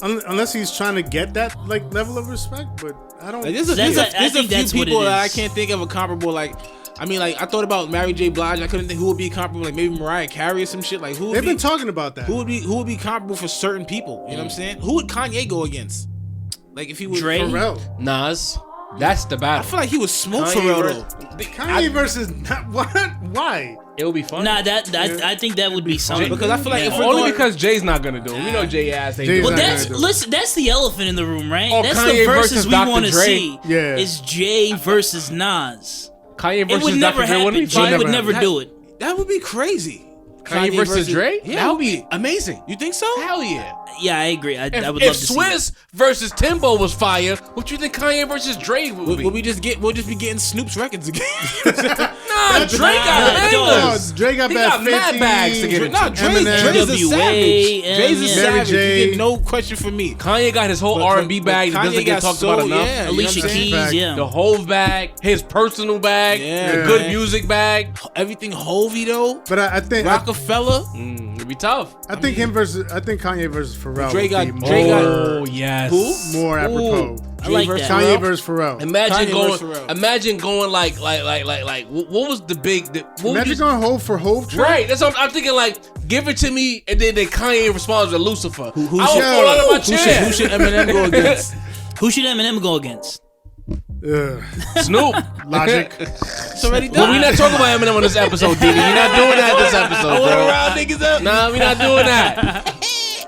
Speaker 4: Unless he's trying to get that like level of respect, but I don't.
Speaker 5: Like, there's a
Speaker 1: That's- I
Speaker 5: few
Speaker 1: think that's what
Speaker 5: people
Speaker 1: it
Speaker 5: that I
Speaker 1: is.
Speaker 5: can't think of a comparable. Like, I mean, like I thought about Mary J. Blige. I couldn't think who would be comparable. Like maybe Mariah Carey or some shit. Like who? Would
Speaker 4: They've
Speaker 5: be,
Speaker 4: been talking about that.
Speaker 5: Who would be comparable for certain people? You know what I'm saying? Who would Kanye go against? Like if he was
Speaker 1: Dre?
Speaker 4: Pharrell.
Speaker 7: Nas. That's the
Speaker 5: I
Speaker 7: battle.
Speaker 5: feel like he would smoke
Speaker 7: Kanye
Speaker 5: Pharrell
Speaker 7: versus-
Speaker 5: though.
Speaker 4: Kanye versus what? Why?
Speaker 7: It will be fun.
Speaker 1: Nah, I think that would be something.
Speaker 5: Because I feel like
Speaker 1: Yeah.
Speaker 5: if we're
Speaker 7: Only
Speaker 5: going,
Speaker 7: because Jay's not gonna do it. We know Jay ass ain't
Speaker 4: Jay's
Speaker 7: doing
Speaker 1: Well,
Speaker 4: not
Speaker 7: that.
Speaker 1: that's
Speaker 4: gonna do it.
Speaker 1: listen. That's the elephant in the room, right?
Speaker 7: Oh,
Speaker 1: That's
Speaker 7: Kanye
Speaker 1: the verses
Speaker 7: versus
Speaker 1: we
Speaker 7: Dr.
Speaker 1: want to
Speaker 7: Dre.
Speaker 1: see.
Speaker 4: Yeah.
Speaker 1: Is Jay versus Nas?
Speaker 7: Kanye
Speaker 1: It
Speaker 7: versus
Speaker 1: would never
Speaker 7: Dr. Dre wouldn't
Speaker 1: happen.
Speaker 7: be fun.
Speaker 1: Jay would
Speaker 4: never
Speaker 1: never do it.
Speaker 5: that would be crazy.
Speaker 7: Kanye versus Dre?
Speaker 5: Yeah,
Speaker 7: That would be amazing.
Speaker 5: You think so?
Speaker 7: Hell yeah.
Speaker 1: Yeah, I agree. I would
Speaker 7: If
Speaker 1: love to see that.
Speaker 7: Swizz versus Timbo was fire, what you think Kanye versus Dre would be?
Speaker 5: We'll be getting Snoop's records again.
Speaker 7: Nah, Dre got
Speaker 1: Nah,
Speaker 7: bangers.
Speaker 4: Drake got
Speaker 7: He
Speaker 4: bad
Speaker 7: got mad
Speaker 4: 50.
Speaker 7: bags to get into.
Speaker 5: Nah, Dre's a
Speaker 1: NWA,
Speaker 5: savage. Dre's a
Speaker 1: yeah.
Speaker 4: Mary
Speaker 5: savage.
Speaker 4: J.
Speaker 5: You get no question from me.
Speaker 7: Kanye got his whole
Speaker 5: But-
Speaker 7: R&B
Speaker 5: but
Speaker 7: bag that
Speaker 5: Kanye
Speaker 7: doesn't get
Speaker 5: got
Speaker 7: talked
Speaker 5: so-
Speaker 7: about enough.
Speaker 5: yeah, you know
Speaker 1: Alicia
Speaker 5: what I'm saying?
Speaker 1: Keys,
Speaker 4: Fact.
Speaker 1: yeah.
Speaker 7: The Hove bag, his personal bag,
Speaker 5: Yeah,
Speaker 7: the good
Speaker 5: man.
Speaker 7: music bag.
Speaker 5: Everything Hovey though.
Speaker 4: But I think
Speaker 5: Rockefeller.
Speaker 7: It'd be tough.
Speaker 4: I think Kanye versus Pharrell
Speaker 5: Dre
Speaker 4: would
Speaker 5: got-
Speaker 4: be
Speaker 5: Dre
Speaker 4: more,
Speaker 5: got-
Speaker 7: Oh yes.
Speaker 4: more apropos.
Speaker 1: I like
Speaker 5: versus
Speaker 1: that.
Speaker 4: Kanye
Speaker 5: Pharrell?
Speaker 4: versus Pharrell.
Speaker 7: Imagine
Speaker 5: Kanye versus Pharrell.
Speaker 7: Imagine going like what was the big? What would
Speaker 4: Imagine
Speaker 7: you-
Speaker 4: going Hove for Hove track.
Speaker 7: Right, that's what I'm thinking. Like, give it to me, and then Kanye responds with Lucifer.
Speaker 5: Who
Speaker 7: I will
Speaker 5: should-
Speaker 7: fall out of my
Speaker 5: Who
Speaker 7: chair.
Speaker 5: should Eminem go against?
Speaker 1: Who should Eminem go against?
Speaker 4: Ugh.
Speaker 7: Snoop.
Speaker 4: Logic.
Speaker 5: It's already
Speaker 7: But
Speaker 5: done.
Speaker 7: we not talking about Eminem on this episode, Diddy. We're not doing that this episode, bro.
Speaker 5: round niggas up.
Speaker 7: Nah, we're not doing that.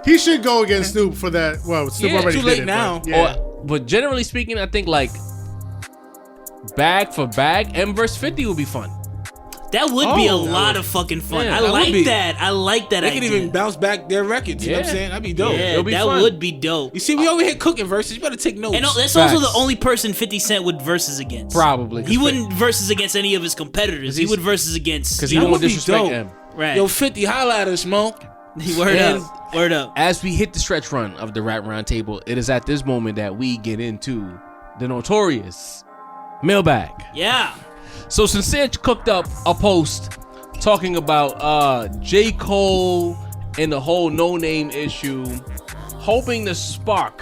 Speaker 4: He should go against Snoop for that. Well, Snoop
Speaker 7: Yeah,
Speaker 4: already
Speaker 5: too late
Speaker 4: did it,
Speaker 5: now.
Speaker 4: But, yeah.
Speaker 7: But generally speaking, I think like bag for bag, M verse 50 would be fun.
Speaker 1: That would be a
Speaker 5: Oh,
Speaker 1: lot of fucking fun.
Speaker 7: Yeah,
Speaker 1: I
Speaker 7: that would
Speaker 1: like
Speaker 5: be.
Speaker 1: that. I like that
Speaker 5: They
Speaker 1: idea.
Speaker 5: could even bounce back their records. You know what I'm
Speaker 7: Yeah.
Speaker 5: saying? That'd be dope.
Speaker 1: yeah,
Speaker 7: It'll be
Speaker 1: that
Speaker 7: fun.
Speaker 1: would be dope.
Speaker 5: You see, we over here cooking verses. You better take notes.
Speaker 1: And that's also
Speaker 7: Facts.
Speaker 1: the only person 50 Cent would versus against.
Speaker 7: Probably.
Speaker 1: He wouldn't versus against any of his competitors. He
Speaker 7: he's-
Speaker 1: would versus against.
Speaker 7: Because he
Speaker 1: you
Speaker 7: don't
Speaker 1: know,
Speaker 7: want to
Speaker 5: would be
Speaker 7: disrespect
Speaker 5: dope.
Speaker 7: M.
Speaker 1: right.
Speaker 5: Yo, 50, holla at us, Smoke.
Speaker 1: Word
Speaker 7: And-
Speaker 1: up. Word up.
Speaker 7: As we hit the stretch run of the Rap Roundtable, it is at this moment that we get into the notorious mailbag.
Speaker 1: Yeah.
Speaker 7: So Sincere cooked up a post talking about J. Cole and the whole no-name issue, hoping to spark,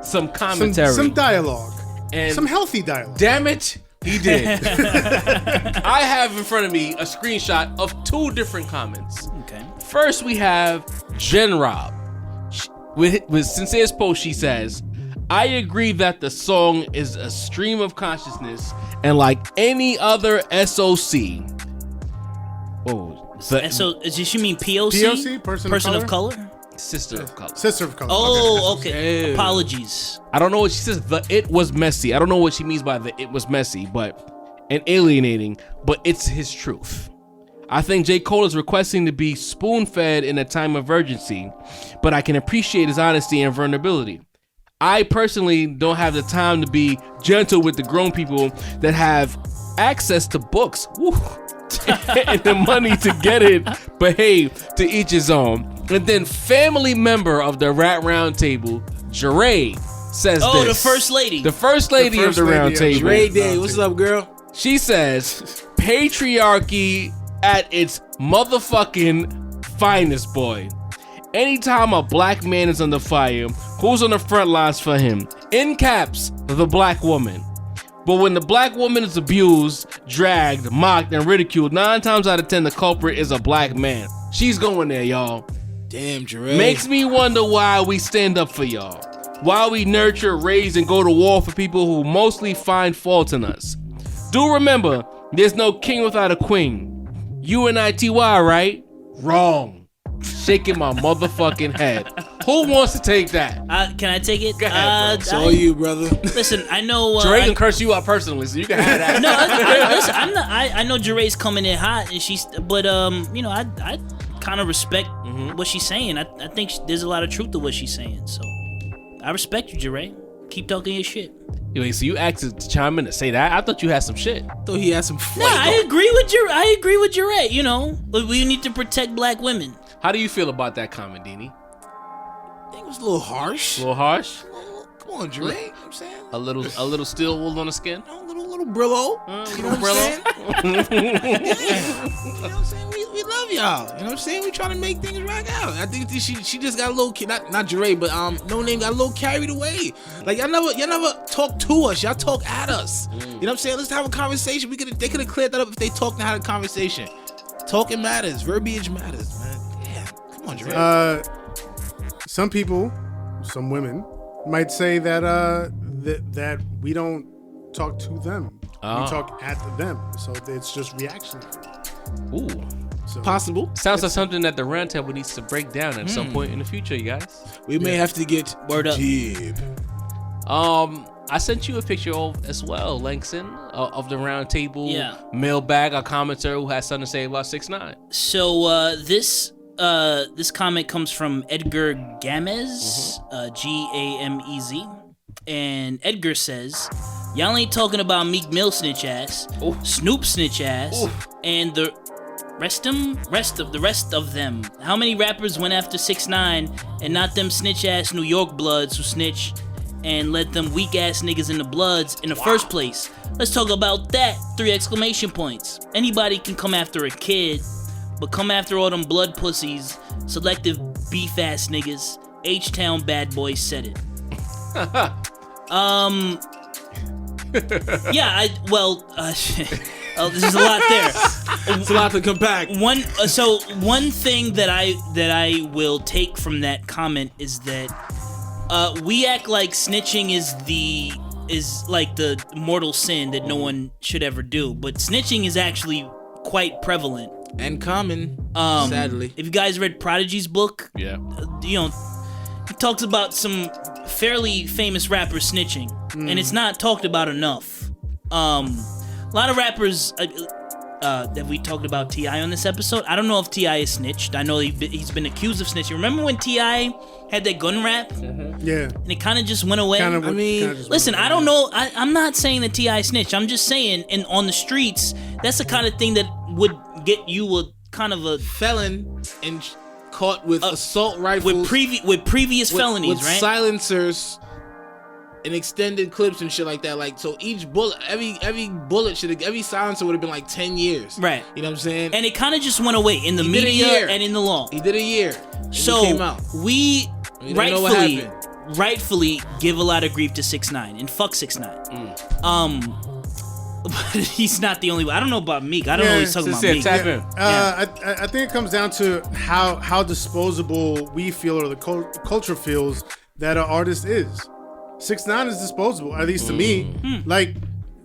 Speaker 7: some commentary.
Speaker 4: Some dialogue.
Speaker 7: And
Speaker 4: Some healthy dialogue.
Speaker 7: damn it, he did. I have in front of me a screenshot of two different comments.
Speaker 1: Okay.
Speaker 7: First, we have Jen Rob. With Sincere's post, she says, I agree that the song is a stream of consciousness, and like any other SOC. Oh,
Speaker 1: So does she mean POC?
Speaker 4: POC? Person of
Speaker 1: of color?
Speaker 7: sister of color.
Speaker 4: Sister of color.
Speaker 1: Oh,
Speaker 4: Okay.
Speaker 1: okay.
Speaker 5: Hey.
Speaker 1: Apologies.
Speaker 7: I don't know what she says. The it was messy. I don't know what she means by the it was messy, and alienating, but it's his truth. I think J. Cole is requesting to be spoon-fed in a time of urgency, but I can appreciate his honesty and vulnerability. I personally don't have the time to be gentle with the grown people that have access to books woo, and the money to get it, but hey, to each his own. And then family member of the Rat Roundtable, Jeray, says
Speaker 1: Oh,
Speaker 7: this.
Speaker 1: the first lady.
Speaker 7: The first lady of the Round Table.
Speaker 5: Ray Day, what's up, girl?
Speaker 7: She says, patriarchy at its motherfucking finest, boy. Anytime a black man is under fire, who's on the front lines for him? In caps, the black woman. But when the black woman is abused, dragged, mocked, and ridiculed, 9 times out of 10, the culprit is a black man. She's going there, y'all.
Speaker 5: Damn, Jeray.
Speaker 7: Makes me wonder why we stand up for y'all. while we nurture, raise, and go to war for people who mostly find fault in us. Do remember, there's no king without a queen. UNITY, right? Wrong. Shaking my motherfucking head. Who wants to take that?
Speaker 1: Can I take it?
Speaker 7: Go ahead, bro.
Speaker 5: It's all you, brother.
Speaker 1: Listen, I know.
Speaker 7: Dre can curse you out personally, so you can have that.
Speaker 1: No, listen, I'm not. I know Jeray's coming in hot, and but you know, I kind of respect what she's saying. I think there's a lot of truth to what she's saying. So I respect you, Jeray. Keep talking your shit.
Speaker 7: Wait, so you asked to chime in to say that? I thought you had some shit.
Speaker 5: I thought he had some
Speaker 1: No, I agree with Jeray. You know, we need to protect black women.
Speaker 7: How do you feel about that comment, Deanie?
Speaker 5: I think it was a little harsh.
Speaker 7: A little harsh?
Speaker 5: Come on, Dre. You know what I'm saying?
Speaker 7: A little steel wool on the skin?
Speaker 5: Little Brillo. You know what I'm saying? Yeah. You know what I'm saying? We love y'all. You know what I'm saying? We trying to make things rock out. I think she just got a little not Dre, but No Name got a little carried away. Like y'all never talk to us. Y'all talk at us. You know what I'm saying? Let's have a conversation. They could have cleared that up if they talked and had a conversation. Talking matters. Verbiage matters, man. Damn. Come on, Dre.
Speaker 4: Some people, some women, might say that that we don't talk to them.
Speaker 7: Oh.
Speaker 4: We talk at them. So it's just reaction.
Speaker 7: Ooh.
Speaker 4: So,
Speaker 5: Possible.
Speaker 7: Sounds like something that the Roundtable needs to break down at some point in the future, you guys.
Speaker 5: We may have to get
Speaker 1: Word up.
Speaker 5: deep.
Speaker 7: I sent you a picture as well, Langston, of the Roundtable mailbag, a commenter who has something to say about 6ix9ine.
Speaker 1: So this comment comes from Edgar Gamez, Gamez, and Edgar says, "Y'all ain't talking about Meek Mill snitch ass, Snoop snitch ass, and the rest of them. How many rappers went after 6ix9ine and not them snitch ass New York Bloods who snitch and let them weak ass niggas in the Bloods in the first place? Let's talk about that. 3 exclamation points. Anybody can come after a kid, but come after all them blood pussies, selective beef ass niggas. H-Town bad boys said it." Yeah, there's a lot there.
Speaker 5: It's a lot to compact.
Speaker 1: One thing that I will take from that comment is that we act like snitching is like the mortal sin that no one should ever do, but snitching is actually quite prevalent
Speaker 5: and common. Sadly,
Speaker 1: if you guys read Prodigy's book,
Speaker 7: Yeah.
Speaker 1: you know, he talks about some fairly famous rappers snitching, and it's not talked about enough. A lot of rappers that we talked about T.I. on this episode, I don't know if T.I. is snitched. I know he's been accused of snitching. Remember when T.I. had that gun rap?
Speaker 4: Yeah.
Speaker 1: And it kind of just went away? Listen, I don't know. I'm not saying that T.I. snitched. I'm just saying, and on the streets, that's the kind of thing that would get you a kind of a
Speaker 5: felon and caught with assault rifles
Speaker 1: with previous felonies,
Speaker 5: with
Speaker 1: right?
Speaker 5: Silencers and extended clips and shit like that. Like, so each bullet, every bullet every silencer would have been like 10 years.
Speaker 1: Right.
Speaker 5: You know what I'm saying?
Speaker 1: And it kind of just went away in the media and in the law.
Speaker 5: He did a year.
Speaker 1: So
Speaker 5: he came out.
Speaker 1: we
Speaker 5: know what happened.
Speaker 1: rightfully give a lot of grief to 6ix9ine and fuck 6ix9ine. But he's not the only one. I don't know about Meek. I don't know what he's talking about Meek.
Speaker 4: I think it comes down to how disposable we feel or the culture feels that an artist is. 6ix9ine is disposable, at least to me. Like,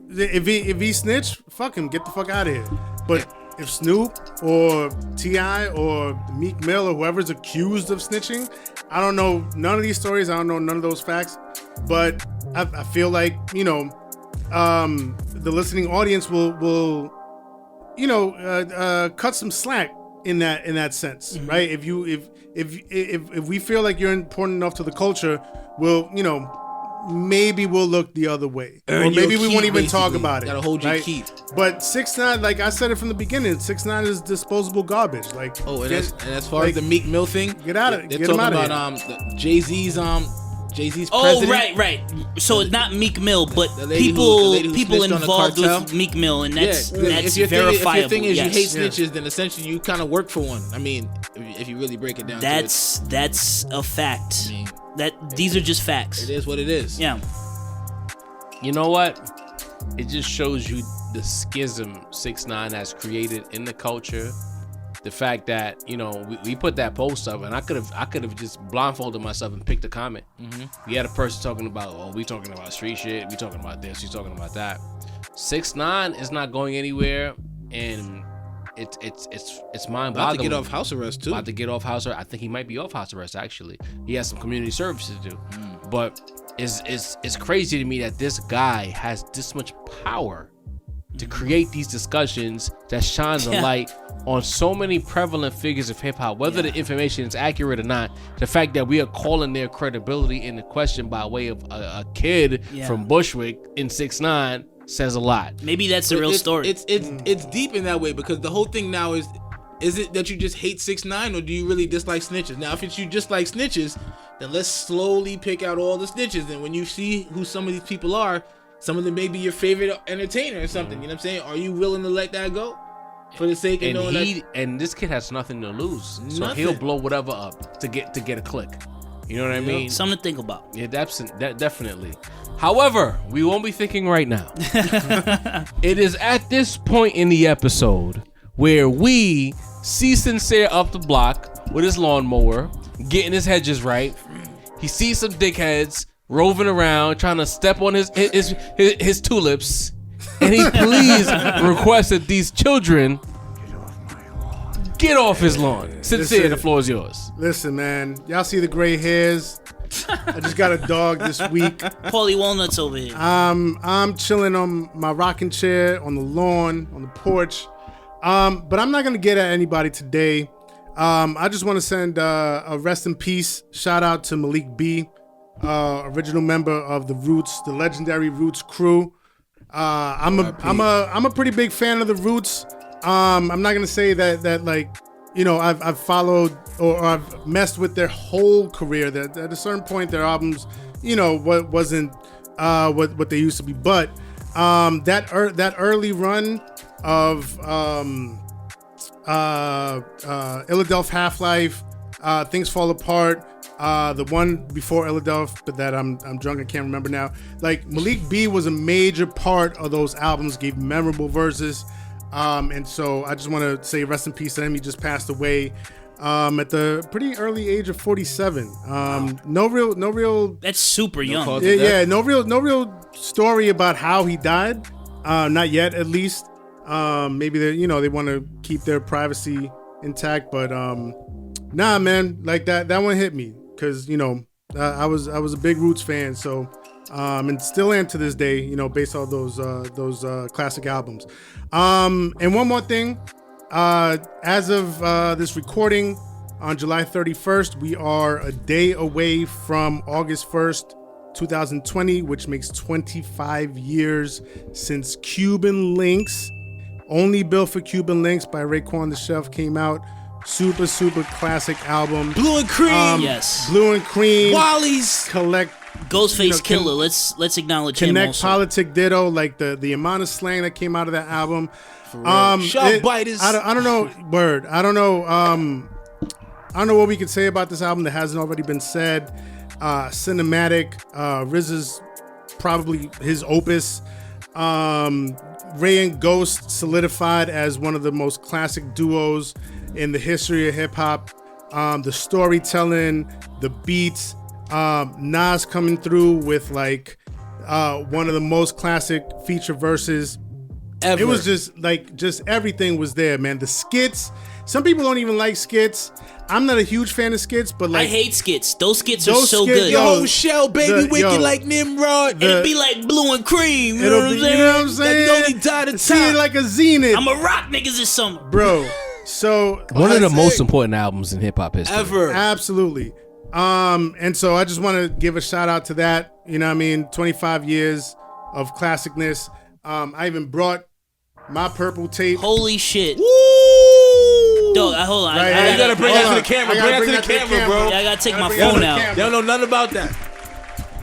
Speaker 4: if he snitch, fuck him, get the fuck out of here. But if Snoop or T.I. or Meek Mill or whoever's accused of snitching, I don't know none of these stories. I don't know none of those facts. But I feel like, you know, the listening audience will cut some slack in that sense, right? If we feel like you're important enough to the culture, maybe we'll look the other way, or maybe we won't even talk about it.
Speaker 5: Gotta hold your keep.
Speaker 4: But 6ix9ine, like I said it from the beginning, 6ix9ine is disposable garbage. Like,
Speaker 5: and as far as the Meek Mill thing,
Speaker 4: get out of it.
Speaker 5: They're
Speaker 4: Get him
Speaker 5: talking
Speaker 4: out
Speaker 5: about
Speaker 4: of
Speaker 5: Jay-Z's president.
Speaker 1: Oh, right. So it's not Meek Mill, but people involved with Meek Mill, and that's verifiable.
Speaker 5: If your thing is you hate snitches, then essentially you kind of work for one. I mean, if you really break it down,
Speaker 1: that's a fact. These are just facts.
Speaker 5: It is what it is.
Speaker 1: Yeah.
Speaker 7: You know what? It just shows you the schism 6ix9ine has created in the culture the fact that we put that post up, and I could have just blindfolded myself and picked a comment. We had a person talking about, we talking about street shit, we talking about this, we talking about that. 6ix9ine is not going anywhere, and it's mind boggling.
Speaker 5: About to get off house arrest too.
Speaker 7: About to get off house arrest. I think he might be off house arrest actually. He has some community service to do, but it's crazy to me that this guy has this much power to create these discussions that shines a light on so many prevalent figures of hip hop, whether the information is accurate or not. The fact that we are calling their credibility into question by way of a kid from Bushwick in 6ix9ine says a lot.
Speaker 1: Maybe that's the real story.
Speaker 5: It's deep in that way, because the whole thing now is it that you just hate 6ix9ine, or do you really dislike snitches? Now, if it's you just like snitches, then let's slowly pick out all the snitches. And when you see who some of these people are, some of them may be your favorite entertainer or something. You know what I'm saying? Are you willing to let that go for the sake of knowing that?
Speaker 7: And this kid has nothing to lose, so he'll blow whatever up to get a click. You know what I mean?
Speaker 1: Something to think about.
Speaker 7: Yeah, that definitely. However, we won't be thinking right now. It is at this point in the episode where we see Sincere up the block with his lawnmower, getting his hedges right. He sees some dickheads roving around trying to step on his tulips, and he please requests that these children get off his lawn. Sincere, the floor is yours.
Speaker 4: Listen, man, y'all see the gray hairs? I just got a dog this week.
Speaker 1: Paulie Walnuts over here.
Speaker 4: I'm chilling on my rocking chair on the lawn, on the porch. But I'm not gonna get at anybody today. I just want to send a rest in peace shout out to Malik B, original member of the Roots, the legendary Roots crew. I'm a pretty big fan of the Roots. I'm not gonna say that like, I've followed or I've messed with their whole career. That at a certain point their albums, wasn't what they used to be. But that early run of Illadelph Half-Life, Things Fall Apart, the one before Illadelph, but that I'm drunk, I can't remember now. Like, Malik B was a major part of those albums, gave memorable verses. And so I just want to say rest in peace to him. He just passed away at the pretty early age of 47. No real.
Speaker 1: That's super young.
Speaker 4: No real story about how he died. Not yet, at least. Maybe they want to keep their privacy intact, but nah, man, like that one hit me because I was a big Roots fan, so and still am to this day, based on those classic albums. And one more thing, as of this recording on July 31st, we are a day away from August 1st, 2020, which makes 25 years since Cuban Links, Only Built for Cuban Links by Raekwon the Chef came out. Super classic album.
Speaker 5: Blue and Cream.
Speaker 1: Yes.
Speaker 4: Blue and Cream.
Speaker 5: Wally's.
Speaker 4: Collect.
Speaker 1: Ghostface Killer. Let's acknowledge him
Speaker 4: Connect
Speaker 1: also.
Speaker 4: Politic Ditto, like the amount of slang that came out of that album.
Speaker 5: Sharp biters.
Speaker 4: I don't know. Word. I don't know. I don't know what we could say about this album that hasn't already been said. Cinematic. RZA's probably his opus. Ray and Ghost solidified as one of the most classic duos in the history of hip hop. The storytelling, the beats, Nas coming through with like one of the most classic feature verses ever. It was just everything was there, man. The skits. Some people don't even like skits. I'm not a huge fan of skits, but like
Speaker 1: I hate skits. Those skits are so good.
Speaker 5: Yo, Shell, baby, wicked like Nimrod.
Speaker 1: It'll be like Blue and Cream.
Speaker 4: You know what I'm saying?
Speaker 5: That only died at
Speaker 4: See it like a zenith.
Speaker 1: I'm a rock niggas this summer,
Speaker 4: bro. So
Speaker 7: one of the most important albums in hip hop history
Speaker 5: ever.
Speaker 4: Absolutely. And so I just want to give a shout out to that. You know what I mean? 25 years of classicness. I even brought my purple tape.
Speaker 1: Holy shit.
Speaker 5: Woo!
Speaker 1: Dog, hold on.
Speaker 5: Right, you gotta bring that to the camera. Bring that to the camera, bro.
Speaker 1: Yeah, I gotta take my phone out.
Speaker 5: They don't know nothing about that.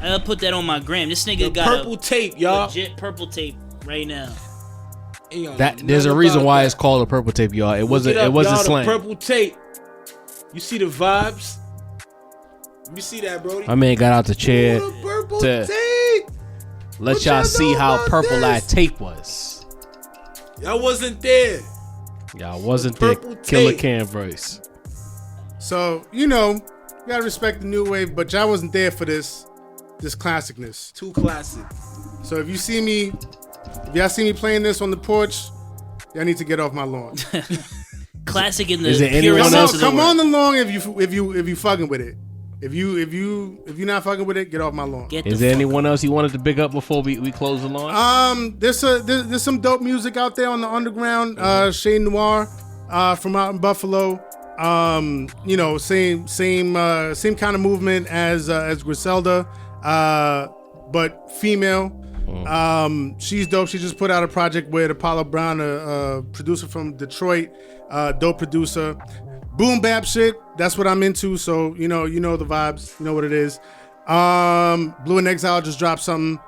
Speaker 1: I gotta put that on my gram. This nigga
Speaker 5: The
Speaker 1: got
Speaker 5: purple tape, y'all.
Speaker 1: legit purple tape right now.
Speaker 7: There's a reason why it's called a purple tape, y'all. It wasn't slang.
Speaker 5: The purple tape. You see the vibes? You see that, bro?
Speaker 7: My man got out the chair
Speaker 5: Ooh, the purple
Speaker 7: to
Speaker 5: tape.
Speaker 7: let y'all see how purple that tape was.
Speaker 5: Y'all wasn't there.
Speaker 7: Y'all wasn't there.
Speaker 5: Purple
Speaker 7: Killer
Speaker 5: tape.
Speaker 7: Cam verse.
Speaker 4: So, you know, you gotta respect the new wave, but y'all wasn't there for this classicness.
Speaker 5: Too classic.
Speaker 4: So if y'all see me playing this on the porch, y'all need to get off my lawn.
Speaker 1: Classic in the
Speaker 7: Is there
Speaker 1: purest
Speaker 7: anyone
Speaker 1: sense
Speaker 7: else?
Speaker 1: of the
Speaker 4: Come
Speaker 1: word.
Speaker 4: on the lawn if you fucking with it. If you're not fucking with it, get off my lawn.
Speaker 1: Get the
Speaker 7: Is there
Speaker 1: fuck
Speaker 7: anyone else you wanted to big up before we close the lawn?
Speaker 4: There's some dope music out there on the underground. Shade Noir, from out in Buffalo. You know, same kind of movement as Griselda, but female. She's dope. She just put out a project with Apollo Brown, a producer from Detroit, dope producer. Boom bap shit. That's what I'm into. So you know the vibes. You know what it is. Blue and Exile just dropped something.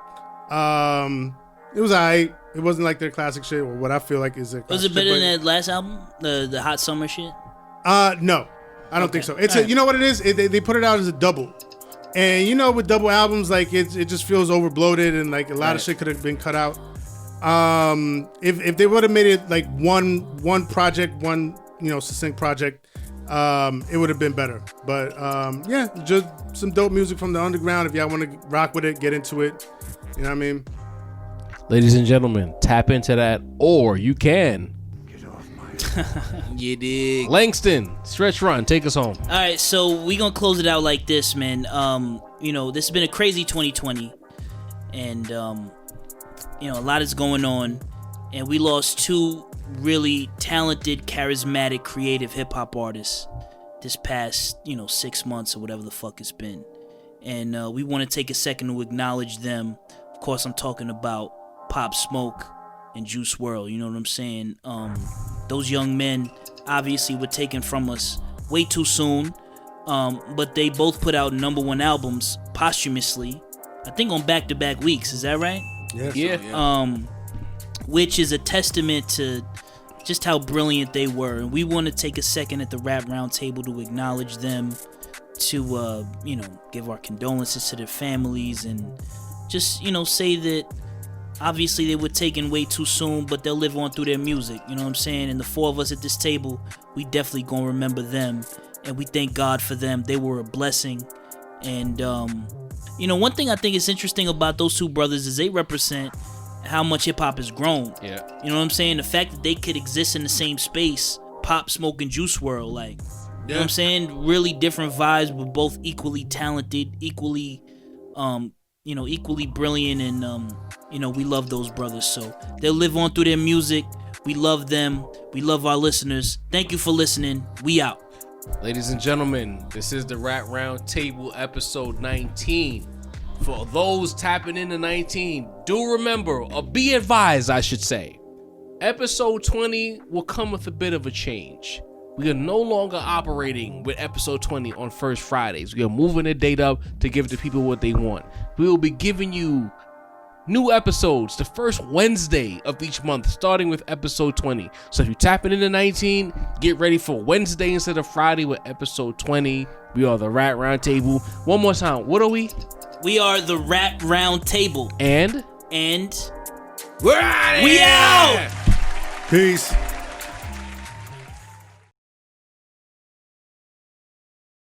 Speaker 4: It was alright. It wasn't like their classic shit or what I feel like is their classic
Speaker 1: Was it better
Speaker 4: shit,
Speaker 1: than that last album, the Hot Summer shit?
Speaker 4: no, I don't think so. It's you know what it is? They put it out as a double, and you know with double albums like it just feels overbloated and like a lot of shit could have been cut out. If they would have made it like one project, one succinct project, it would have been better. But yeah, just some dope music from the underground. If y'all want to rock with it, get into it. You know what I mean?
Speaker 7: Ladies and gentlemen, tap into that, or you can.
Speaker 5: You dig?
Speaker 7: Langston, Stretch Run, take us home.
Speaker 1: All right, so we gonna close it out like this, man. This has been a crazy 2020, and a lot is going on, and we lost two really talented, charismatic, creative hip hop artists this past 6 months or whatever the fuck it's been, and we want to take a second to acknowledge them. Of course, I'm talking about Pop Smoke and Juice WRLD. You know what I'm saying? Those young men obviously were taken from us way too soon, but they both put out #1 albums posthumously, I think on back-to-back weeks. Is that right?
Speaker 7: Yeah.
Speaker 1: Which is a testament to just how brilliant they were, and we want to take a second at the Rap Roundtable to acknowledge them, to give our condolences to their families, and just say that obviously they were taken way too soon, but they'll live on through their music. You know what I'm saying? And the four of us at this table, we definitely gonna remember them, and we thank God for them. They were a blessing. And one thing I think is interesting about those two brothers is they represent how much hip hop has grown.
Speaker 7: Yeah.
Speaker 1: You know what I'm saying? The fact that they could exist in the same space, Pop Smoke and Juice WRLD, like, you know what I'm saying? Really different vibes, but both equally talented, equally brilliant, and we love those brothers. So they'll live on through their music. We love them. We love our listeners. Thank you for listening. We out.
Speaker 7: Ladies and gentlemen, this is the Rap Roundtable episode 19. For those tapping into 19, do remember, or be advised, I should say, episode 20 will come with a bit of a change. We are no longer operating with episode 20 on first Fridays. We are moving the date up to give the people what they want. We will be giving you new episodes the first Wednesday of each month, starting with episode 20. So if you're tapping into 19, get ready for Wednesday instead of Friday with episode 20. We are the Rap Roundtable. One more time, what are we?
Speaker 1: We are the Rap Roundtable.
Speaker 7: And
Speaker 1: And
Speaker 5: We're out of
Speaker 1: we
Speaker 5: here.
Speaker 1: out!
Speaker 4: Peace.